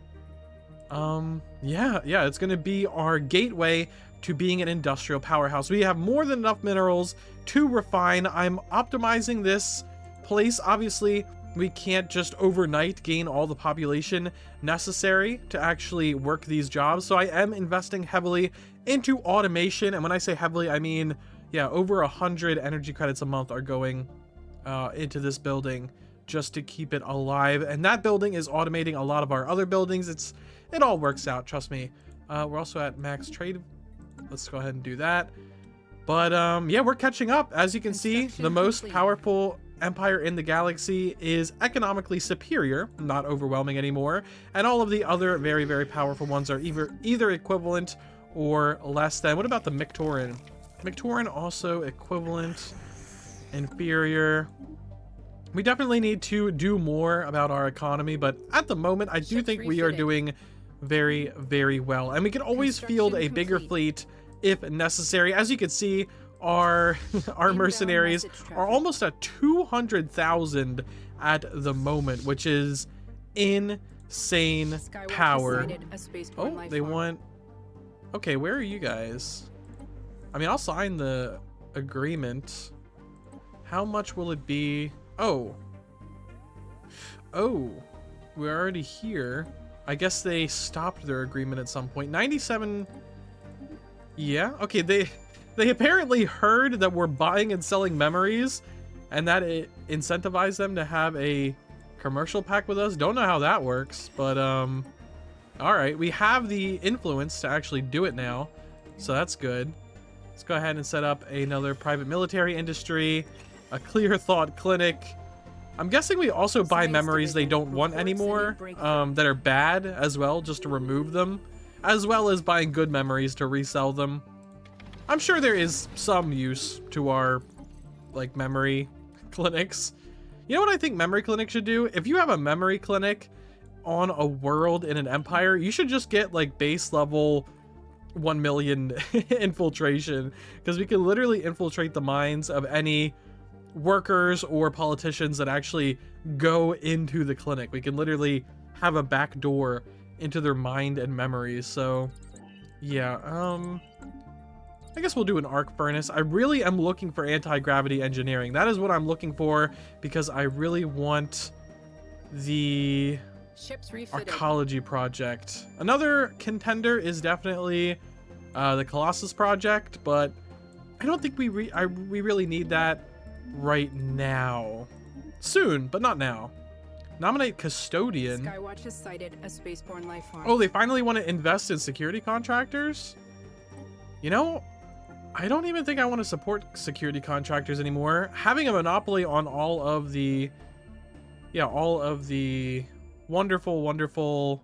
yeah, it's gonna be our gateway to being an industrial powerhouse. We have more than enough minerals to refine. I'm optimizing this place. Obviously, we can't just overnight gain all the population necessary to actually work these jobs, so I am investing heavily into automation. And when I say heavily, I mean, yeah, over 100 energy credits a month are going into this building just to keep it alive. And that building is automating a lot of our other buildings. It all works out, trust me. We're also at max trade. Let's go ahead and do that. But yeah, we're catching up. As you can see, the most powerful empire in the galaxy is economically superior, not overwhelming anymore, and all of the other very, very powerful ones are either equivalent or less than. What about the Mictoran? Mictoran also equivalent, inferior. We definitely need to do more about our economy, but at the moment I do think we are doing very, very well, and we can always field a bigger fleet if necessary. As you can see, our mercenaries are almost at 200,000 at the moment, which is insane power. Oh, they want... Okay, where are you guys? I mean, I'll sign the agreement. How much will it be? Oh, we're already here. I guess they stopped their agreement at some point. 97. Yeah, okay, they apparently heard that we're buying and selling memories, and that it incentivized them to have a commercial pact with us. Don't know how that works, but all right, we have the influence to actually do it now, so that's good. Let's go ahead and set up another private military industry, a clear thought clinic. I'm guessing we also buy memories they don't want anymore, that are bad as well, just to remove them, as well as buying good memories to resell them. I'm sure there is some use to our, like, memory clinics. You know what I think memory clinics should do? If you have a memory clinic on a world in an empire, you should just get, like, base level 1 million infiltration, because we can literally infiltrate the minds of any workers or politicians that actually go into the clinic. We can literally have a back door into their mind and memories. So yeah, I guess we'll do an arc furnace. I really am looking for anti-gravity engineering. That is what I'm looking for, because I really want the arcology project. Another contender is definitely the Colossus project, but I don't think we really need that right now. Soon, but not now. Nominate custodian. Skywatch has sighted a spaceborne life form. Oh, they finally want to invest in security contractors? You know, I don't even think I want to support security contractors anymore. Having a monopoly on all of the wonderful, wonderful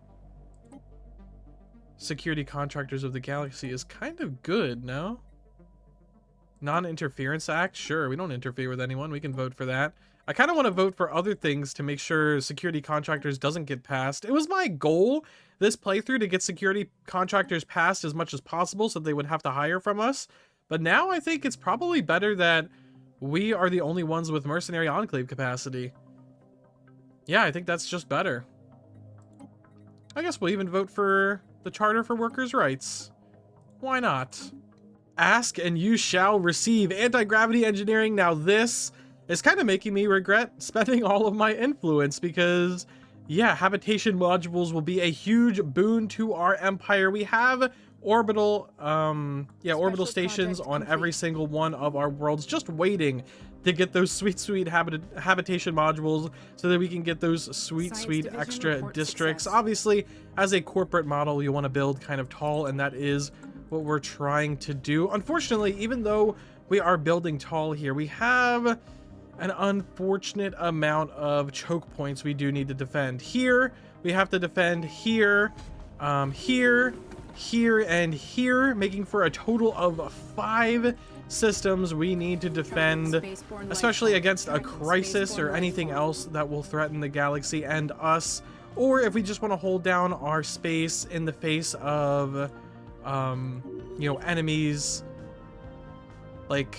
security contractors of the galaxy is kind of good, no? Non-interference act? Sure, we don't interfere with anyone. We can vote for that. I kind of want to vote for other things to make sure security contractors doesn't get passed. It was my goal this playthrough to get security contractors passed as much as possible so they would have to hire from us. But now I think it's probably better that we are the only ones with mercenary enclave capacity. Yeah, I think that's just better. I guess we'll even vote for the Charter for Workers' Rights. Why not? Ask and you shall receive. Anti-gravity engineering. Now this is kind of making me regret spending all of my influence, because yeah, habitation modules will be a huge boon to our empire. We have orbital orbital stations on every single one of our worlds, just waiting. to get those sweet habitation modules so that we can get those sweet Division extra report districts. success. Obviously, as a corporate model, you want to build kind of tall, and that is what we're trying to do. Unfortunately, even though we are building tall here, we have an unfortunate amount of choke points we do need to defend. Here, we have to defend here, here, and here, making for a total of 5 systems we need to defend, especially against a crisis or anything else that will threaten the galaxy and us, or if we just want to hold down our space in the face of, you know, enemies like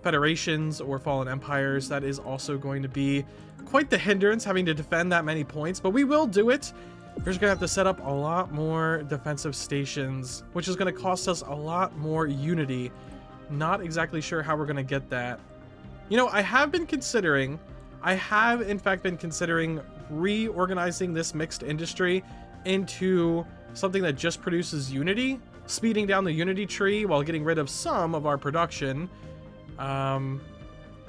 federations or fallen empires. That is also going to be quite the hindrance, having to defend that many points, but we will do it. We're just gonna have to set up a lot more defensive stations, which is gonna cost us a lot more unity. Not exactly sure how we're gonna get that. You know, I have in fact been considering reorganizing this mixed industry into something that just produces unity, speeding down the unity tree while getting rid of some of our production.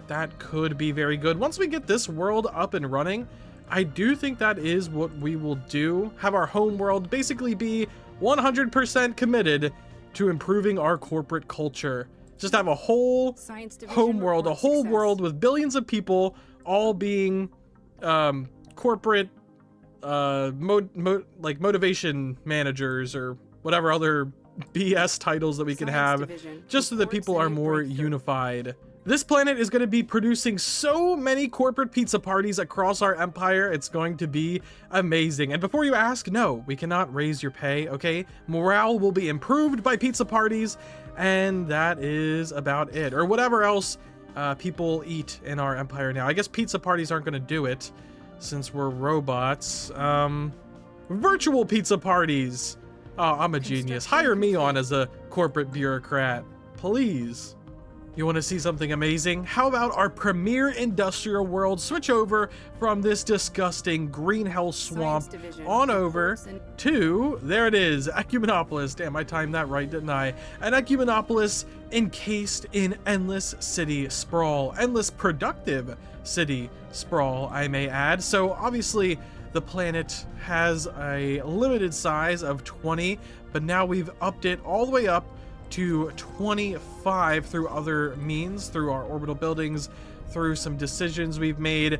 That could be very good. Once we get this world up and running, I do think that is what we will do. Have our home world basically be 100% committed to improving our corporate culture. Just have a whole home world, a whole world with billions of people all being corporate like motivation managers or whatever other BS titles that we can have, just so that people are more unified. This planet is going to be producing so many corporate pizza parties across our empire. It's going to be amazing. And before you ask, no, we cannot raise your pay, okay? Morale will be improved by pizza parties, and that is about it. Or whatever else people eat in our empire now. I guess pizza parties aren't going to do it since we're robots. Virtual pizza parties. Oh, I'm a genius. Hire me on as a corporate bureaucrat, please. You want to see something amazing? How about our premier industrial world switch over from this disgusting green hell swamp on over to, there it is, Ecumenopolis. Damn, I timed that right, didn't I? An Ecumenopolis encased in endless city sprawl, endless productive city sprawl, I may add. So obviously the planet has a limited size of 20, but now we've upped it all the way up to 25 through other means, through our orbital buildings, through some decisions we've made,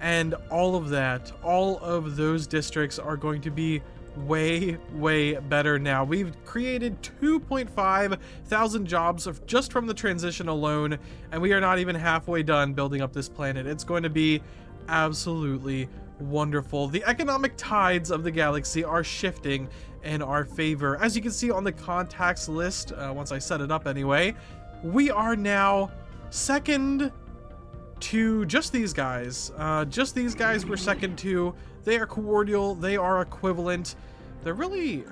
and all of that, all of those districts are going to be way better now. We've created 2.5 thousand jobs just from the transition alone, and we are not even halfway done building up this planet. It's going to be absolutely wonderful. The economic tides of the galaxy are shifting in our favor. As you can see on the contacts list, once I set it up anyway, we are now second to just these guys. Just these guys we're second to. They are cordial, they are equivalent. They're really,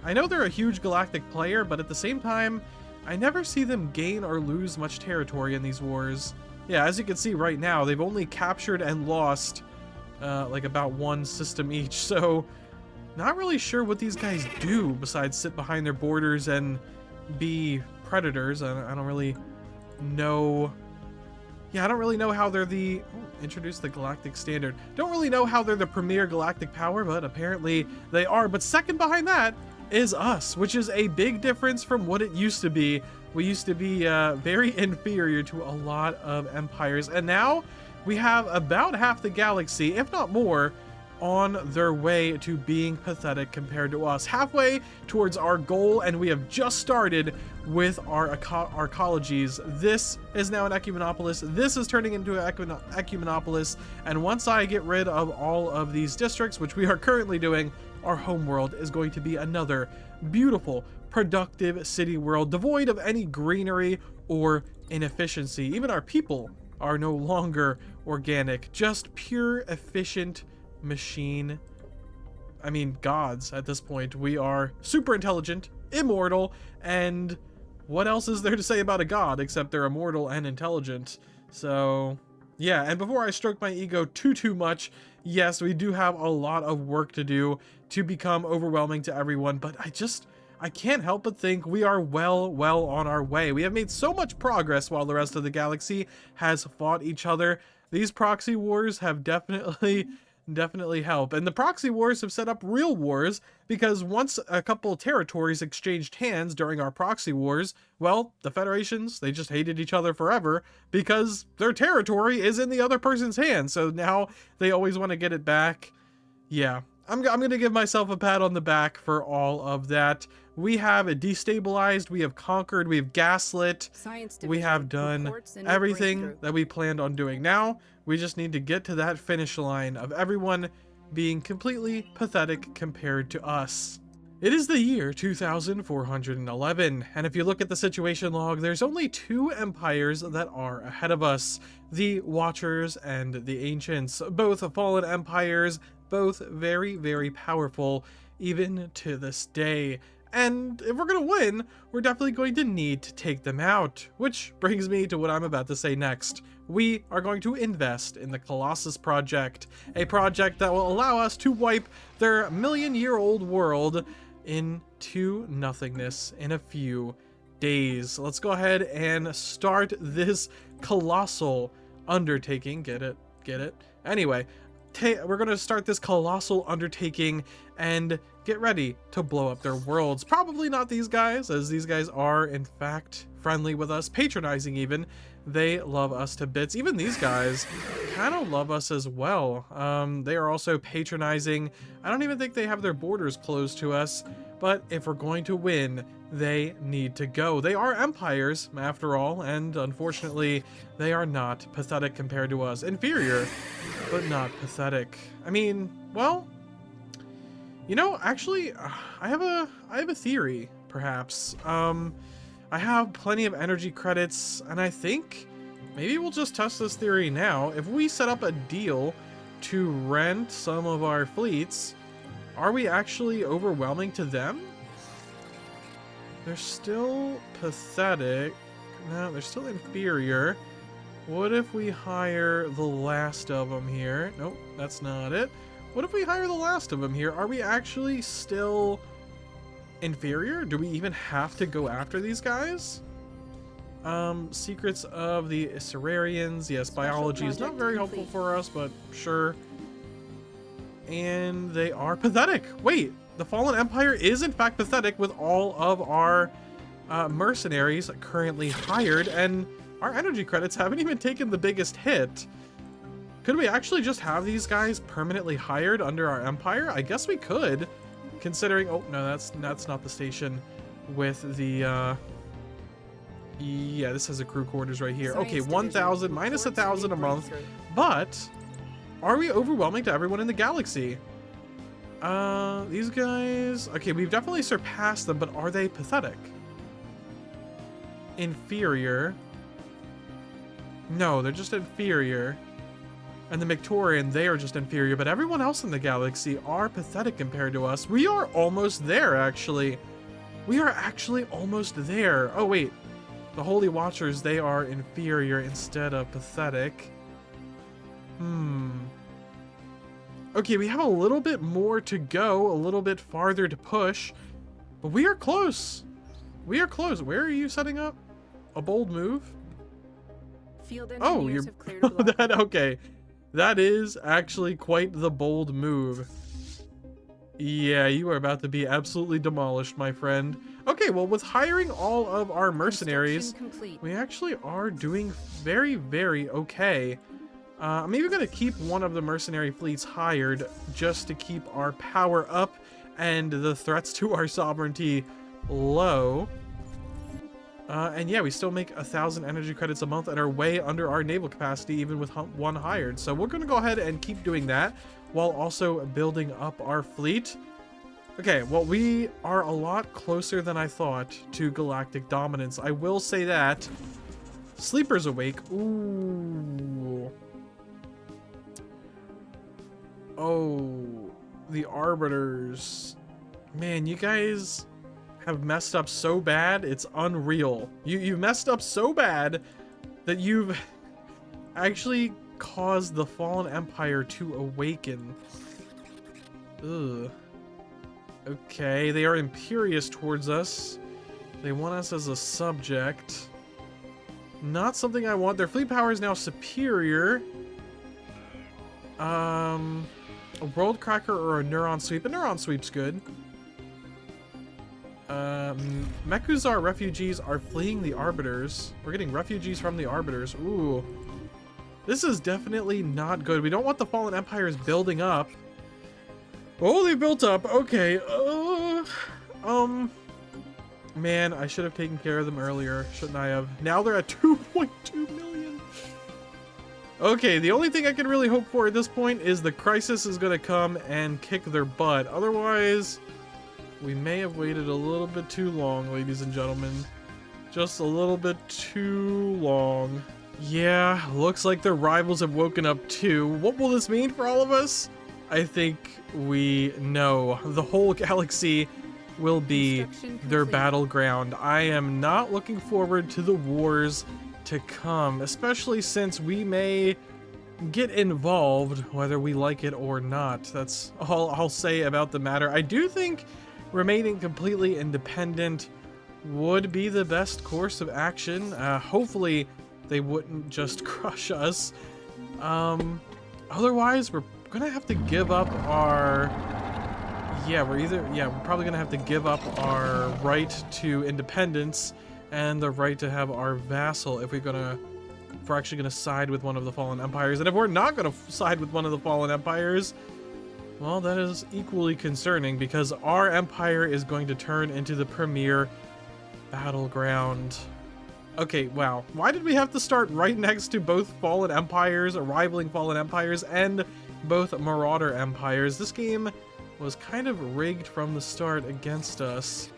I know they're a huge galactic player, but at the same time, I never see them gain or lose much territory in these wars. Yeah, as you can see right now, they've only captured and lost like about 1 system each, so not really sure what these guys do besides sit behind their borders and be predators. I don't really know. Yeah, I don't really know how they're the... introduce the galactic standard. Don't really know how they're the premier galactic power, but apparently they are. But second behind that is us, which is a big difference from what it used to be. We used to be very inferior to a lot of empires, and now we have about half the galaxy, if not more, on their way to being pathetic compared to us. Halfway towards our goal, and we have just started with our ecologies. This is now an Ecumenopolis. This is turning into an Ecumenopolis, and once I get rid of all of these districts, which we are currently doing, our homeworld is going to be another beautiful, productive city world, devoid of any greenery or inefficiency. Even our people are no longer organic, just pure, efficient machine. I mean, gods at this point. We are super intelligent, immortal, and what else is there to say about a god except they're immortal and intelligent? So yeah, and before I stroke my ego too much, yes, we do have a lot of work to do to become overwhelming to everyone, but I can't help but think we are well on our way. We have made so much progress while the rest of the galaxy has fought each other. These proxy wars have definitely helped. And the proxy wars have set up real wars, because once a couple territories exchanged hands during our proxy wars, well, the Federations, they just hated each other forever because their territory is in the other person's hands. So now they always want to get it back. Yeah, I'm going to give myself a pat on the back for all of that. We have destabilized, we have conquered, we have gaslit, we have done everything that we planned on doing. Now, we just need to get to that finish line of everyone being completely pathetic compared to us. It is the year 2411, and if you look at the situation log, there's only 2 empires that are ahead of us. The Watchers and the Ancients, both fallen empires, both very powerful, even to this day. And if we're going to win, we're definitely going to need to take them out. Which brings me to what I'm about to say next. We are going to invest in the Colossus project, a project that will allow us to wipe their million-year-old world into nothingness in a few days. Let's go ahead and start this colossal undertaking. Get it? Get it? Anyway, we're going to start this colossal undertaking and get ready to blow up their worlds. Probably not these guys, as these guys are in fact friendly with us, patronizing even. They love us to bits. Even these guys kind of love us as well. They are also patronizing. I don't even think they have their borders closed to us, but if we're going to win, they need to go. They are empires, after all, and unfortunately, they are not pathetic compared to us. Inferior, but not pathetic. I mean, well, you know, actually, I have a theory, perhaps. I have plenty of energy credits, and I think maybe we'll just test this theory now. If we set up a deal to rent some of our fleets, are we actually overwhelming to them? They're still pathetic. No, they're still inferior. What if we hire the last of them here? Nope, that's not it. What if we hire the last of them here? Are we actually still inferior? Do we even have to go after these guys? Secrets of the Cerarians. Yes, biology is not very helpful for us, but sure. And they are pathetic. Wait, the Fallen Empire is in fact pathetic with all of our mercenaries currently hired, and our energy credits haven't even taken the biggest hit. Could we actually just have these guys permanently hired under our empire? I guess we could, considering... Oh, no, that's not the station with the... Yeah, this has a crew quarters right here. Okay, 1,000 minus 1,000 a month. But are we overwhelming to everyone in the galaxy? These guys... Okay, we've definitely surpassed them, but are they pathetic? Inferior. No, they're just inferior. And the Victorian, they are just inferior, but everyone else in the galaxy are pathetic compared to us. We are almost there, actually. We are actually almost there. Oh, wait. The Holy Watchers, they are inferior instead of pathetic. Okay, we have a little bit more to go, a little bit farther to push, but we are close. We are close. Where are you setting up? A bold move? Field Oh, engineers you're... have cleared a block. that, okay. That is actually quite the bold move. Yeah, you are about to be absolutely demolished, my friend. Okay, well, with hiring all of our mercenaries, we actually are doing very okay. I'm even going to keep one of the mercenary fleets hired just to keep our power up and the threats to our sovereignty low. And yeah, we still make 1,000 energy credits a month and are way under our naval capacity even with one hired. So we're going to go ahead and keep doing that while also building up our fleet. Okay, well, we are a lot closer than I thought to galactic dominance. I will say that. Sleeper's awake. Ooh. Oh, the Arbiters. Man, you guys have messed up so bad, it's unreal. You've messed up so bad that you've actually caused the Fallen Empire to awaken. Ugh. Okay, they are imperious towards us. They want us as a subject. Not something I want. Their fleet power is now superior. A world cracker or a neuron sweep. A neuron sweep's good. Mechuzar refugees are fleeing the Arbiters. We're getting refugees from the Arbiters. Ooh. This is definitely not good. We don't want the Fallen Empires building up. Oh, they built up. Okay. Man, I should have taken care of them earlier, shouldn't I have? Now they're at 2.2 million. Okay, the only thing I can really hope for at this point is the crisis is going to come and kick their butt. Otherwise, we may have waited a little bit too long, ladies and gentlemen. Just a little bit too long. Yeah, looks like their rivals have woken up too. What will this mean for all of us? I think we know. The whole galaxy will be their battleground. I am not looking forward to the wars to come, especially since we may get involved whether we like it or not. That's all I'll say about the matter. I do think remaining completely independent would be the best course of action. Hopefully they wouldn't just crush us. Otherwise we're gonna have to give up our we're probably gonna have to give up our right to independence and the right to have our vassal if we're actually gonna side with one of the fallen empires. And if we're not gonna side with one of the fallen empires, well, that is equally concerning because our empire is going to turn into the premier battleground. Okay, wow. Why did we have to start right next to both fallen empires, rivaling fallen empires, and both marauder empires? This game was kind of rigged from the start against us.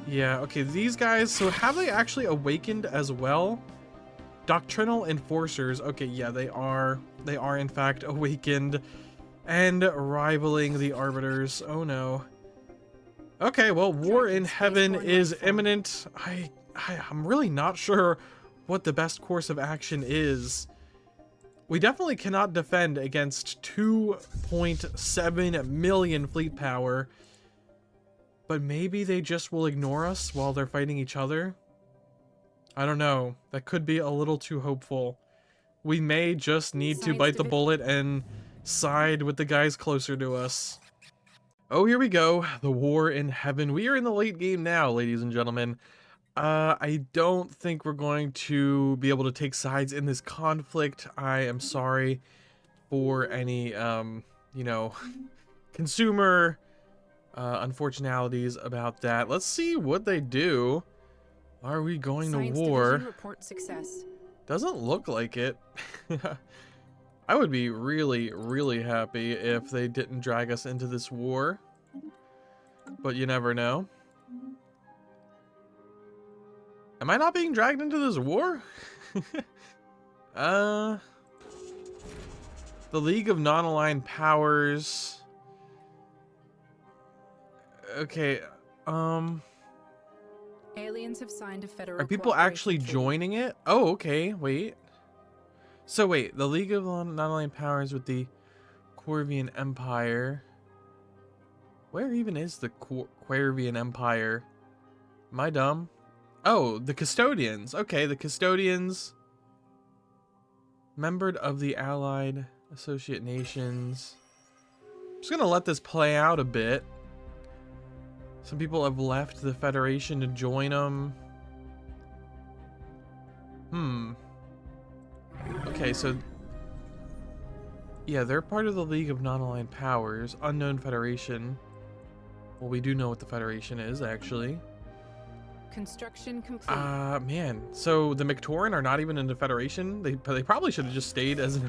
Yeah, okay, these guys, so have they actually awakened as well? Doctrinal enforcers. Okay, yeah, they are in fact awakened and rivaling the arbiters. Oh no. Okay, well, war in heaven is imminent. I'm really not sure what the best course of action is. We definitely cannot defend against 2.7 million fleet power, but maybe they just will ignore us while they're fighting each other. I don't know. That could be a little too hopeful. We may just need to bite the bullet and side with the guys closer to us. Oh, here we go. The war in heaven. We are in the late game now, ladies and gentlemen. I don't think we're going to be able to take sides in this conflict. I am sorry for any, consumer unfortunalities about that. Let's see what they do. Are we going to war? Report success. Doesn't look like it. I would be really, really happy if they didn't drag us into this war. But you never know. Am I not being dragged into this war? The League of Non-Aligned Powers. Okay, Aliens have signed a federal. Are people actually joining it? Oh, okay, wait. So wait, the League of Non-Aligned Powers with the Corvian Empire. Where even is the Corvian Empire? Am I dumb? Oh, the Custodians. Okay, the Custodians. Member of the Allied Associate Nations. I'm just gonna let this play out a bit. Some people have left the Federation to join them. Okay, so... yeah, they're part of the League of Non-Aligned Powers. Unknown Federation. Well, we do know what the Federation is, actually. Construction complete. Man. So the Mictoran are not even in the Federation? They probably should have just stayed as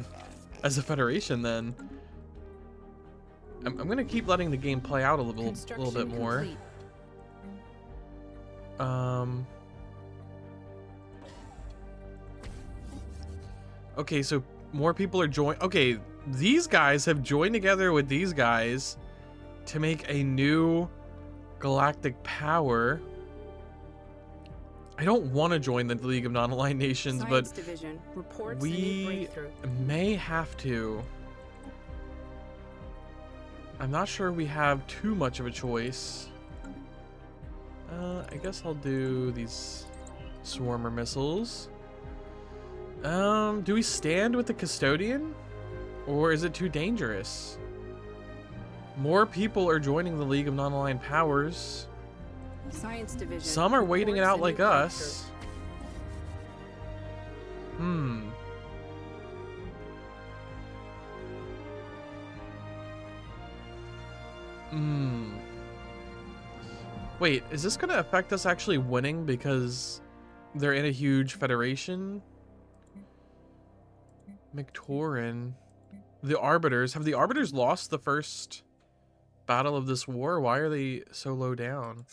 a Federation then. I'm gonna keep letting the game play out a little bit more. Okay, so more people are okay, these guys have joined together with these guys to make a new galactic power. I don't want to join the League of Non-Aligned Nations, but we may have to. I'm not sure we have too much of a choice. I guess I'll do these swarmer missiles. Do we stand with the custodian? Or is it too dangerous? More people are joining the League of Non-Aligned Powers. Science division. Some are waiting it out like us. Wait, is this gonna affect us actually winning because they're in a huge federation? McTaurin. The Arbiters. Have the Arbiters lost the first battle of this war? Why are they so low down?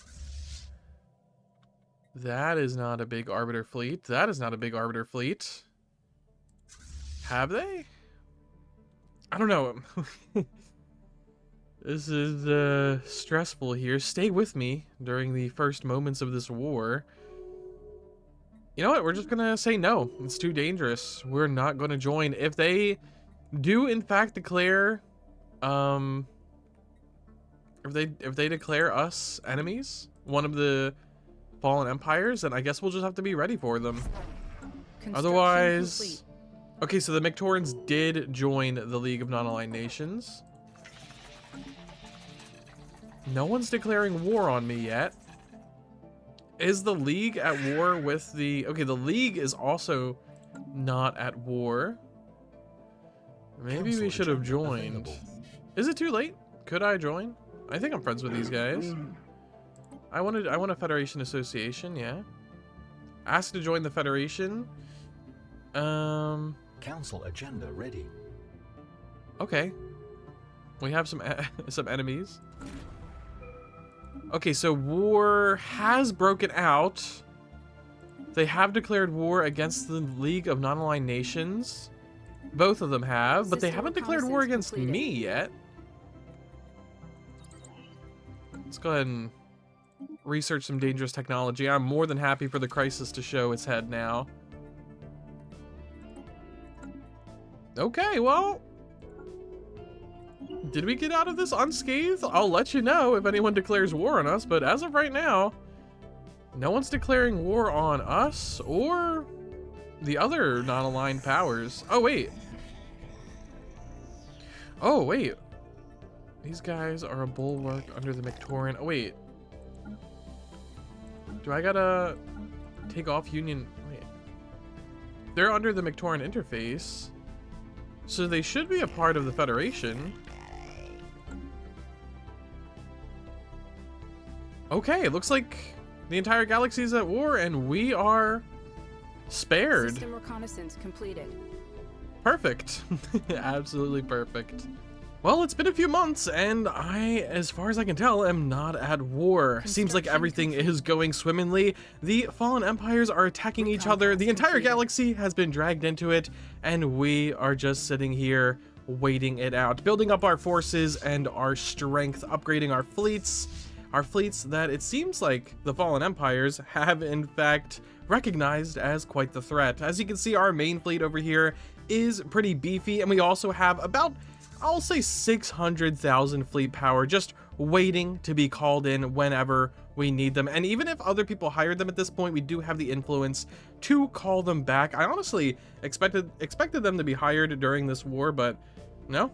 That is not a big Arbiter fleet. That is not a big Arbiter fleet. Have they? I don't know. This is stressful here. Stay with me during the first moments of this war. You know what? We're just gonna say no. It's too dangerous. We're not gonna join. If they do in fact declare if they declare us enemies, one of the fallen empires, then I guess we'll just have to be ready for them. Otherwise complete. Okay, so the McTaurins did join the League of Non-Aligned Nations. No one's declaring war on me yet. Is the League at war with the... Okay, the League is also not at war. Maybe we should have joined. Is it too late? Could I join? I think I'm friends with these guys. I want a Federation Association, yeah. Asked to join the Federation. Council agenda ready. Okay. We have some enemies. Okay, so war has broken out. They have declared war against the League of Non-Aligned Nations. Both of them have, but they haven't declared war against me yet. Let's go ahead and research some dangerous technology. I'm more than happy for the crisis to show its head now. Okay, well, did we get out of this unscathed? I'll let you know if anyone declares war on us, but as of right now, no one's declaring war on us or the other non-aligned powers. Oh, wait. Oh, wait. These guys are a bulwark under the McTaurin. Oh, wait. Do I gotta take off Union? Wait. They're under the McTaurin interface, so they should be a part of the Federation. Okay, it looks like the entire galaxy is at war, and we are spared. System reconnaissance completed. Perfect. Absolutely perfect. Well, it's been a few months, and I, as far as I can tell, am not at war. Seems like everything is going swimmingly. The fallen empires are attacking each other. The entire galaxy has been dragged into it, and we are just sitting here waiting it out, building up our forces and our strength, upgrading our fleets. Our fleets that it seems like the fallen empires have in fact recognized as quite the threat. As you can see, our main fleet over here is pretty beefy, and we also have about, I'll say, 600,000 fleet power just waiting to be called in whenever we need them. And even if other people hired them at this point, we do have the influence to call them back. I honestly expected them to be hired during this war, but no,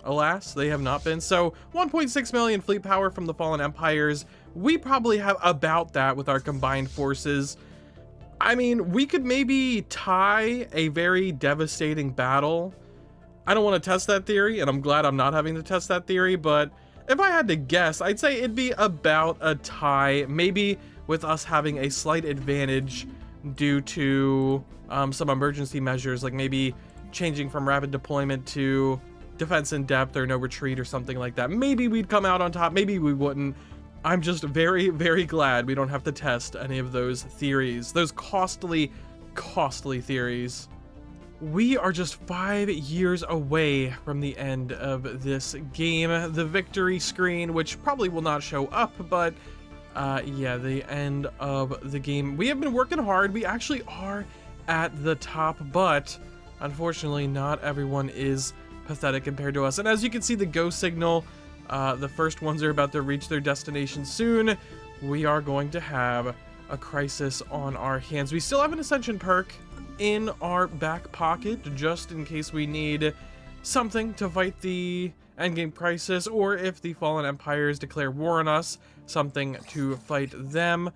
alas, they have not been. So 1.6 million fleet power from the fallen empires. We probably have about that with our combined forces. I mean, we could maybe tie a very devastating battle. I don't want to test that theory, and I'm glad I'm not having to test that theory, but if I had to guess, I'd say it'd be about a tie, maybe with us having a slight advantage due to some emergency measures, like maybe changing from rapid deployment to defense in depth or no retreat or something like that. Maybe we'd come out on top, maybe we wouldn't. I'm just very, very glad we don't have to test any of those theories, those costly theories. We are just 5 years away from the end of this game. The victory screen, which probably will not show up, but yeah, the end of the game. We have been working hard. We actually are at the top, but unfortunately not everyone is pathetic compared to us. And as you can see, the go signal The first ones are about to reach their destination soon. We are going to have a crisis on our hands. We still have an ascension perk in our back pocket just in case we need something to fight the endgame crisis, or if the fallen empires declare war on us, something to fight them.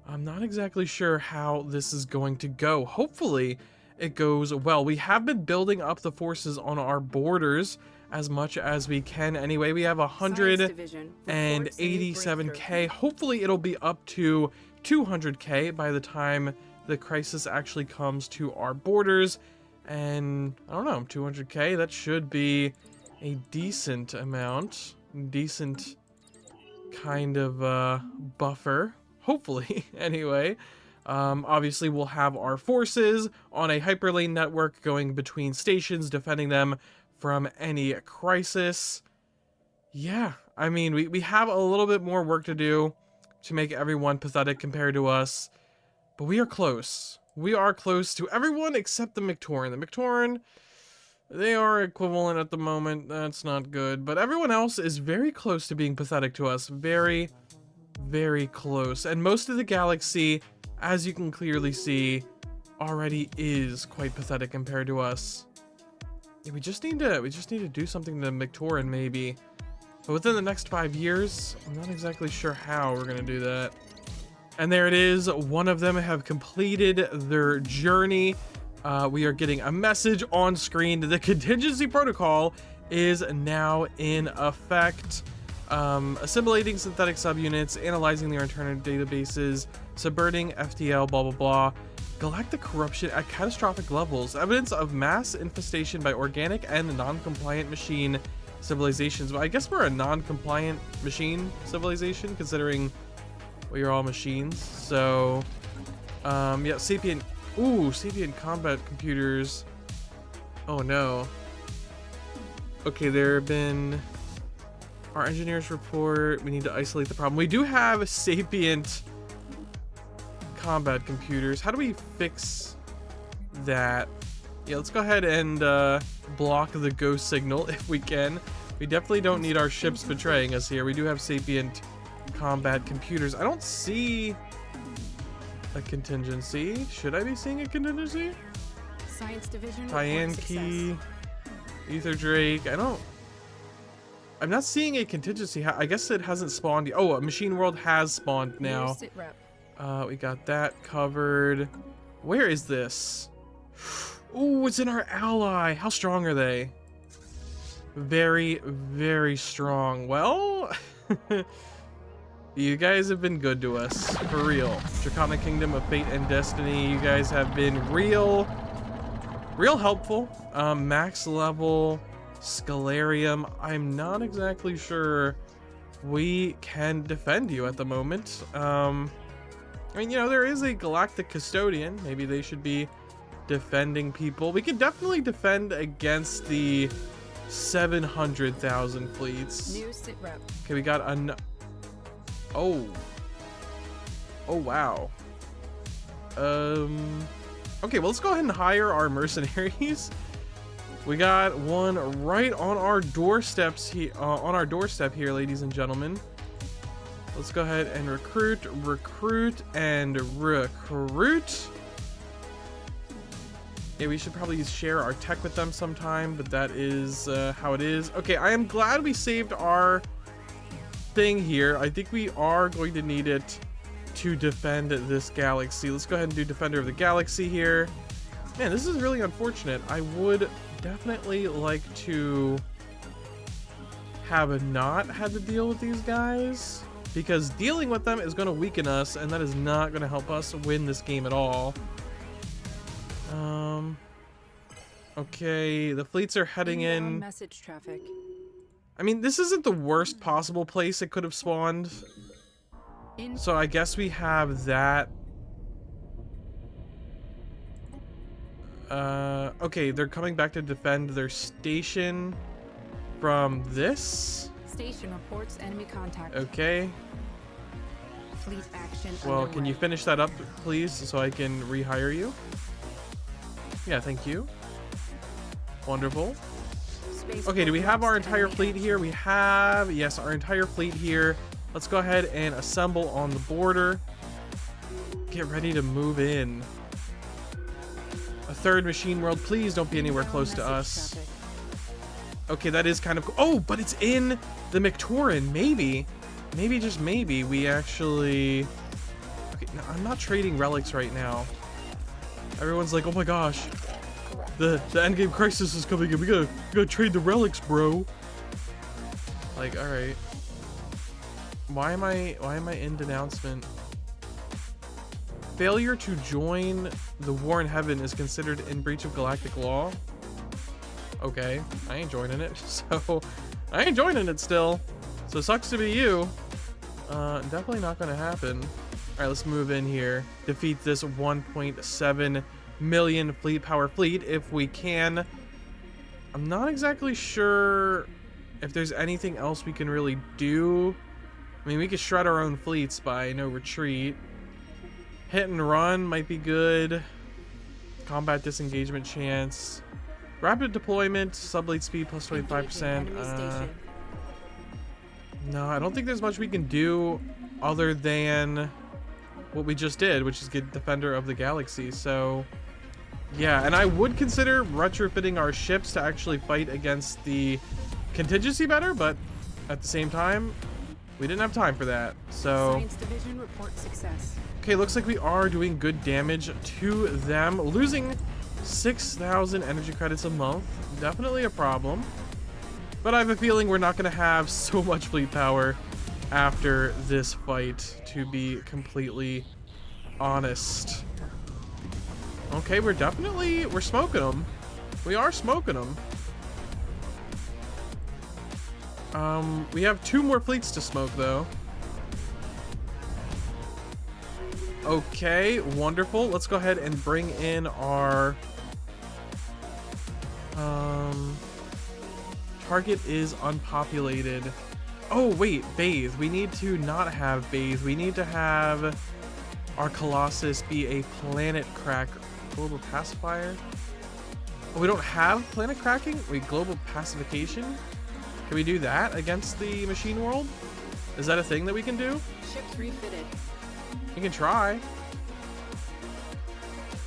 I'm not exactly sure how this is going to go. Hopefully it goes well. We have been building up the forces on our borders as much as we can anyway. We have 187k. Hopefully it'll be up to 200k by the time the crisis actually comes to our borders. And I don't know, 200k, that should be a decent amount, decent kind of buffer, hopefully. Anyway, obviously we'll have our forces on a hyperlane network going between stations, defending them from any crisis. Yeah, I mean, we have a little bit more work to do to make everyone pathetic compared to us, but we are close. We are close to everyone except the Mictoran. The Mictoran, they are equivalent at the moment. That's not good, but everyone else is very close to being pathetic to us. Very, very close. And most of the galaxy, as you can clearly see, already is quite pathetic compared to us. Yeah, we just need to do something to Mictoran maybe. But within the next 5 years, I'm not exactly sure how we're gonna do that. And there it is. One of them have completed their journey. We are getting a message on screen. The contingency protocol is now in effect. Assimilating synthetic subunits, analyzing their internal databases, subverting FTL, blah, blah, blah. Galactic corruption at catastrophic levels. Evidence of mass infestation by organic and non-compliant machine civilizations. Well, I guess we're a non-compliant machine civilization, considering we are all machines. So, yeah, sapient. Ooh, sapient combat computers. Oh no. Okay, there have been. Our engineers report. We need to isolate the problem. We do have sapient combat computers. How do we fix that? Yeah, let's go ahead and block the ghost signal if we can. We definitely don't need our ships betraying us here. We do have sapient combat computers. I don't see a contingency. Should I be seeing a contingency? Science division. Tyann Key, Ether Drake. I'm not seeing a contingency. I guess it hasn't spawned yet. Oh, a machine world has spawned now. We got that covered. Where is this? Ooh, it's in our ally. How strong are they? Very, very strong. Well, you guys have been good to us, for real. Draconic Kingdom of Fate and Destiny, you guys have been real helpful. Max level Scalarium, I'm not exactly sure we can defend you at the moment. I mean, you know, there is a galactic custodian. Maybe they should be defending people. We could definitely defend against the 700,000 fleets. New sit rep. Okay, we got oh wow. Okay, well, let's go ahead and hire our mercenaries. We got one right on our doorsteps here, here, ladies and gentlemen. Let's go ahead and recruit. Yeah, we should probably share our tech with them sometime, but that is how it is. Okay, I am glad we saved our thing here. I think we are going to need it to defend this galaxy. Let's go ahead and do Defender of the Galaxy here. Man, this is really unfortunate. I would definitely like to have not had to deal with these guys, because dealing with them is going to weaken us, and that is not going to help us win this game at all. Okay, the fleets are heading in. Message traffic. I mean, this isn't the worst possible place it could have spawned. So I guess we have that. Okay, they're coming back to defend their station from this. Station reports enemy contact. Okay. Fleet action. Well, can you finish that up, please, so I can rehire you? Yeah, thank you. Wonderful. Okay, do we have our entire fleet here? We have, yes, our entire fleet here. Let's go ahead and assemble on the border. Get ready to move in. A third machine world, please don't be anywhere close to us. Okay, that is kind of cool. Oh, but it's in the Mictoran. Maybe, just maybe, we actually... Okay, no, I'm not trading relics right now. Everyone's like, oh my gosh, the endgame crisis is coming in. We gotta trade the relics, bro. Like, all right. Why am I in denouncement? Failure to join the war in heaven is considered in breach of galactic law. Okay, I ain't joining it. So, I ain't joining it still. So sucks to be you. Definitely not gonna happen. All right, let's move in here. Defeat this 1.7 million fleet power fleet if we can. I'm not exactly sure if there's anything else we can really do. I mean, we could shred our own fleets by no retreat. Hit and run might be good. Combat disengagement chance. Rapid deployment, sublate speed plus 25%. No, I don't think there's much we can do other than what we just did, which is get Defender of the Galaxy. So, yeah, and I would consider retrofitting our ships to actually fight against the contingency better, but at the same time, we didn't have time for that. So, Science division report success. okay, looks like we are doing good damage to them. Losing 6,000 energy credits a month, definitely a problem. But I have a feeling we're not going to have so much fleet power after this fight, to be completely honest. Okay, we're smoking them. We are smoking them. We have 2 more fleets to smoke, though. Okay, wonderful. Let's go ahead and bring in our... target is unpopulated. Oh, wait, bathe. We need to not have bathe. We need to have our Colossus be a planet crack. Global pacifier? Oh, we don't have planet cracking? Wait, global pacification? Can we do that against the machine world? Is that a thing that we can do? Ships refitted. We can try.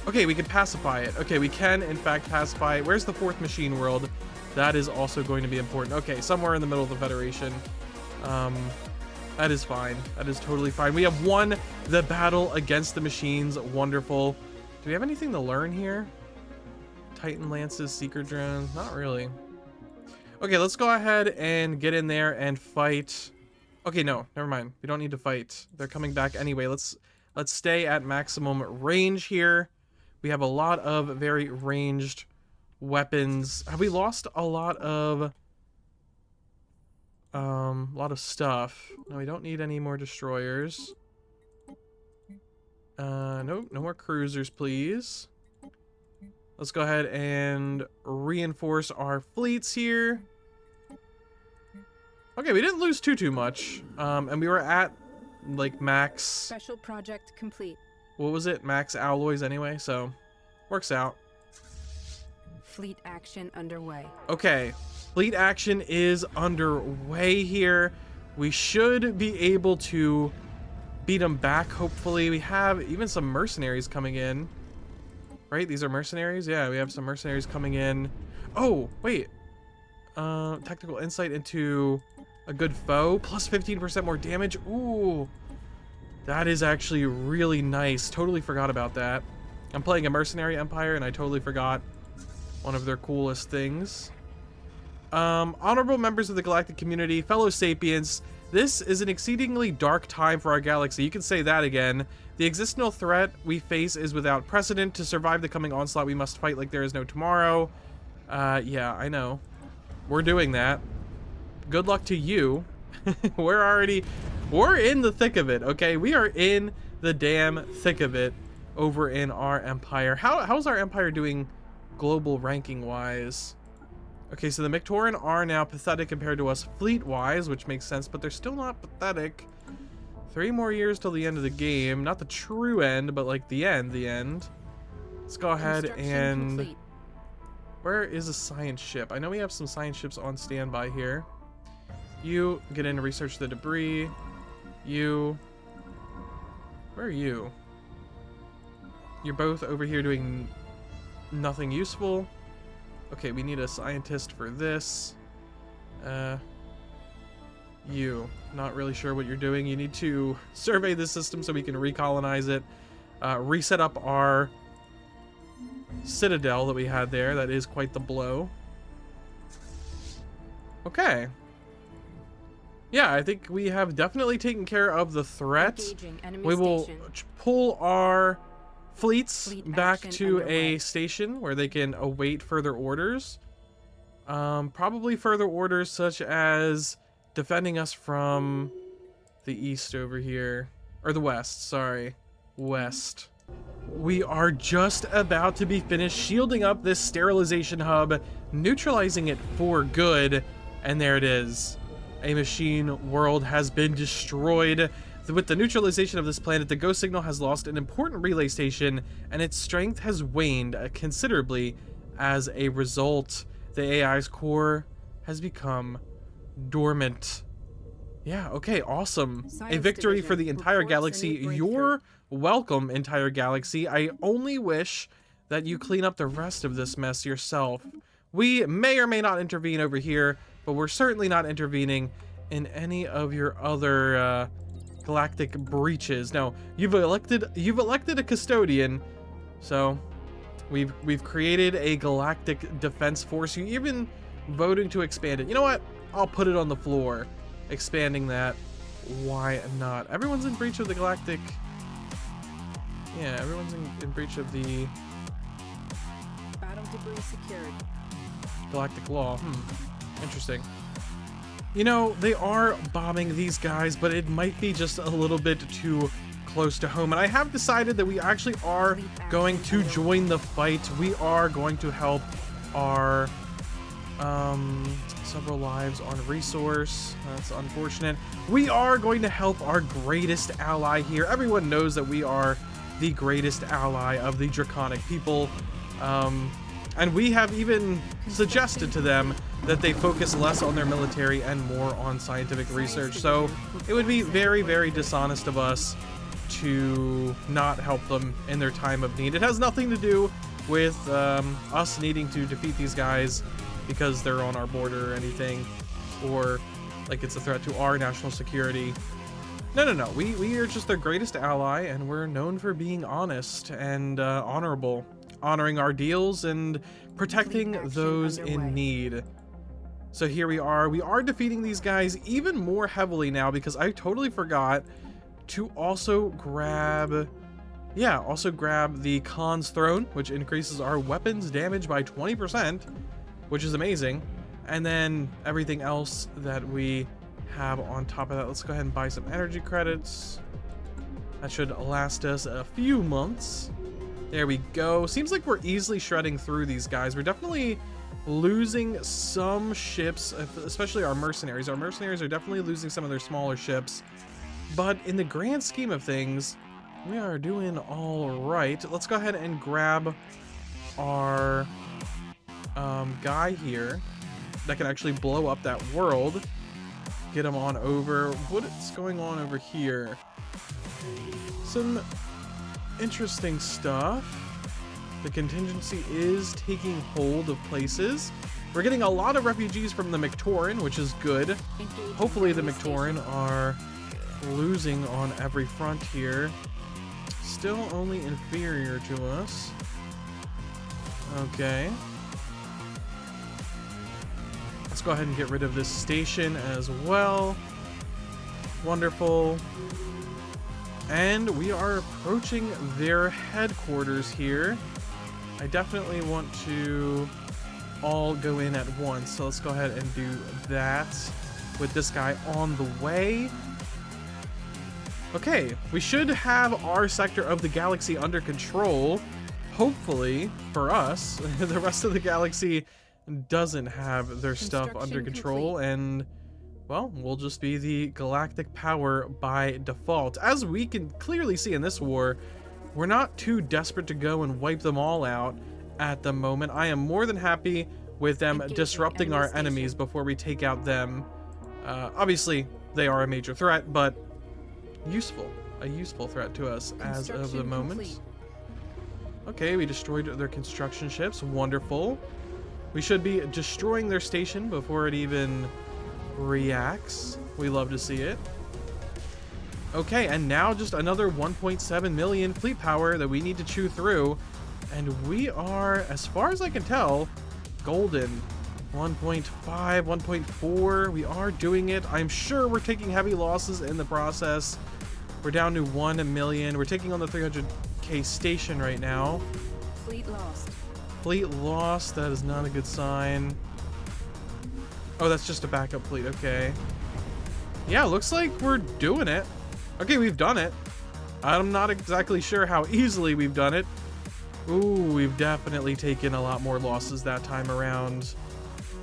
Okay, we can pacify it. Okay, we can, in fact, pacify it. Where's the 4th machine world? That is also going to be important. Okay, somewhere in the middle of the Federation. That is fine. That is totally fine. We have won the battle against the machines. Wonderful. Do we have anything to learn here? Titan Lances, Seeker Drones? Not really. Okay, let's go ahead and get in there and fight. Okay, no, never mind. We don't need to fight. They're coming back anyway. Let's stay at maximum range here. We have a lot of very ranged weapons. Have we lost a lot of stuff? No, we don't need any more destroyers. No more cruisers, please. Let's go ahead and reinforce our fleets here. Okay, we didn't lose too much. And we were at like max. Special project complete. What was it? Max alloys anyway, so works out. Fleet action underway. Okay, fleet action is underway here. We should be able to beat them back, hopefully. We have even some mercenaries coming in. Right, these are mercenaries? Yeah, we have some mercenaries coming in. Oh, wait. Technical insight into a good foe. Plus 15% more damage. Ooh. That is actually really nice. Totally forgot about that. I'm playing a mercenary empire and I totally forgot one of their coolest things. Honorable members of the galactic community, fellow sapiens, this is an exceedingly dark time for our galaxy. You can say that again. The existential threat we face is without precedent. To survive the coming onslaught, we must fight like there is no tomorrow. Yeah, I know. We're doing that. Good luck to you. We're in the thick of it, okay? We are in the damn thick of it over in our empire. How's our empire doing global ranking wise? Okay, so the Mictoran are now pathetic compared to us fleet wise, which makes sense, but they're still not pathetic. 3 more years till the end of the game. Not the true end, but like the end. Let's go ahead and Where is a science ship? I know we have some science ships on standby here. You get in to research the debris. You... Where are you? You're both over here doing nothing useful. Okay, we need a scientist for this. You, not really sure what you're doing. You need to survey the system so we can recolonize it. Reset up our citadel that we had there. That is quite the blow. Okay. Yeah, I think we have definitely taken care of the threat. We will pull our fleets back to a station where they can await further orders. Probably further orders such as defending us from the east over here. Or the west, sorry. West. We are just about to be finished shielding up this sterilization hub, neutralizing it for good, and there it is. A machine world has been destroyed. With the neutralization of this planet, the Ghost Signal has lost an important relay station, and its strength has waned considerably. As a result, the AI's core has become dormant. Yeah, okay, awesome. A victory for the entire galaxy. You're welcome, entire galaxy. I only wish that you clean up the rest of this mess yourself. We may or may not intervene over here, but we're certainly not intervening in any of your other galactic breaches. Now, you've elected a custodian, so we've created a galactic defense force. You even voting to expand it. You know what? I'll put it on the floor. Expanding that. Why not? Everyone's in breach of the galactic. Yeah, everyone's in breach of the Battle debris secured. galactic law. Interesting. You know, they are bombing these guys, but it might be just a little bit too close to home. And I have decided that we actually are going to join the fight. We are going to help our several lives on resource. That's unfortunate. We are going to help our greatest ally here. Everyone knows that we are the greatest ally of the Draconic people. And we have even suggested to them that they focus less on their military and more on scientific research. So it would be very, very dishonest of us to not help them in their time of need. It has nothing to do with us needing to defeat these guys because they're on our border or anything, or like it's a threat to our national security. No. We are just their greatest ally, and we're known for being honest and honorable, honoring our deals and protecting those in need. So here we are. We are defeating these guys even more heavily now because I totally forgot to also grab the Khan's Throne, which increases our weapons damage by 20%, which is amazing. And then everything else that we have on top of that. Let's go ahead and buy some energy credits. That should last us a few months. There we go. Seems like we're easily shredding through these guys. We're definitely losing some ships, especially our mercenaries. Our mercenaries are definitely losing some of their smaller ships. But in the grand scheme of things, we are doing all right. Let's go ahead and grab our guy here that can actually blow up that world. Get him on over. What's going on over here? Some interesting stuff. The contingency is taking hold of places. We're getting a lot of refugees from the Mictoran, which is good. Hopefully the Mictoran are losing on every front here. Still only inferior to us. Okay. Let's go ahead and get rid of this station as well. Wonderful. And we are approaching their headquarters here. I definitely want to all go in at once, so let's go ahead and do that with this guy on the way. Okay, we should have our sector of the galaxy under control. Hopefully, for us, the rest of the galaxy doesn't have their stuff under control, and well, we'll just be the galactic power by default. As we can clearly see in this war, we're not too desperate to go and wipe them all out at the moment. I am more than happy with them Engaging disrupting enemy our enemies station. before we take out them. Obviously, they are a major threat, but useful. A useful threat to us as of the Construction moment. complete. Okay, we destroyed their construction ships. Wonderful. We should be destroying their station before it even reacts. We love to see it. Okay, and now just another 1.7 million fleet power that we need to chew through. And we are, as far as I can tell, golden. 1.5, 1.4. We are doing it. I'm sure we're taking heavy losses in the process. We're down to 1 million. We're taking on the 300k station right now. Fleet lost. Fleet lost. That is not a good sign. Oh, that's just a backup fleet. Okay. Yeah, looks like we're doing it. Okay, we've done it. I'm not exactly sure how easily we've done it. Ooh, we've definitely taken a lot more losses that time around.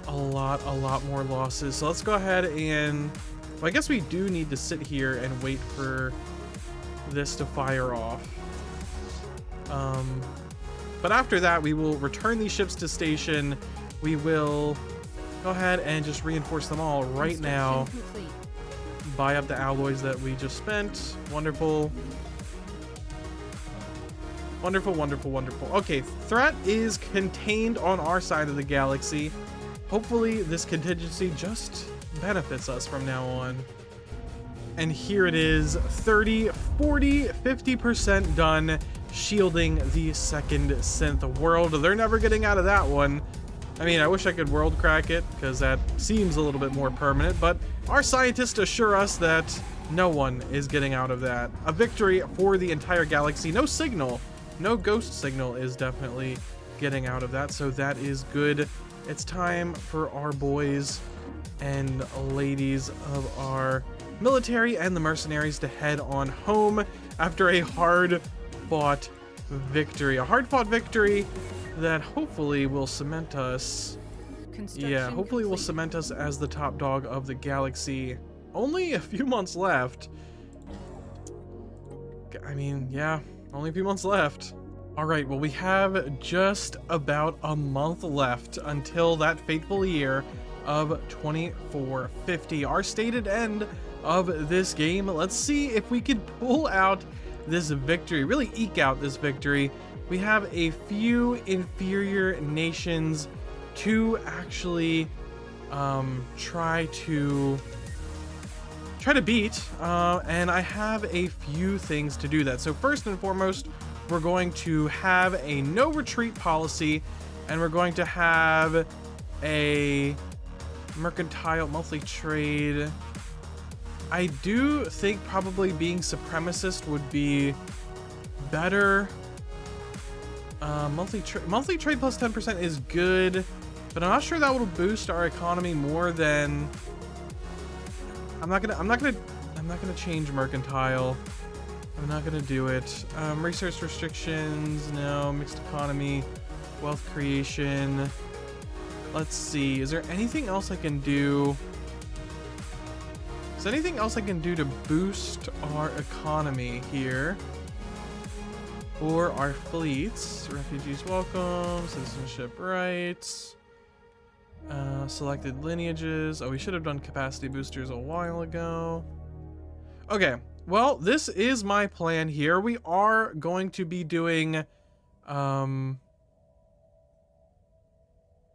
A lot more losses. So let's go ahead and... Well, I guess we do need to sit here and wait for this to fire off. But after that, we will return these ships to station. We will go ahead and just reinforce them all right now. Construction complete. Buy up the alloys that we just spent. Wonderful. Wonderful, wonderful, wonderful. Okay, threat is contained on our side of the galaxy. Hopefully this contingency just benefits us from now on. And here it is, 30, 40, 50% done shielding the second synth world. They're never getting out of that one. I mean, I wish I could world crack it, because that seems a little bit more permanent, but our scientists assure us that no one is getting out of that. A victory for the entire galaxy. No signal, no ghost signal is definitely getting out of that, so that is good. It's time for our boys and ladies of our military and the mercenaries to head on home after a hard-fought victory. A hard-fought victory that hopefully will cement us. Yeah, hopefully will cement us as the top dog of the galaxy. Only a few months left. I mean, yeah, only a few months left. All right, well, we have just about a month left until that fateful year of 2450, our stated end of this game. Let's see if we can pull out this victory, really eke out this victory. We have a few inferior nations to actually try to beat, and I have a few things to do that. So first and foremost, we're going to have a no retreat policy, and we're going to have a mercantile monthly trade. I do think probably being supremacist would be better. Monthly trade plus 10% is good, but I'm not sure that will boost our economy more than... I'm not gonna change mercantile. I'm not gonna do it. Resource restrictions, no. Mixed economy, wealth creation. Let's see, is there anything else I can do? Is there anything else I can do to boost our economy here? Or our fleets? Refugees welcome, citizenship rights, selected lineages. Oh, we should have done capacity boosters a while ago. Okay, well, this is my plan here. We are going to be doing,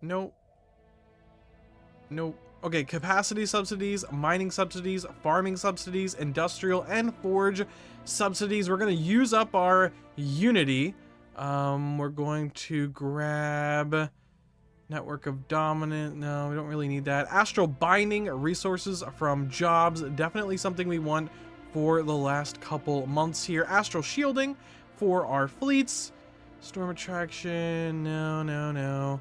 nope. Okay, capacity subsidies, mining subsidies, farming subsidies, industrial and forge subsidies. We're going to use up our unity. We're going to grab network of dominant. No, we don't really need that. Astral binding resources from jobs. Definitely something we want for the last couple months here. Astral shielding for our fleets. Storm attraction. No.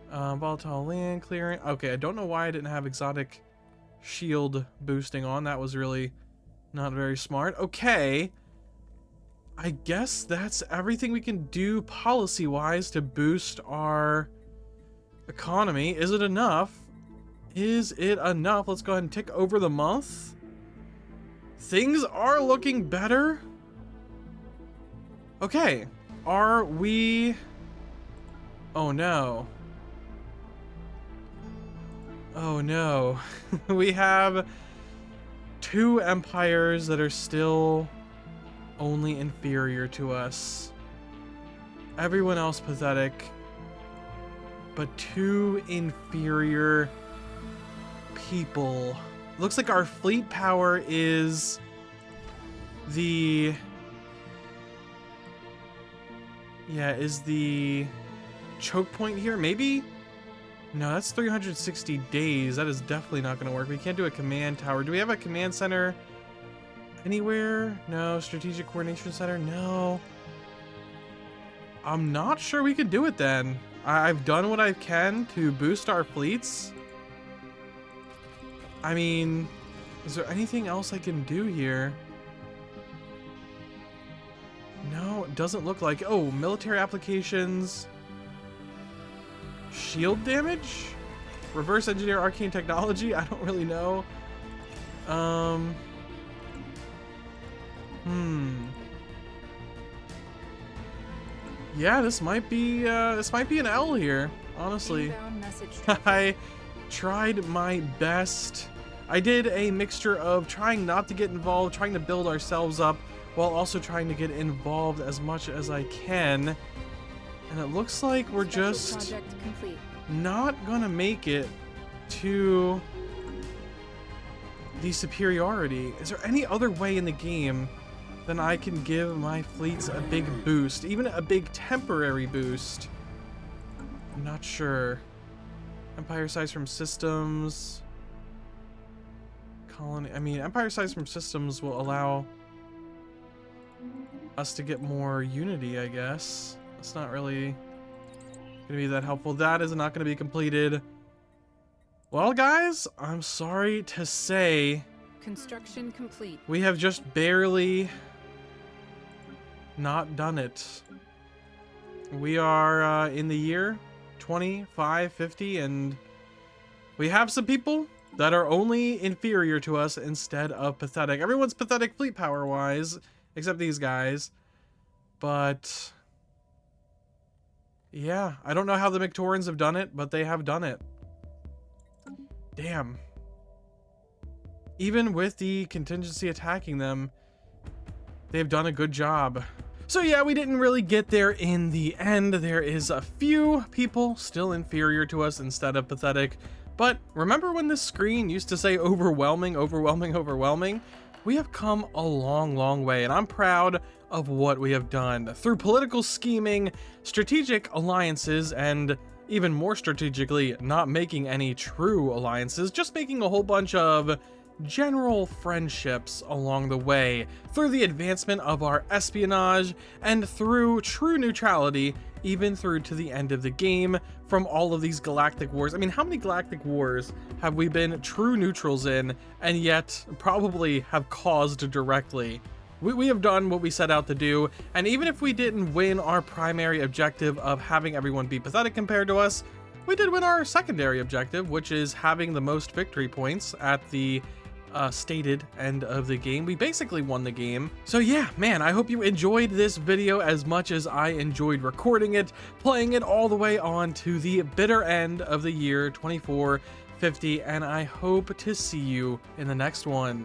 Volatile land clearing. Okay, I don't know why I didn't have exotic shield boosting on. That was really not very smart. Okay, I guess that's everything we can do policy-wise to boost our economy. Is it enough? Is it enough? Let's go ahead and tick over the month. Things are looking better. Okay, are we Oh no. Oh no. We have 2 empires that are still only inferior to us. Everyone else pathetic. But 2 inferior people. Looks like our fleet power is the... yeah, is the choke point here, maybe? No, that's 360 days. That is definitely not going to work. We can't do a command tower. Do we have a command center anywhere? No. Strategic coordination center? No. I'm not sure we could do it then. I've done what I can to boost our fleets. I mean, is there anything else I can do here? No, it doesn't look like. Oh, military applications. Shield damage? Reverse engineer arcane technology? I don't really know. Yeah, this might be an L here, honestly. Inbound message traffic. I tried my best. I did a mixture of trying not to get involved, trying to build ourselves up, while also trying to get involved as much as I can. And it looks like we're Special just project complete. not gonna make it to the superiority. Is there any other way in the game than I can give my fleets a big boost, even a big temporary boost? I'm not sure. Empire size from systems. Colony. I mean, empire size from systems will allow us to get more unity, I guess. It's not really gonna be that helpful. That is not gonna be completed. Well, guys, I'm sorry to say Construction complete. we have just barely not done it. We are in the year 2550, and we have some people that are only inferior to us instead of pathetic. Everyone's pathetic fleet power wise, except these guys. But yeah, I don't know how the Victorians have done it, but they have done it. Damn. Even with the contingency attacking them, they've done a good job. So yeah, we didn't really get there in the end. There is a few people still inferior to us instead of pathetic. But remember when this screen used to say overwhelming, overwhelming, overwhelming? We have come a long, long way, and I'm proud of what we have done. Through political scheming, strategic alliances, and even more strategically, not making any true alliances, just making a whole bunch of general friendships along the way, through the advancement of our espionage, and through true neutrality, even through to the end of the game, from all of these galactic wars. I mean, how many galactic wars have we been true neutrals in, and yet probably have caused directly? We have done what we set out to do, and even if we didn't win our primary objective of having everyone be pathetic compared to us, we did win our secondary objective, which is having the most victory points at the stated end of the game. We basically won the game. So yeah, man, I hope you enjoyed this video as much as I enjoyed recording it, playing it all the way on to the bitter end of the year 2450, and I hope to see you in the next one.